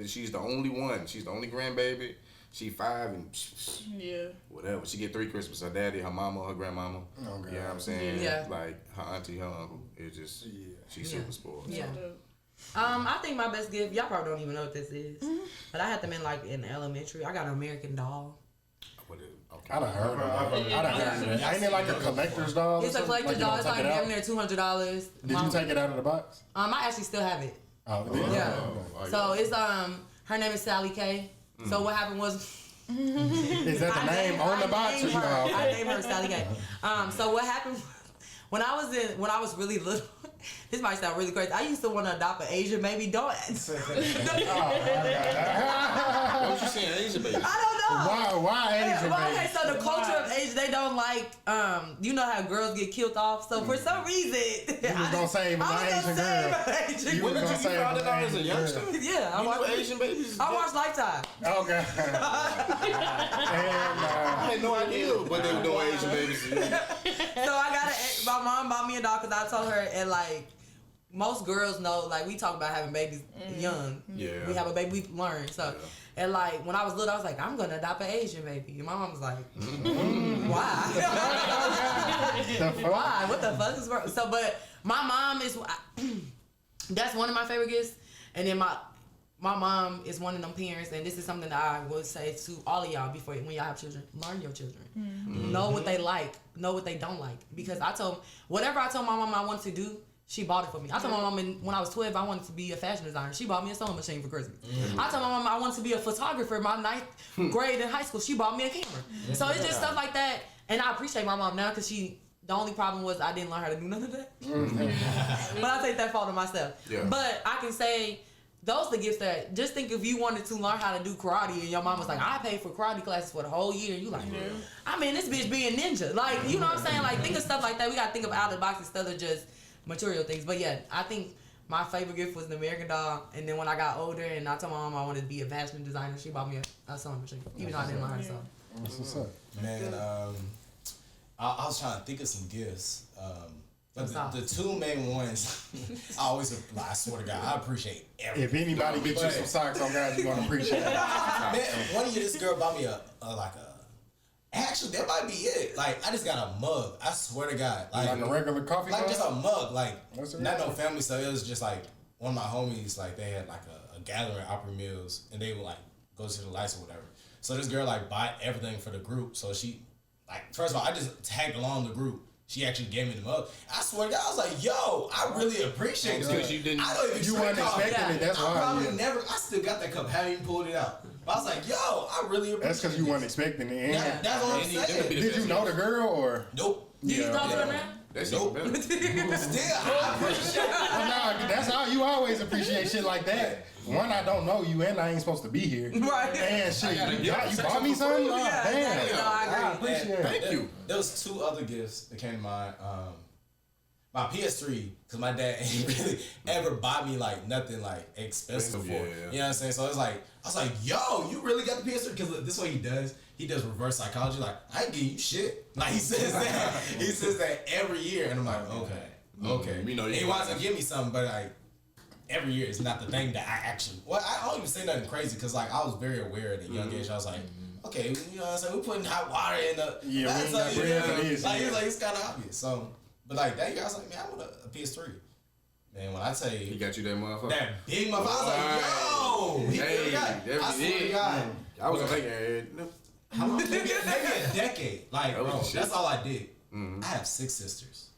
She's the only one. She's the only grandbaby. She 5 and whatever. She get 3 Christmas. Her daddy, her mama, her grandmama. You know what I'm saying? Yeah. Like her auntie, her uncle. It's just she's super spoiled. Yeah. I think my best gift, y'all probably don't even know what this is, but I had them in elementary. I got an American doll. I done heard of it. Ain't it like a collector's doll? It's a collector's doll. It's like damn near $200. Did you take it out of the box? I actually still have it. Oh, yeah. So it's her name is Sally K. So what happened was. Is that the name on the box? I named her Sally K. So what happened when I was really little. This might sound really crazy. I used to want to adopt an Asian baby. Don't. What was you saying, Asian baby? I don't know. Why Asian baby? Okay, so the culture of Asian, they don't like. You know how girls get killed off. So for some reason, you was gonna save an Asian girl. You was gonna save an Asian girl as a youngster. Yeah, I watched Asian babies. I watched Lifetime. Okay. I had no idea what they were doing Asian babies. So I got my mom bought me a doll because I told her, and like most girls know, like we talk about having babies young. Yeah. We have a baby, we learn. So and like when I was little, I was like, I'm gonna adopt an Asian baby. And my mom was like, why? Why? What the fuck is wrong? So, but my mom is that's one of my favorite gifts, and then my mom is one of them parents, and this is something that I would say to all of y'all when y'all have children, learn your children. Know what they like, know what they don't like. Because whatever I told my mom I wanted to do, she bought it for me. I told my mom when I was 12 I wanted to be a fashion designer. She bought me a sewing machine for Christmas. I told my mom I wanted to be a photographer. My 9th grade in high school, she bought me a camera. So it's just stuff like that, and I appreciate my mom now because the only problem was I didn't learn how to do none of that. But I take that fault on myself. Yeah. But I can say those are the gifts that, just think if you wanted to learn how to do karate and your mom was like, I paid for karate classes for the whole year, and you like, I mean, this bitch being ninja. Like, you know what I'm saying? Like, think of stuff like that. We got to think of out of the box instead of just material things. But yeah, I think my favorite gift was an American doll. And then when I got older and I told my mom I wanted to be a fashion designer, she bought me a sewing machine, even though I didn't learn how to sew. That's what's up. Man, I was trying to think of some gifts. But the 2 main ones, I swear to God, I appreciate everything. If anybody gets you some socks, I'm glad you're gonna appreciate it. Man, one year this girl bought me actually that might be it. Like I just got a mug. I swear to God, like a regular coffee like mug? just a mug. Like not no family stuff. It was just like one of my homies. Like they had like a gathering at Opera Mills, and they would like go to the lights or whatever. So this girl like bought everything for the group. So she like first of all, I just tagged along the group. She actually gave me the mug. I swear to God, I was like, yo, I really appreciate this. Because you didn't. I don't even you weren't expecting it. That's why. I probably never. I still got that cup. Haven't even pulled it out. But I was like, yo, I really appreciate it. That's because you weren't expecting it. That's what I'm saying. Did you know the girl or? Nope. Did you talk to her, man? That's nope. Still, I appreciate it. No, that's how you always appreciate shit like that. One, I don't know you, and I ain't supposed to be here. Right. And shit, you bought me something? Oh, damn. No, I appreciate it. Thank you. There was 2 other gifts that came to mind. My PS3, because my dad ain't really ever bought me like nothing like expensive for it. You know what I'm saying? So it's like, I was like, yo, you really got the PS3? Because this is what he does. He does reverse psychology. Like, I ain't giving you shit. Like, he says that. He says that every year. And I'm like, okay. You know, he wants to give me something, but like, every year is not the thing that I actually, I don't even say nothing crazy because like, I was very aware at a young age. I was like, okay, you know what I'm saying? We're putting hot water in the, that's like, you know, like, it's kind of obvious. So, but like that year, I was like, man, I want a PS3. Man, when I tell you, he got you that motherfucker. That big motherfucker. I was like, yo, he got. I swear to God, I was thinking, how long? Maybe a decade. Like, bro, that's all I did. I have 6 sisters.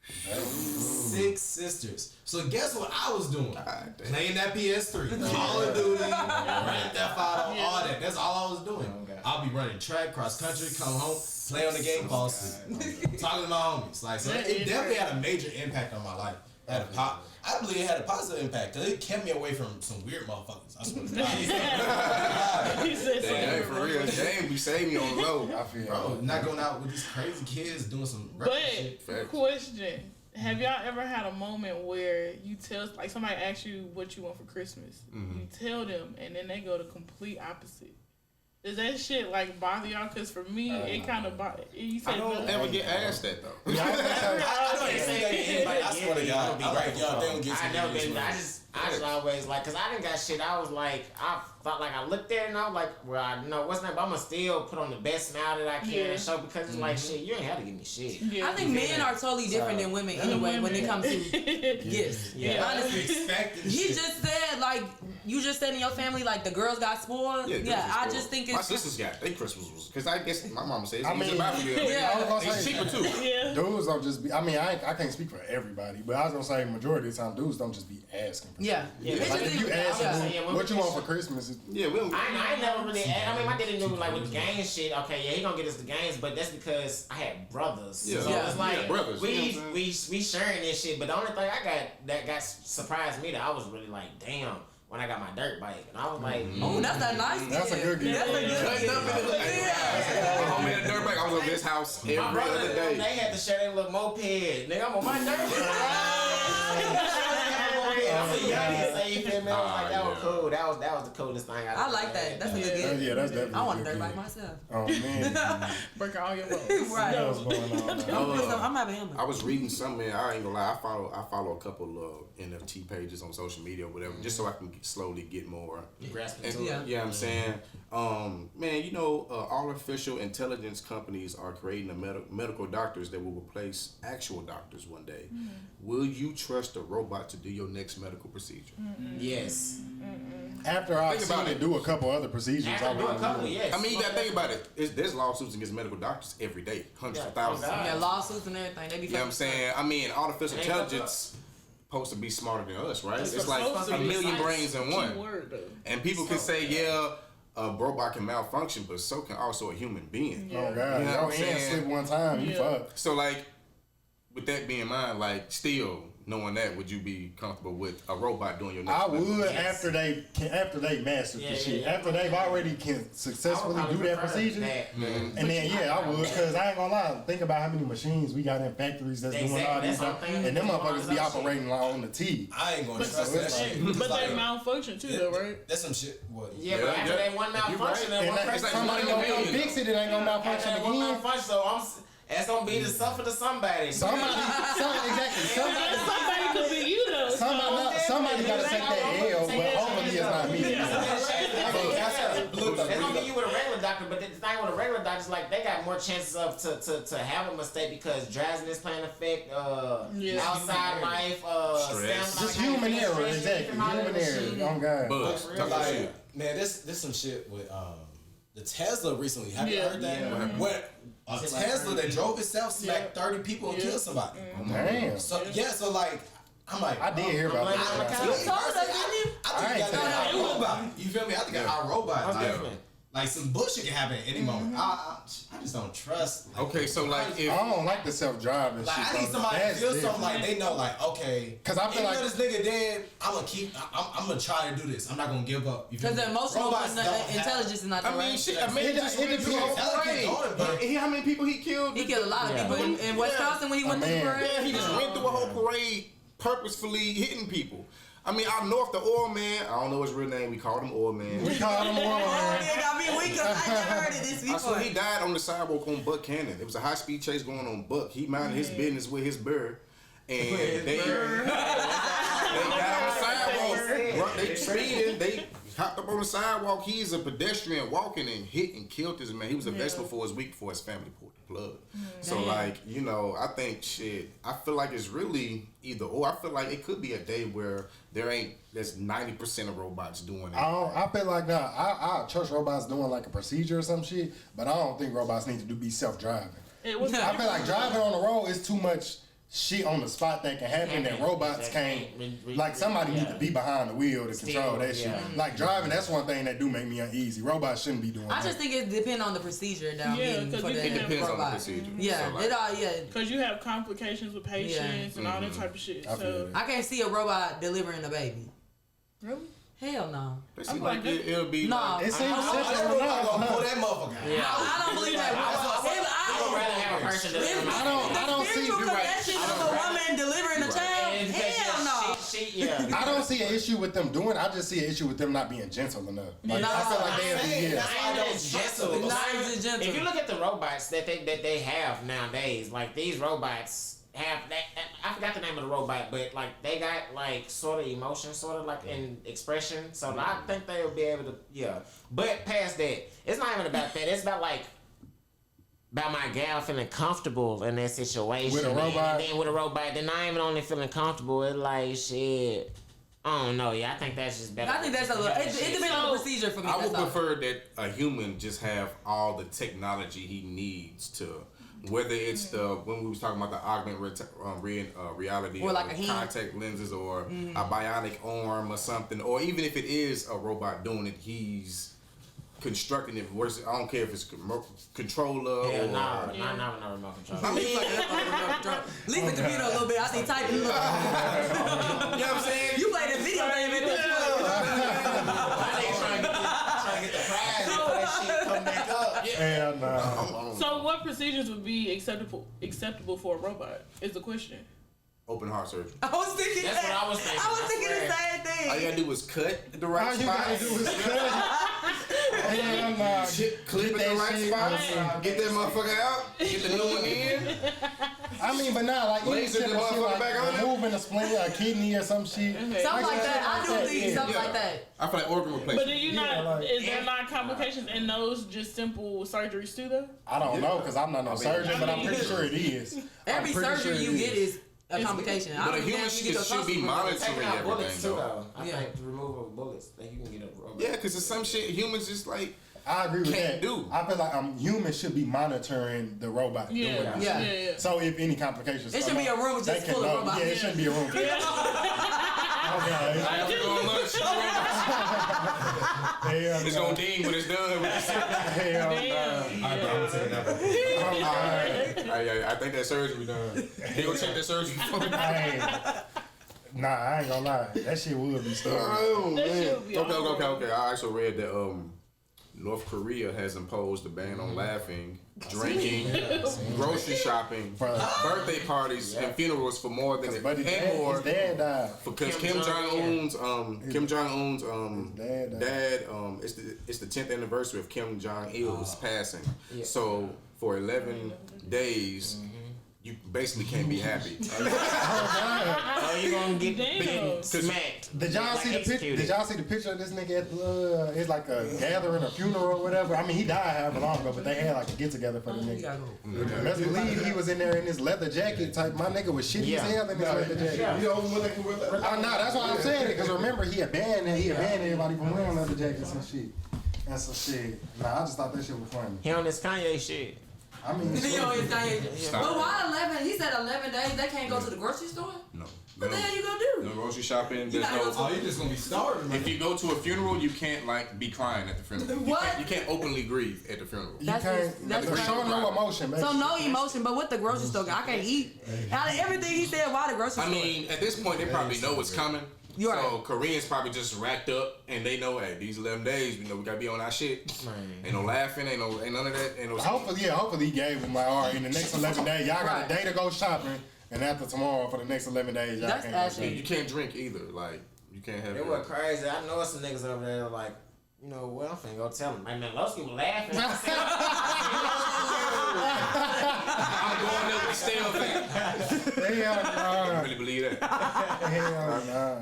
6 sisters. So guess what I was doing? Playing that PS3, Call of Duty, Grand Theft Auto, all that. That's all I was doing. I'll be running track, cross country, come home, play on the game, fall asleep, talking to my homies. Like, so it definitely had a major impact on my life. I believe it had a positive impact because it kept me away from some weird motherfuckers. I swear to God. He said Damn, for real, damn, you saved me on the low. I feel Bro, not going out with these crazy kids doing some shit. But question. Have y'all ever had a moment where you tell, like somebody asks you what you want for Christmas, you tell them, and then they go the complete opposite? Does that shit like bother y'all? Cause for me, it kind of bother. I don't ever get asked that though. I don't say that to anybody. I swear to God, I like y'all. They don't get I never been. I just always like, cause I didn't got shit. I was like, I thought like I looked at it and I was like, well, I know what's that, but I'm gonna still put on the best smile that I can and show because it's like shit. You ain't have to give me shit. I think men are totally different than women anyway when it comes to gifts. Honestly, he just said like you just said in your family like the girls got spoiled. Yeah, I just think it's my sisters got their Christmas was because I guess my mama says I mean, it's cheaper too. Yeah. Dudes don't just be. I mean, I can't speak for everybody, but I was gonna say majority of the time, dudes don't just be asking. For yeah. Like if you ask them what you want for Christmas, we don't. I ain't never really. I mean, my daddy knew like with the gang shit. Okay, yeah, he gonna get us the games, but that's because I had brothers. Yeah, so it's like brothers. We sharing this shit. But the only thing I got that got surprised me that I was really like, damn. When I got my dirt bike, and I was like, "Oh, that's a nice gift. That's a good gift. That's a good gift. My homie had a dirt bike. I was over his house every other day. They had to share their little moped. Nigga, I'm on my dirt bike. I'm a youngin', so you feel me? I was like, that was cool. That was the coolest thing I like that. That's a good gift. Yeah, that's definitely. I want a dirt bike myself. Oh man, Break all your bones. Right. what's going on? I'm having him. I was reading something. I ain't gonna lie. I follow a couple of NFT pages on social media or whatever, just so I can slowly get more. Grasp And, into it. yeah, I'm saying, man, you know, artificial intelligence companies are creating medical doctors that will replace actual doctors one day. Will you trust a robot to do your next medical procedure? Yes. After I've seen it do a couple other procedures, I After do a couple, yes. I mean, you gotta think about it. There's lawsuits against medical doctors every day, hundreds of thousands. Yeah, lawsuits and everything. They be. You know what I'm saying? I mean, artificial intelligence supposed to be smarter than us, right? It's like a million brains in one. And people can say, yeah, a robot can malfunction, but so can also a human being. Oh God, You know what I'm your hand saying? slip one time, you fuck. So like, with that being in mind, like still knowing that, would you be comfortable with a robot doing your next? I would Yes. after they master the shit. yeah. After they've already can successfully do that procedure. And then I would, cause I ain't gonna lie. Think about how many machines we got in factories that's doing all these stuff, and them motherfuckers be operating on the T. I ain't gonna trust that shit. But they malfunction too, though, right? That's some shit. What? Yeah, but after that one malfunction, that one And person somebody gonna come fix it. It ain't gonna malfunction After that one again. malfunction, so that's gonna be the suffer to somebody. Somebody Somebody could be you though. somebody gotta take that L, but hopefully it's not me. That's gonna be you with a regular doctor, but the thing with a regular doctor is like they got more chances of to have a mistake because drowsiness playing effect, outside life, Stress. Just human error, exactly. Human error. Oh God. Bugs. Talk about shit. Man, this some shit with the Tesla recently. Have you heard that? Where a Tesla that drove itself smacked 30 people and killed somebody. Damn. So so like I'm like, I did hear about that. You told us, didn't you? I think I got a robot. You feel me? I think our robot. Like some bullshit can happen at any moment. I just don't trust. Like, Okay, so like if I don't like the self-driving shit. I need somebody to feel something like they know, like okay. Cause I feel even like though this nigga dead, I'm gonna try to do this. I'm not gonna give up. Because the emotional intelligence is not the right. it depends. how many people he killed? He killed a lot of people in Wisconsin when he went to the parade. Yeah, he just went through a whole parade purposefully hitting people. I mean, out north, the oil man, I don't know his real name, we called him Oil Man. We called him Oil Man. It got me weak 'cause I never heard of this I before. swear he died on the sidewalk on Buck Cannon. It was a high-speed chase going on Buck. He minded his business with his bird. And they got on the sidewalk. They speeding. They hopped up on the sidewalk. He's a pedestrian walking and hit and killed this man. He was a vegetable for his week before his family pulled the plug. So like, you know, I think I feel like it's really either or. I feel like it could be a day where there's 90% of robots doing it. I feel like I trust robots doing like a procedure or some shit, but I don't think robots need to be self-driving. I feel like driving on the road is too much shit on the spot that can happen that robots can't. Like somebody need to be behind the wheel to control that shit. Like driving, that's one thing that do make me uneasy. Robots shouldn't be doing that. I just think it depends on the procedure that I'm getting for it depends on the procedure. Yeah, So, it all Because you have complications with patients and all that type of shit. So I can't see a robot delivering a baby. Really? Hell no. It seems like it'll be. No, like, it seems simple enough. Pull that motherfucker. I don't believe that. I would rather have a person deliver. I don't see. Spiritual connection of a woman delivering a child. Hell no. I don't see an issue with them doing it. I just see an issue with them not being gentle enough. Like, I feel like they'll be If you look at the robots that they have nowadays, like these robots have I forgot the name of the robot, but like they got like sort of emotion, sort of like in expression. So I think they'll be able to But past that, it's not even about that. It's about my gal feeling comfortable in that situation. With a robot? And then with a robot, then I ain't even only feeling comfortable. It's like shit. I don't know. Yeah, I think that's just better. I think that's a little. It depends on the procedure for me. I would prefer that a human just have all the technology he needs to. Whether it's when we was talking about the augmented reality, or like a contact lenses, or a bionic arm or something, or even if it is a robot doing it, he's constructing it. I don't care if it's controller or not remote control. I mean, leave the computer a little bit. I see typing. You know what I'm saying? You play the video game at this point. trying to get the prize before that shit come back up. So what procedures would be acceptable for a robot is the question. Open heart surgery. I was thinking That's what I was thinking. I was thinking the same thing. All you gotta do is cut the right spot. All you gotta do is cut. Clip at the right spot. Get that motherfucker out. Get the new one in. I mean, but nah, like Laser the motherfucker back on it. Removing a spleen, a kidney or some shit. Something like that. I do think something like that. I feel like organ replacement. But do you not? Is there not complications in those just simple surgeries too, though? I don't know because I'm not no surgeon, but I'm pretty sure it is. Every surgery you get is a complication. But a human should be monitoring everything, though. I think the removal of bullets that you can get a robot. Yeah, because it's some shit humans just like. I agree with can't that. do. I feel like humans should be monitoring the robot doing it. Yeah. So if any complications, It should be a room just full of robots. Yeah, it shouldn't be a room. Yeah. It's gonna ding when it's done. Hell I think that surgery done. They gonna check that surgery for me. Nah, I ain't gonna lie. That shit would be scary. Oh, man. Okay. I also read that North Korea has imposed a ban on laughing, drinking, grocery shopping, birthday parties, and funerals for more than because Kim Jong Un's dad it's the 10th anniversary of Kim Jong Il's passing. So for 11 days. You basically can't be happy. Oh, you gonna get smacked. Did y'all see the picture? Did y'all see the picture of this nigga at the? It's like a gathering, a funeral, or whatever. I mean, he died however long ago, but they had like a get together for the nigga. Best believe he was in there in his leather jacket type. My nigga was shitty as hell in his leather jacket. You the only one that can wear that. Oh no, that's why I'm saying it. Because remember, he abandoned everybody from wearing leather jackets and shit. That's some shit. Nah, I just thought that shit was funny. He on this Kanye shit. I mean, But why 11? He said 11 days. They can't go to the grocery store. No. What the hell you gonna do? No grocery shopping. You just gonna be starving. If you go to a funeral, you can't be crying at the funeral. What? You can't openly grieve at the funeral. That's show no emotion, so no emotion, but with the grocery store, I can't eat. Out of everything he said, why the grocery store? I mean, at this point, they probably know what's coming. You're so right. Koreans probably just racked up, and they know, hey, these 11 days, we gotta be on our shit. Ain't no laughing, ain't none of that. Ain't no. Hopefully he gave him like, all right, in the next 11 days, y'all got a day to go shopping, and after tomorrow for the next 11 days, y'all can't go shopping. You can't drink either. Like you can't have. It was crazy. I know some niggas over there like, you know, well, I'm finna go tell them. Man, Lowski was laughing. I'm going there with stale thing. I really believe that. Hell nah.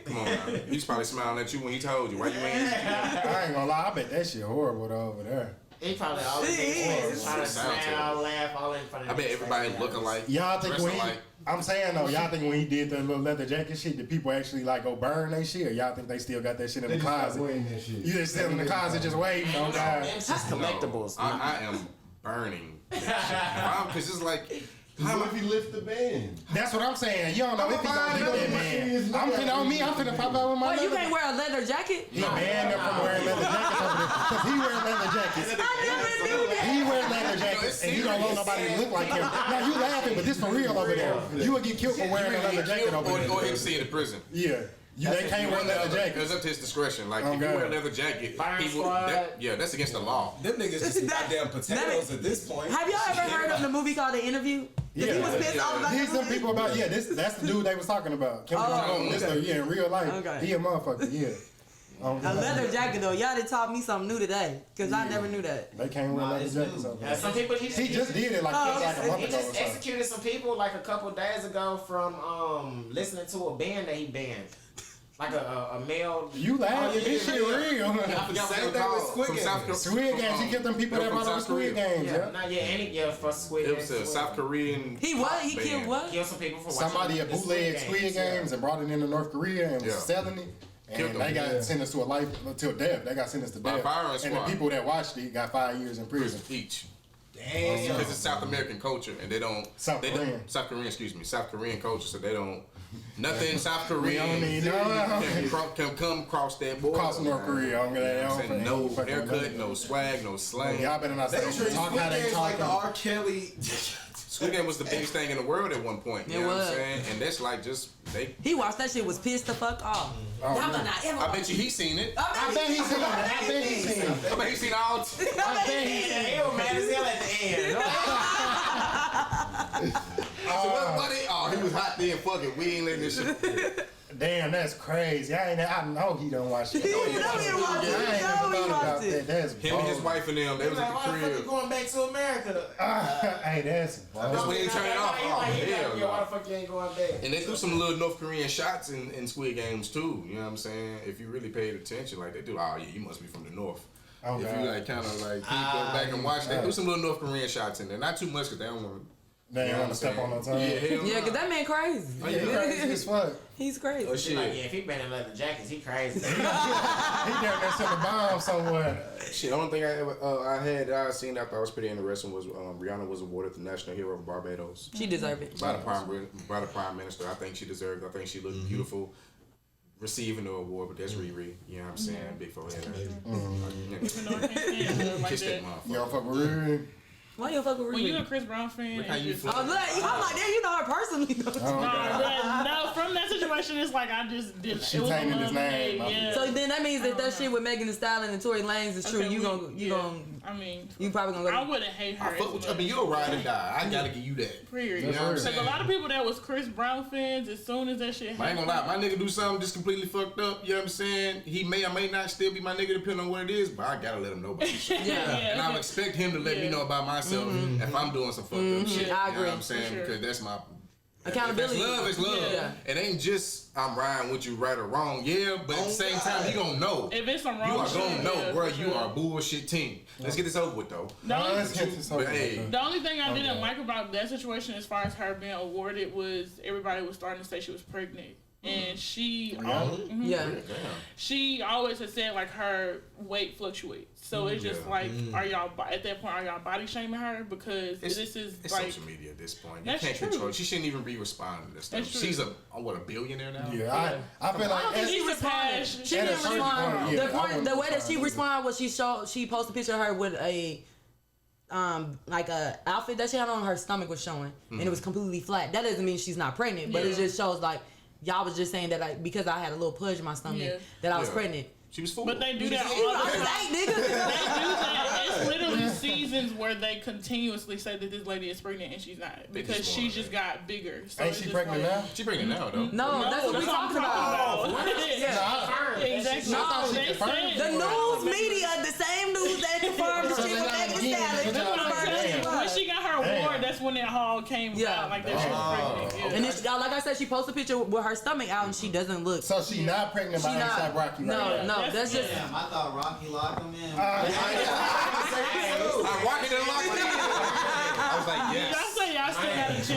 Come on now. He's probably smiling at you when he told you. Why you ain't? I ain't gonna lie. I bet that shit horrible over there. He probably always trying to smile, laugh, all in front of I bet everybody looking like. Y'all think when like. I'm saying though, y'all think when he did the little leather jacket shit, did people actually like go burn that shit, or y'all think they still got that shit in the closet? You just still in the closet, just waiting. Oh God, it's just collectibles. I am burning that shit. Because it's like. What if he lift the band? That's what I'm saying. You don't know if he gonna do that, man. I'm finna pop out with my Well, you can't wear a leather jacket? He banned him from wearing leather jackets over there because he wears leather jackets. I never knew that. He wears leather jackets and he don't want nobody to look like him. Now you laughing, but this for real over there. You would get killed for wearing a leather jacket over there. Or go ahead and see it in prison. Yeah. They can't wear leather jackets. It's up to his discretion. Like, if you wear a leather jacket, that's against the law. Them niggas just goddamn potatoes at this point. Have y'all ever heard of the movie called The Interview? Yeah. He was pissed off about These some people about, that's the dude they was talking about. In real life. He a motherfucker, yeah. A leather jacket though, y'all done taught me something new today, cause I never knew that. They can't wear leather jackets over there. Some people he just did it like a month He ago. just executed some people like a couple days ago from listening to a band that he banned. Like a male. You laughing? This shit real. I forgot what they called. Squid Games. He killed them people that brought on Squid Games. For Squid Games. It was a South Korean. He killed what? Killed some people for somebody had bootlegged Squid Games and brought it into North Korea and was selling it. And they got sentenced to death. They got sentenced to death. And the people that watched it got 5 years in prison each. Damn. Because it's South American culture and they don't. South Korean culture, so they don't. Nothing South Korean can come across that border. Cross North Korea. No haircut, no swag, no slang. Y'all better not say talk how they talk. Like the R. Kelly. Squid Game was the biggest thing in the world at one point. You know what I'm saying? And that's like He watched that shit, was pissed the fuck off. I bet you he's seen it. I bet he's seen it. I bet he's seen it. I bet he's seen all. I bet he's seen it. He was mad as hell at the end. So what, buddy? Oh, he was hot then. Fuck it. We ain't letting this shit. Damn, that's crazy. I know he don't watch it. He don't watch it. I ain't never thought about that. That's him and his wife and them. They was at the crib. Why the fuck you going back to America? Hey, that's That's when he turned it off. Why the fuck you ain't going back? And they threw some little North Korean shots in Squid Games too. You know what I'm saying? If you really paid attention, like they do. Oh yeah, you must be from the North. Oh, if God. you like kind of like go back and watch, they threw some little North Korean shots in there. Not too much because they don't want. They don't want to step on no time. Yeah, cause that man crazy. Yeah, he crazy as fuck. He's crazy. Oh shit! Like, if he banning leather jackets, he crazy. He down there sending bombs somewhere. Shit, the only thing I seen after I was pretty interesting was Rihanna was awarded the National Hero of Barbados. She deserved it. By the Prime Minister. I think she deserved it. I think she looked beautiful receiving the award, but that's Riri. You know what I'm saying? Big forehead. Even though I can't stand her like Kiss that that. motherfucker. You don't fuck with Riri? Why you fuck with Riri? When you a Chris Brown fan, Look how you feel. I'm like, damn, you know her personally. No, from that situation, it's like I just didn't. She it was a tainted his love name. hate, yeah. So then that means that shit with Megan Thee Stallion and Tory Lanez is true. Okay, You probably gonna go. I wouldn't hate her. I mean, you'll ride and die. I gotta give you that. Period. You know what I'm Because saying? a lot of people that was Chris Brown fans, as soon as that shit I ain't happened, gonna lie, my nigga do something just completely fucked up, you know what I'm saying? He may or may not still be my nigga depending on what it is, but I gotta let him know about this shit. And I would expect him to let me know about myself if I'm doing some fucked up shit. I You know agree. what I'm saying? Because that's my Accountability. If it's love, it's love. Yeah. It ain't just I'm riding with you right or wrong, but at the same time you gonna know. if it's some wrong You are shit, gonna know, bro. for You sure. are a bullshit team. Let's get this over with though. The only- But hey, The only thing I didn't like about that situation, as far as her being awarded, was everybody was starting to say she was pregnant, and she, she always has said like her weight fluctuates. So it's just like, are y'all at that point? Are y'all body shaming her because this is it's like social media at this point. You That's can't true. control it. She shouldn't even be responding to this stuff. That's true. She's a billionaire now. Yeah, I feel I don't like think she She responded. surpassed- She at a didn't certain respond. point, yeah, The way that she respond. responded was she posted a picture of her with a like a outfit that she had on. Her stomach was showing, and it was completely flat. That doesn't mean she's not pregnant, but it just shows like y'all was just saying that like because I had a little pudge in my stomach that I was pregnant. She was fooled. But they do that You know, all I the was time. 8, nigga. They do that. It's literally seasons where they continuously say that this lady is pregnant and she's not because she just got bigger. So ain't it's she just pregnant like, now? She pregnant now though. No, that's what we talking about. Yeah. Exactly. No, They said The news media, the same news that confirmed the shit with Megan Thee Stallion. That's what I'm telling you. When she got her award, that's when that haul came out. Like that she was pregnant. And it's, like I said, she posted a picture with her stomach out and she doesn't look. So she not pregnant by ASAP Rocky, right? No, that's just. Damn, I thought Rocky locked him in. I Rocky done locked me in. I was like, yes. Y'all say y'all still got a chance.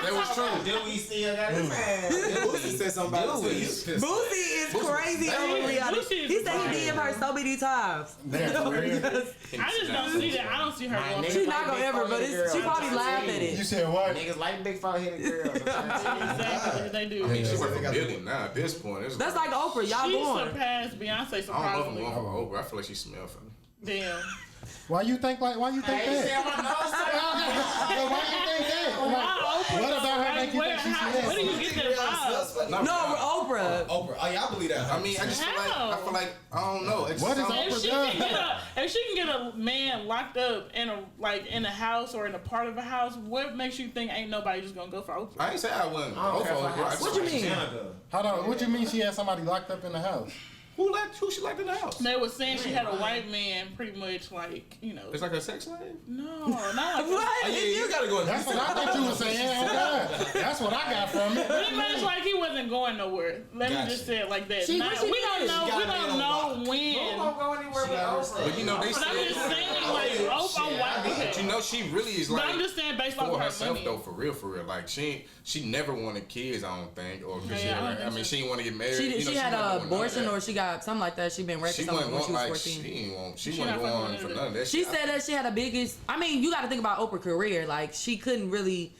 There was it's true. Do we still got this man? Boosie said something about it. Boosie is crazy over Rihanna. He said he DM her so many times. I just don't see that. I don't see her going. She's not gonna ever, but she probably laugh at it. You said what? Niggas like big foreheaded girls. Exactly, they do. I mean, she went from billion now at this point. It's That's like Oprah. Y'all She going. surpassed Beyonce I don't know if I'm surprisingly. going for Oprah. I feel like she smells funny. Damn. Why you think that? Hey, you see Well, my nose? why you think that? What about her make you think she Where do smells? you get that vibe? No, Oprah. Oprah. Oh yeah, I believe that. I mean, I just feel like I don't know. It's What is something- Oprah? If she can get a man locked up in a house or in a part of a house, what makes you think ain't nobody just gonna go for Oprah? I ain't say I wouldn't I don't go care for for Oprah. I house. just What you like she mean? said. Hold on. What you mean she had somebody locked up in the house? Who she liked in the house? They was saying she had a white man, pretty much like It's like a sex slave. No, not like What? You gotta go. That's what I thought you were saying. Oh God. That's what I got from it. pretty much like he wasn't going nowhere. Let me just say it like that. She- Not- what she we don't did? know. She got We a man don't on know lock. when. Who gonna go anywhere with Oprah? But you know they But I'm just said. saying, like, Oprah white But people. you know she really is But like I'm just saying based off for of her herself money. though, for real. Like she never wanted kids. I don't think, or cause Yeah, I don't I think mean so. she didn't want to get married. She You know, had wasn't an doing none of abortion that. or she got something like that. She been raped She or something wasn't when she going was like 14. she She wasn't not going fucking for with none of that. She shit. said that she had a biggest. I mean, you got to think about Oprah's career. Like she couldn't really.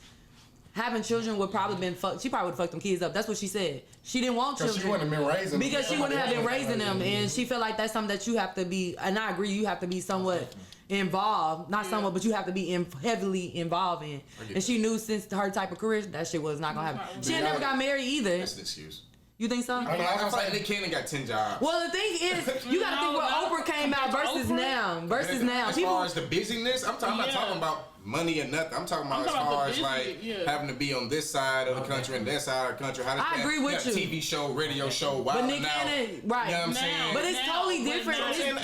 Having children would probably been fucked. She probably would fuck them kids up. That's what she said. She didn't want Because children she wouldn't have been raising them. because she wouldn't have been raising them, and she felt like that's something that you have to be. And I agree, you have to be somewhat involved, not somewhat, but you have to be heavily involved in. And she knew since her type of career that shit was not gonna happen. She had never got married either. That's an excuse. You think so? I mean, I feel like Nick Cannon got 10 jobs. Well, the thing is, you gotta think where Oprah came out versus now. Versus now. As far as the busyness, I'm not talking about money or nothing. I'm talking about as far as like having to be on this side of the country and that side of the country. How does I agree with you. TV show, radio show, But Wild Nick Now. Cannon, right? You know what I'm saying? But it's totally different.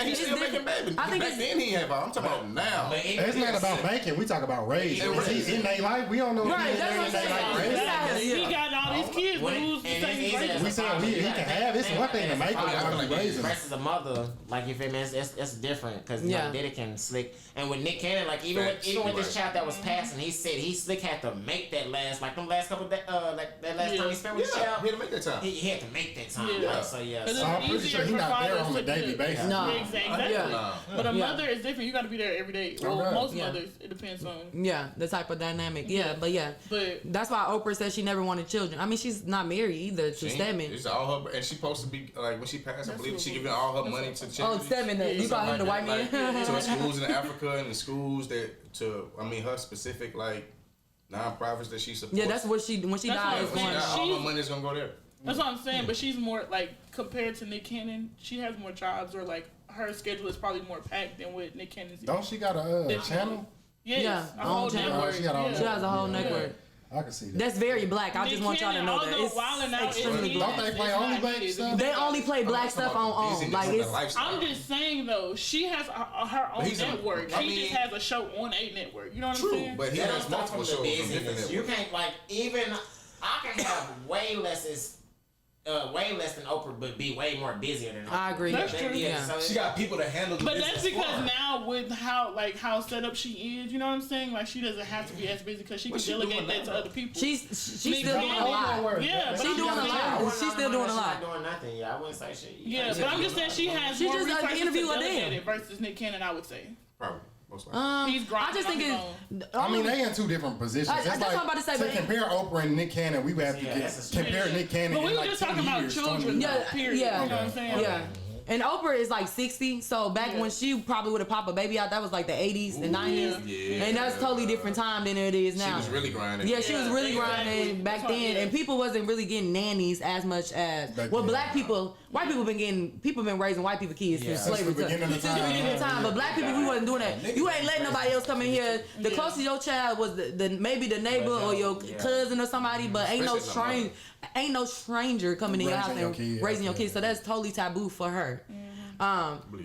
He's still making babies. I think Back then he had. I'm talking about now. It's not about making. We talk about raising. Is he in their life? We don't know. Right, If that's he's what in I'm their life saying. raising. He got all these kids, but who's to say he's raising? We said he can have. It's one thing to make them, how you raise them. Versus a mother, like you feel me, it's different because Yeah. Diddy can slick. And with Nick Cannon, like even with this child that was passing, he said he slick had to make that last couple that last time he spent with the Yeah, child. he had to make that time. He had to make that time. Yeah. Like, so yeah. Because So, I'm pretty easier sure he's for not there fathers on a to daily do. basis. No. Exactly. Yeah. But a Yeah. mother is different. You got to be there every day. Well, Okay. most Yeah. mothers, it depends on. Yeah, the type of dynamic. Yeah, but yeah. But That's why Oprah said she never wanted children. I mean, she's not married either to Stedman. It's all her, and she supposed to be like when she passed. I believe she giving all her money to charity. Oh, Stedman, you call him the white man? To the schools in Africa and the schools her specific like non-profits that she supports. Yeah, that's what when she That's died. what It's I'm going. saying. all her money is gonna go there. that's what I'm saying. But she's more like compared to Nick Cannon. She has more jobs, or like her schedule is probably more packed than what Nick Cannon's. Don't she got a channel? Yes, Yeah, a whole own channel. network. She got her own She has a whole network. I can see that. That's very black. I just Nick want y'all to Cannon, know although that. It's Wildin' Out is extremely his, black. Don't they play it's only not black his. stuff? They only play black stuff on. Like it's. I'm just saying though, she has her own he's network. She just has a show on a network. You know what I'm saying? But he that has don't stop multiple from the shows on different business. You networks. can't like even I can have way less than Oprah, but be way more busier than Oprah. I agree. That's true. Yeah. So She got people to handle the But business that's because for her. now with how set up she is, you know what I'm saying? Like she doesn't have to be as busy because she can What's she delegate doing that now? to other people. She's still Nick doing a Cannon- lot. Yeah, but She I'm doing just a saying- lot. She's still doing a She's lot. not doing nothing. Yeah, I wouldn't say shit. Yeah, but I'm just saying she has She more just resources to interviewed a delegate damn. it versus Nick Cannon, I would say. Probably. Most likely. He's grinding I just think on his it's. I mean, they in two different positions. I- It's that's what I'm about to say, to but- compare Oprah and Nick Cannon, we would have to compare Nick Cannon But we in were like just 10 talking about years, children, 20 though, years. period. Yeah. You know what I'm saying? Yeah. And Oprah is like 60, so back when she probably would have popped a baby out, that was like the 80s and 90s. Yeah. And that's totally different time than it is now. She was really grinding. Yeah, she was really exactly. grinding back That's why, then, yeah. and people wasn't really getting nannies as much as Back well. then. Black people, white people been raising white people kids since slavery. Since the beginning of Since the beginning of time, but black people we wasn't doing that. You ain't letting nobody else come in here. The closest your child was the maybe the neighbor or your cousin or somebody, but ain't no stranger coming in your house and raising your kids. So that's totally taboo for her.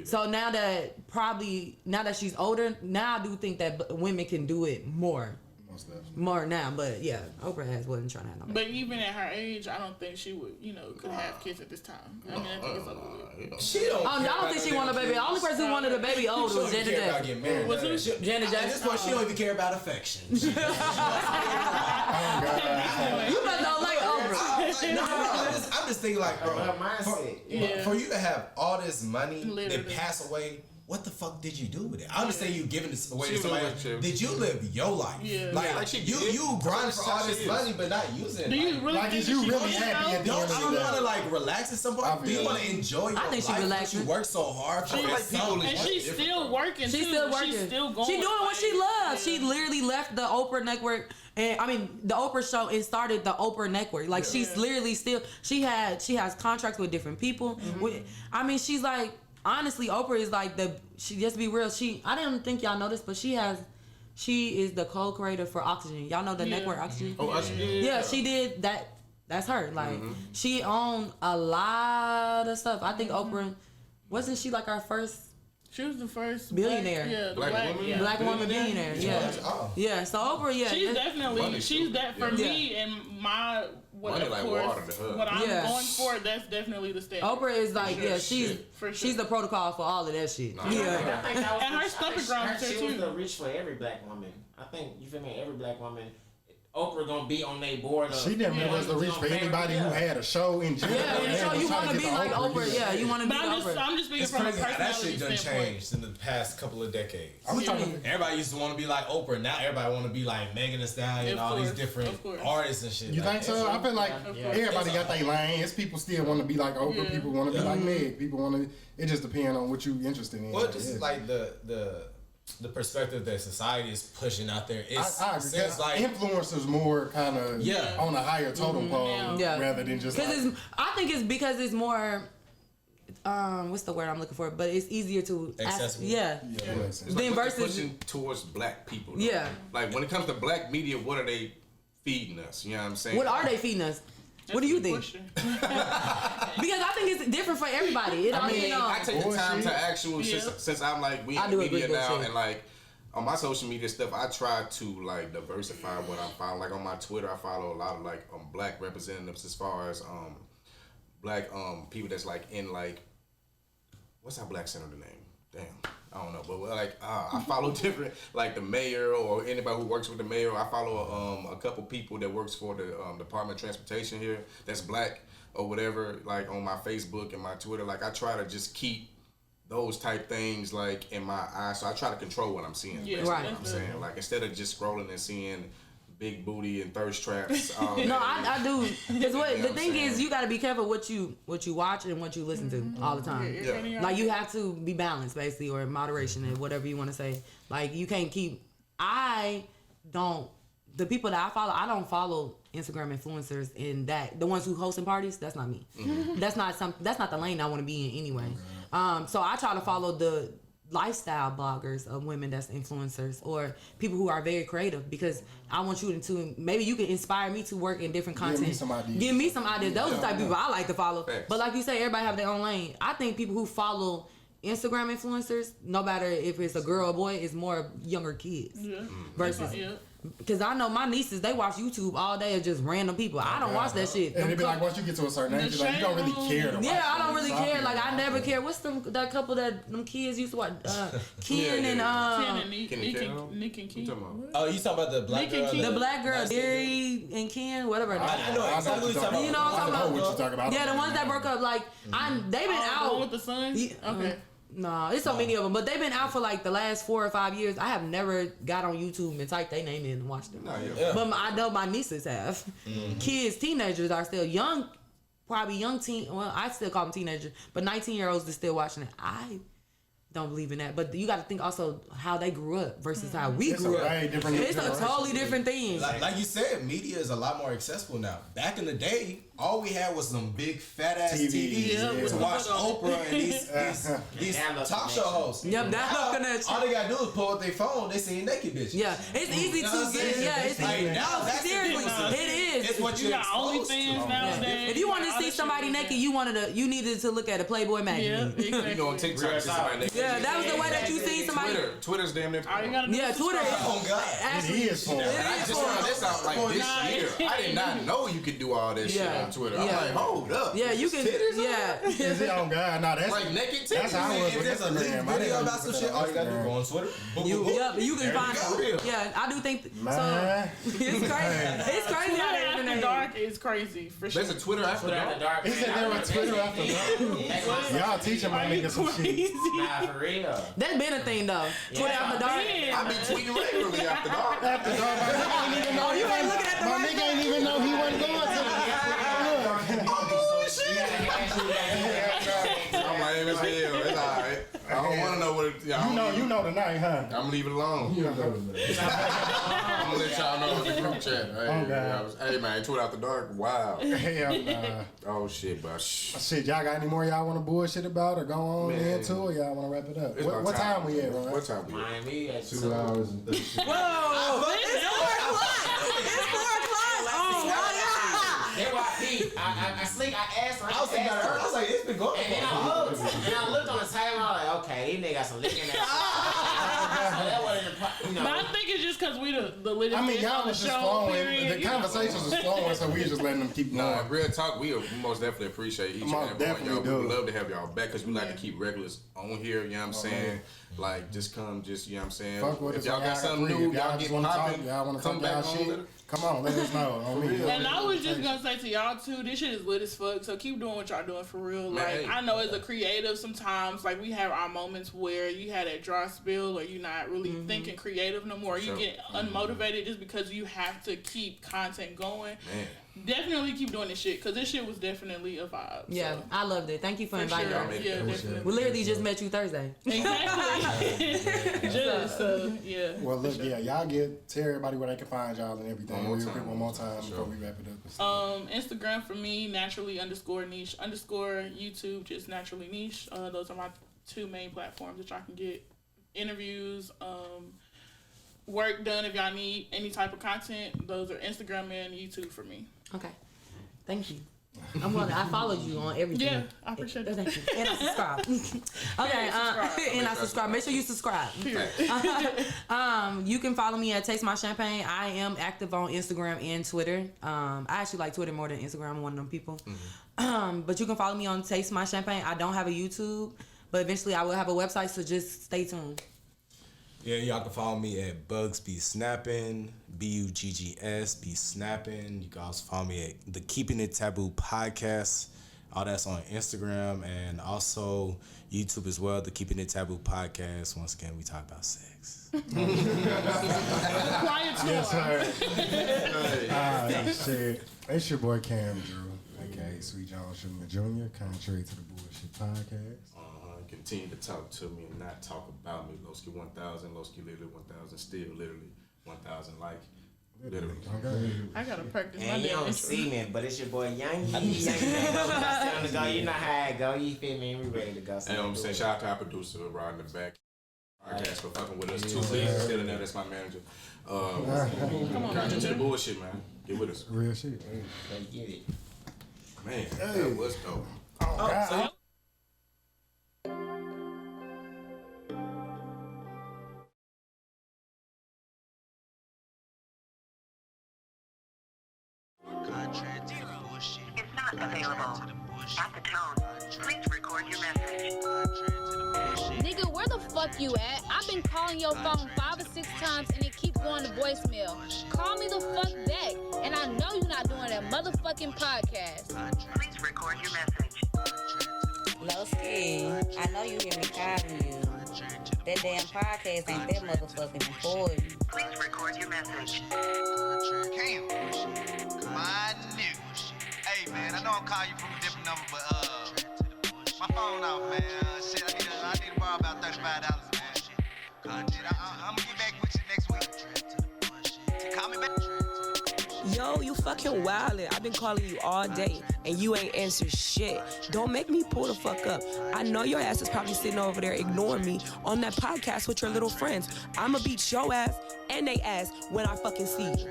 So now that she's older, now I do think that women can do it more. More now, but yeah, Oprah ass wasn't trying to have no baby. But even at her age, I don't think she would, could have kids at this time. I mean, I think it's over with. She don't. I don't think she wanted a baby. The only person who wanted a baby old was Janet Jackson. Was who? Janet Jackson. At this point, she don't even care about affection. You better don't like Oprah. No, I'm just thinking like, bro, for you to have all this money and pass away. What the fuck did you do with it? I understand you giving this away to somebody else. Did you live your life? Yeah. Like you grind for all this money, but not using it. Do you really like, is you really happy at the end of the day? Don't you want to like relax at some point? Do you want to enjoy your life? I think she relaxing. You work so hard for and she's still working. She's still working. She's still going. She's doing what she loves. She literally left the Oprah network. And I mean the Oprah show and started the Oprah network. Like she's literally still she has contracts with different people. I mean she's like honestly Oprah is like just to be real, I didn't think y'all know this, but she is the co-creator for Oxygen. Y'all know the network Oxygen? Oh, Oxygen. Yeah, she did that. That's her. Like she owned a lot of stuff. I think Oprah wasn't she like our first She was the first billionaire. Black woman billionaire. Yeah. Yeah. So Oprah, she's definitely for me and my what of course what I'm going for. That's definitely the standard. Oprah is like she's the protocol for all of that shit. I think that was and her stuff is grown too. She was the reach for every black woman. I think you feel me. Every black woman. Oprah gonna be on their board. She didn't was the reach for anybody who had a show in general. Yeah, so you want to be like Oprah. Yeah, you want to be Oprah. I'm just speaking from a personality that shit done changed in the past couple of decades. Everybody used to want to be like Oprah. Now everybody want to be like Megan Thee Stallion and all these different artists and shit. You think so? I feel like everybody got their lane. It's people still want to be like Oprah. People want to be like Meg. People want to. It just depends on what you interested in. Well, just like the perspective that society is pushing out there. I agree. Like influencers more kind of on a higher totem pole rather than just. I think it's because it's more. What's the word I'm looking for? But it's easier to accessible. It's like versus pushing towards black people. Though. Yeah. Like when it comes to black media, what are they feeding us? You know what I'm saying? What are they feeding us? What do you think? Because I think it's different for everybody. I take the time to actually since I'm like we in media now and like on my social media stuff, I try to like diversify what I'm following. Like on my Twitter, I follow a lot of like black representatives as far as black people that's like in like what's our black senator name? Damn. I don't know, but like I follow different, like the mayor or anybody who works with the mayor. I follow a couple people that works for the Department of Transportation here that's black or whatever. Like on my Facebook and my Twitter, like I try to just keep those type things like in my eyes. So I try to control what I'm seeing. Yeah, right. What I'm saying, like instead of just scrolling and seeing big booty and thirst traps. No, I do. Because the thing is, you got to be careful what you watch and what you listen to all the time. Yeah. Like you have to be balanced, basically, or in moderation, and whatever you want to say. Like you can't keep. The people that I follow, I don't follow Instagram influencers in that. The ones who hosting parties, that's not me. That's not the lane I want to be in anyway. So I try to follow the lifestyle bloggers of women that's influencers or people who are very creative because I want you to maybe you can inspire me to work in different content. Give me some ideas. Those are the type of people I like to follow. Thanks. But like you say, everybody have their own lane. I think people who follow Instagram influencers, no matter if it's a girl or boy, is more younger kids versus. Because I know my nieces, they watch YouTube all day of just random people. I don't watch that shit. And they be like, once you get to a certain age, like, you don't really care to watch I don't really care. Like, I never care. What's that couple that them kids used to watch? Ken and Nick and Ken. Oh, you talking about the black girl? The black girl, Derry and Ken, whatever. I know exactly what you're talking about. You know what I'm what you're talking about. Yeah, the ones that broke up. Like, they've been out. With the son? Okay. No, it's so many of them, but they've been out for like the last 4 or 5 years. I have never got on YouTube and typed their name in and watched them. But I know my nieces have. Kids, teenagers are still young, probably young teen. Well, I still call them teenagers, but 19-year-olds are still watching it. I don't believe in that, but you got to think also how they grew up versus how we grew up. It's a totally different thing. Like you said, media is a lot more accessible now. Back in the day, all we had was some big fat ass TVs to watch Oprah and these talk show hosts. Yep, that's all they gotta do is pull out their phone. They see naked bitches. Yeah, it's easy to get. Yeah, it's like now. Seriously, it is. It's what you got OnlyFans nowadays. If you wanted to see somebody naked, you needed to look at a Playboy magazine. Yeah, exactly. You know, on TikTok, see somebody naked. Yeah, that was the way that you see somebody. Twitter's damn near. Yeah, Twitter. Oh God, actually, it is porn. I just found this out like this year. I did not know you could do all that shit on Twitter. I'm like, hold up. Yeah, you can. Yeah. Is it on God? No, that's like naked titties. That's how I was if there's a leaked video about some shit, all you gotta do go on Twitter. You can find it. Yeah, I do think so. It's crazy. It's crazy how the After internet dark is crazy for sure. There's a Twitter after dark. He said there was Twitter after dark. Y'all teaching my niggas some shit. Nah, for real. That's been a thing though. Twitter after dark. I be tweeting regularly after dark. After dark, my nigga ain't even know. You ain't looking at the My right nigga ain't even know he wasn't going to. I'm lame as hell. It's alright. I don't want to know what it. You know tonight, huh? I'm gonna leave it alone. I'm gonna let y'all know in the group chat. Hey man, Twitter after dark. Wow. Hell nah. Oh shit, but shit, y'all got any more y'all want to bullshit about or go on into, or y'all want to wrap it up? What time we at, Ron? What time we at? Miami at 2 hours and 30 minutes. Whoa! It's 4 o'clock. It's 4 o'clock. Oh my God. I sleep. I asked her. I was like, it's been going. And then I looked on the table. I was like, okay, these niggas got some lick in there. That wasn't, But I think it's just because we the latest. I mean, y'all was just flowing. Period, The conversations was flowing, so we was just letting them keep going. No, real talk, we most definitely appreciate each and every one of y'all. We would love to have y'all back because we like to keep regulars on here, you know what I'm saying? Like, just come, you know what I'm saying? Fuck with if us, y'all got something new, y'all get popping, y'all want to come talk back y'all on shit. with it. Come on, let us know. On me. And I was just gonna say to y'all too, this shit is lit as fuck. So keep doing what y'all doing for real. Man, Like hey. I know as a creative, sometimes like we have our moments where you had that dry spill, or you're not really thinking creative no more. You get unmotivated just because you have to keep content going. Man. Definitely keep doing this shit because this shit was definitely a vibe. Yeah, so. I loved it. Thank you for inviting sure. us. Yeah, definitely. We literally just met you Thursday. Exactly. Just yeah. Well, look, y'all tell everybody where they can find y'all and everything. One more time before we wrap it up. Instagram for me, naturally_niche_. YouTube, just naturally niche. Those are my 2 main platforms that y'all can get interviews, work done if y'all need any type of content. Those are Instagram and YouTube for me. Okay. Thank you. I followed you on everything. Yeah, I appreciate that. Thank you. And I subscribe. Okay, and I subscribe. Make sure you subscribe. You can follow me at Taste My Champagne. I am active on Instagram and Twitter. I actually like Twitter more than Instagram. I'm one of them people. But you can follow me on Taste My Champagne. I don't have a YouTube, but eventually I will have a website, so just stay tuned. Yeah, y'all can follow me at Bugs Be Snapping, BUGGS Be Snapping. You can also follow me at the Keeping It Taboo Podcast. All that's on Instagram and also YouTube as well. The Keeping It Taboo Podcast. Once again, we talk about sex. Quiet Yes, sir. Shit. It's your boy Cam Drew, aka Sweet John Schumer Jr., contrary to the bullshit podcast. Continue to talk to me and not talk about me. Lowski 1000, Lowski literally 1000, still literally 1000 like. Literally. Okay. I gotta practice my And you damn don't intro. see me, but it's your boy Youngie. Youngie, to go. You know how it go. You feel me? We ready to go. And I'm saying, shout out to our producer, Rod in the back. Podcast for fucking with us. 2 weeks still in there. That's my manager. Come on, Content to the man. bullshit, man. Get with us. Real shit. Let's get it. Man, that was dope. Oh, God. Contrary to the bullshit. It's not available. At the tone, please record your message. Nigga, where the fuck you at? I've been calling your phone 5 or 6 times and it keeps going to voicemail. Call me the fuck back. And I know you're not doing that motherfucking podcast. Please record your message. Lowski, I know you hear me calling you. That damn podcast ain't that motherfucking for you. Please record your message. Cam, my nigga. Hey man, I know I'm calling you from a different number, but my phone off, man. Shit, I need to borrow about $35, man. Shit, I'm gonna get back with you next week. Call me back. Yo, you fucking wildin'. I've been calling you all day, and you ain't answered shit. Don't make me pull the fuck up. I know your ass is probably sitting over there ignoring me on that podcast with your little friends. I'ma beat your ass and they ass when I fucking see you.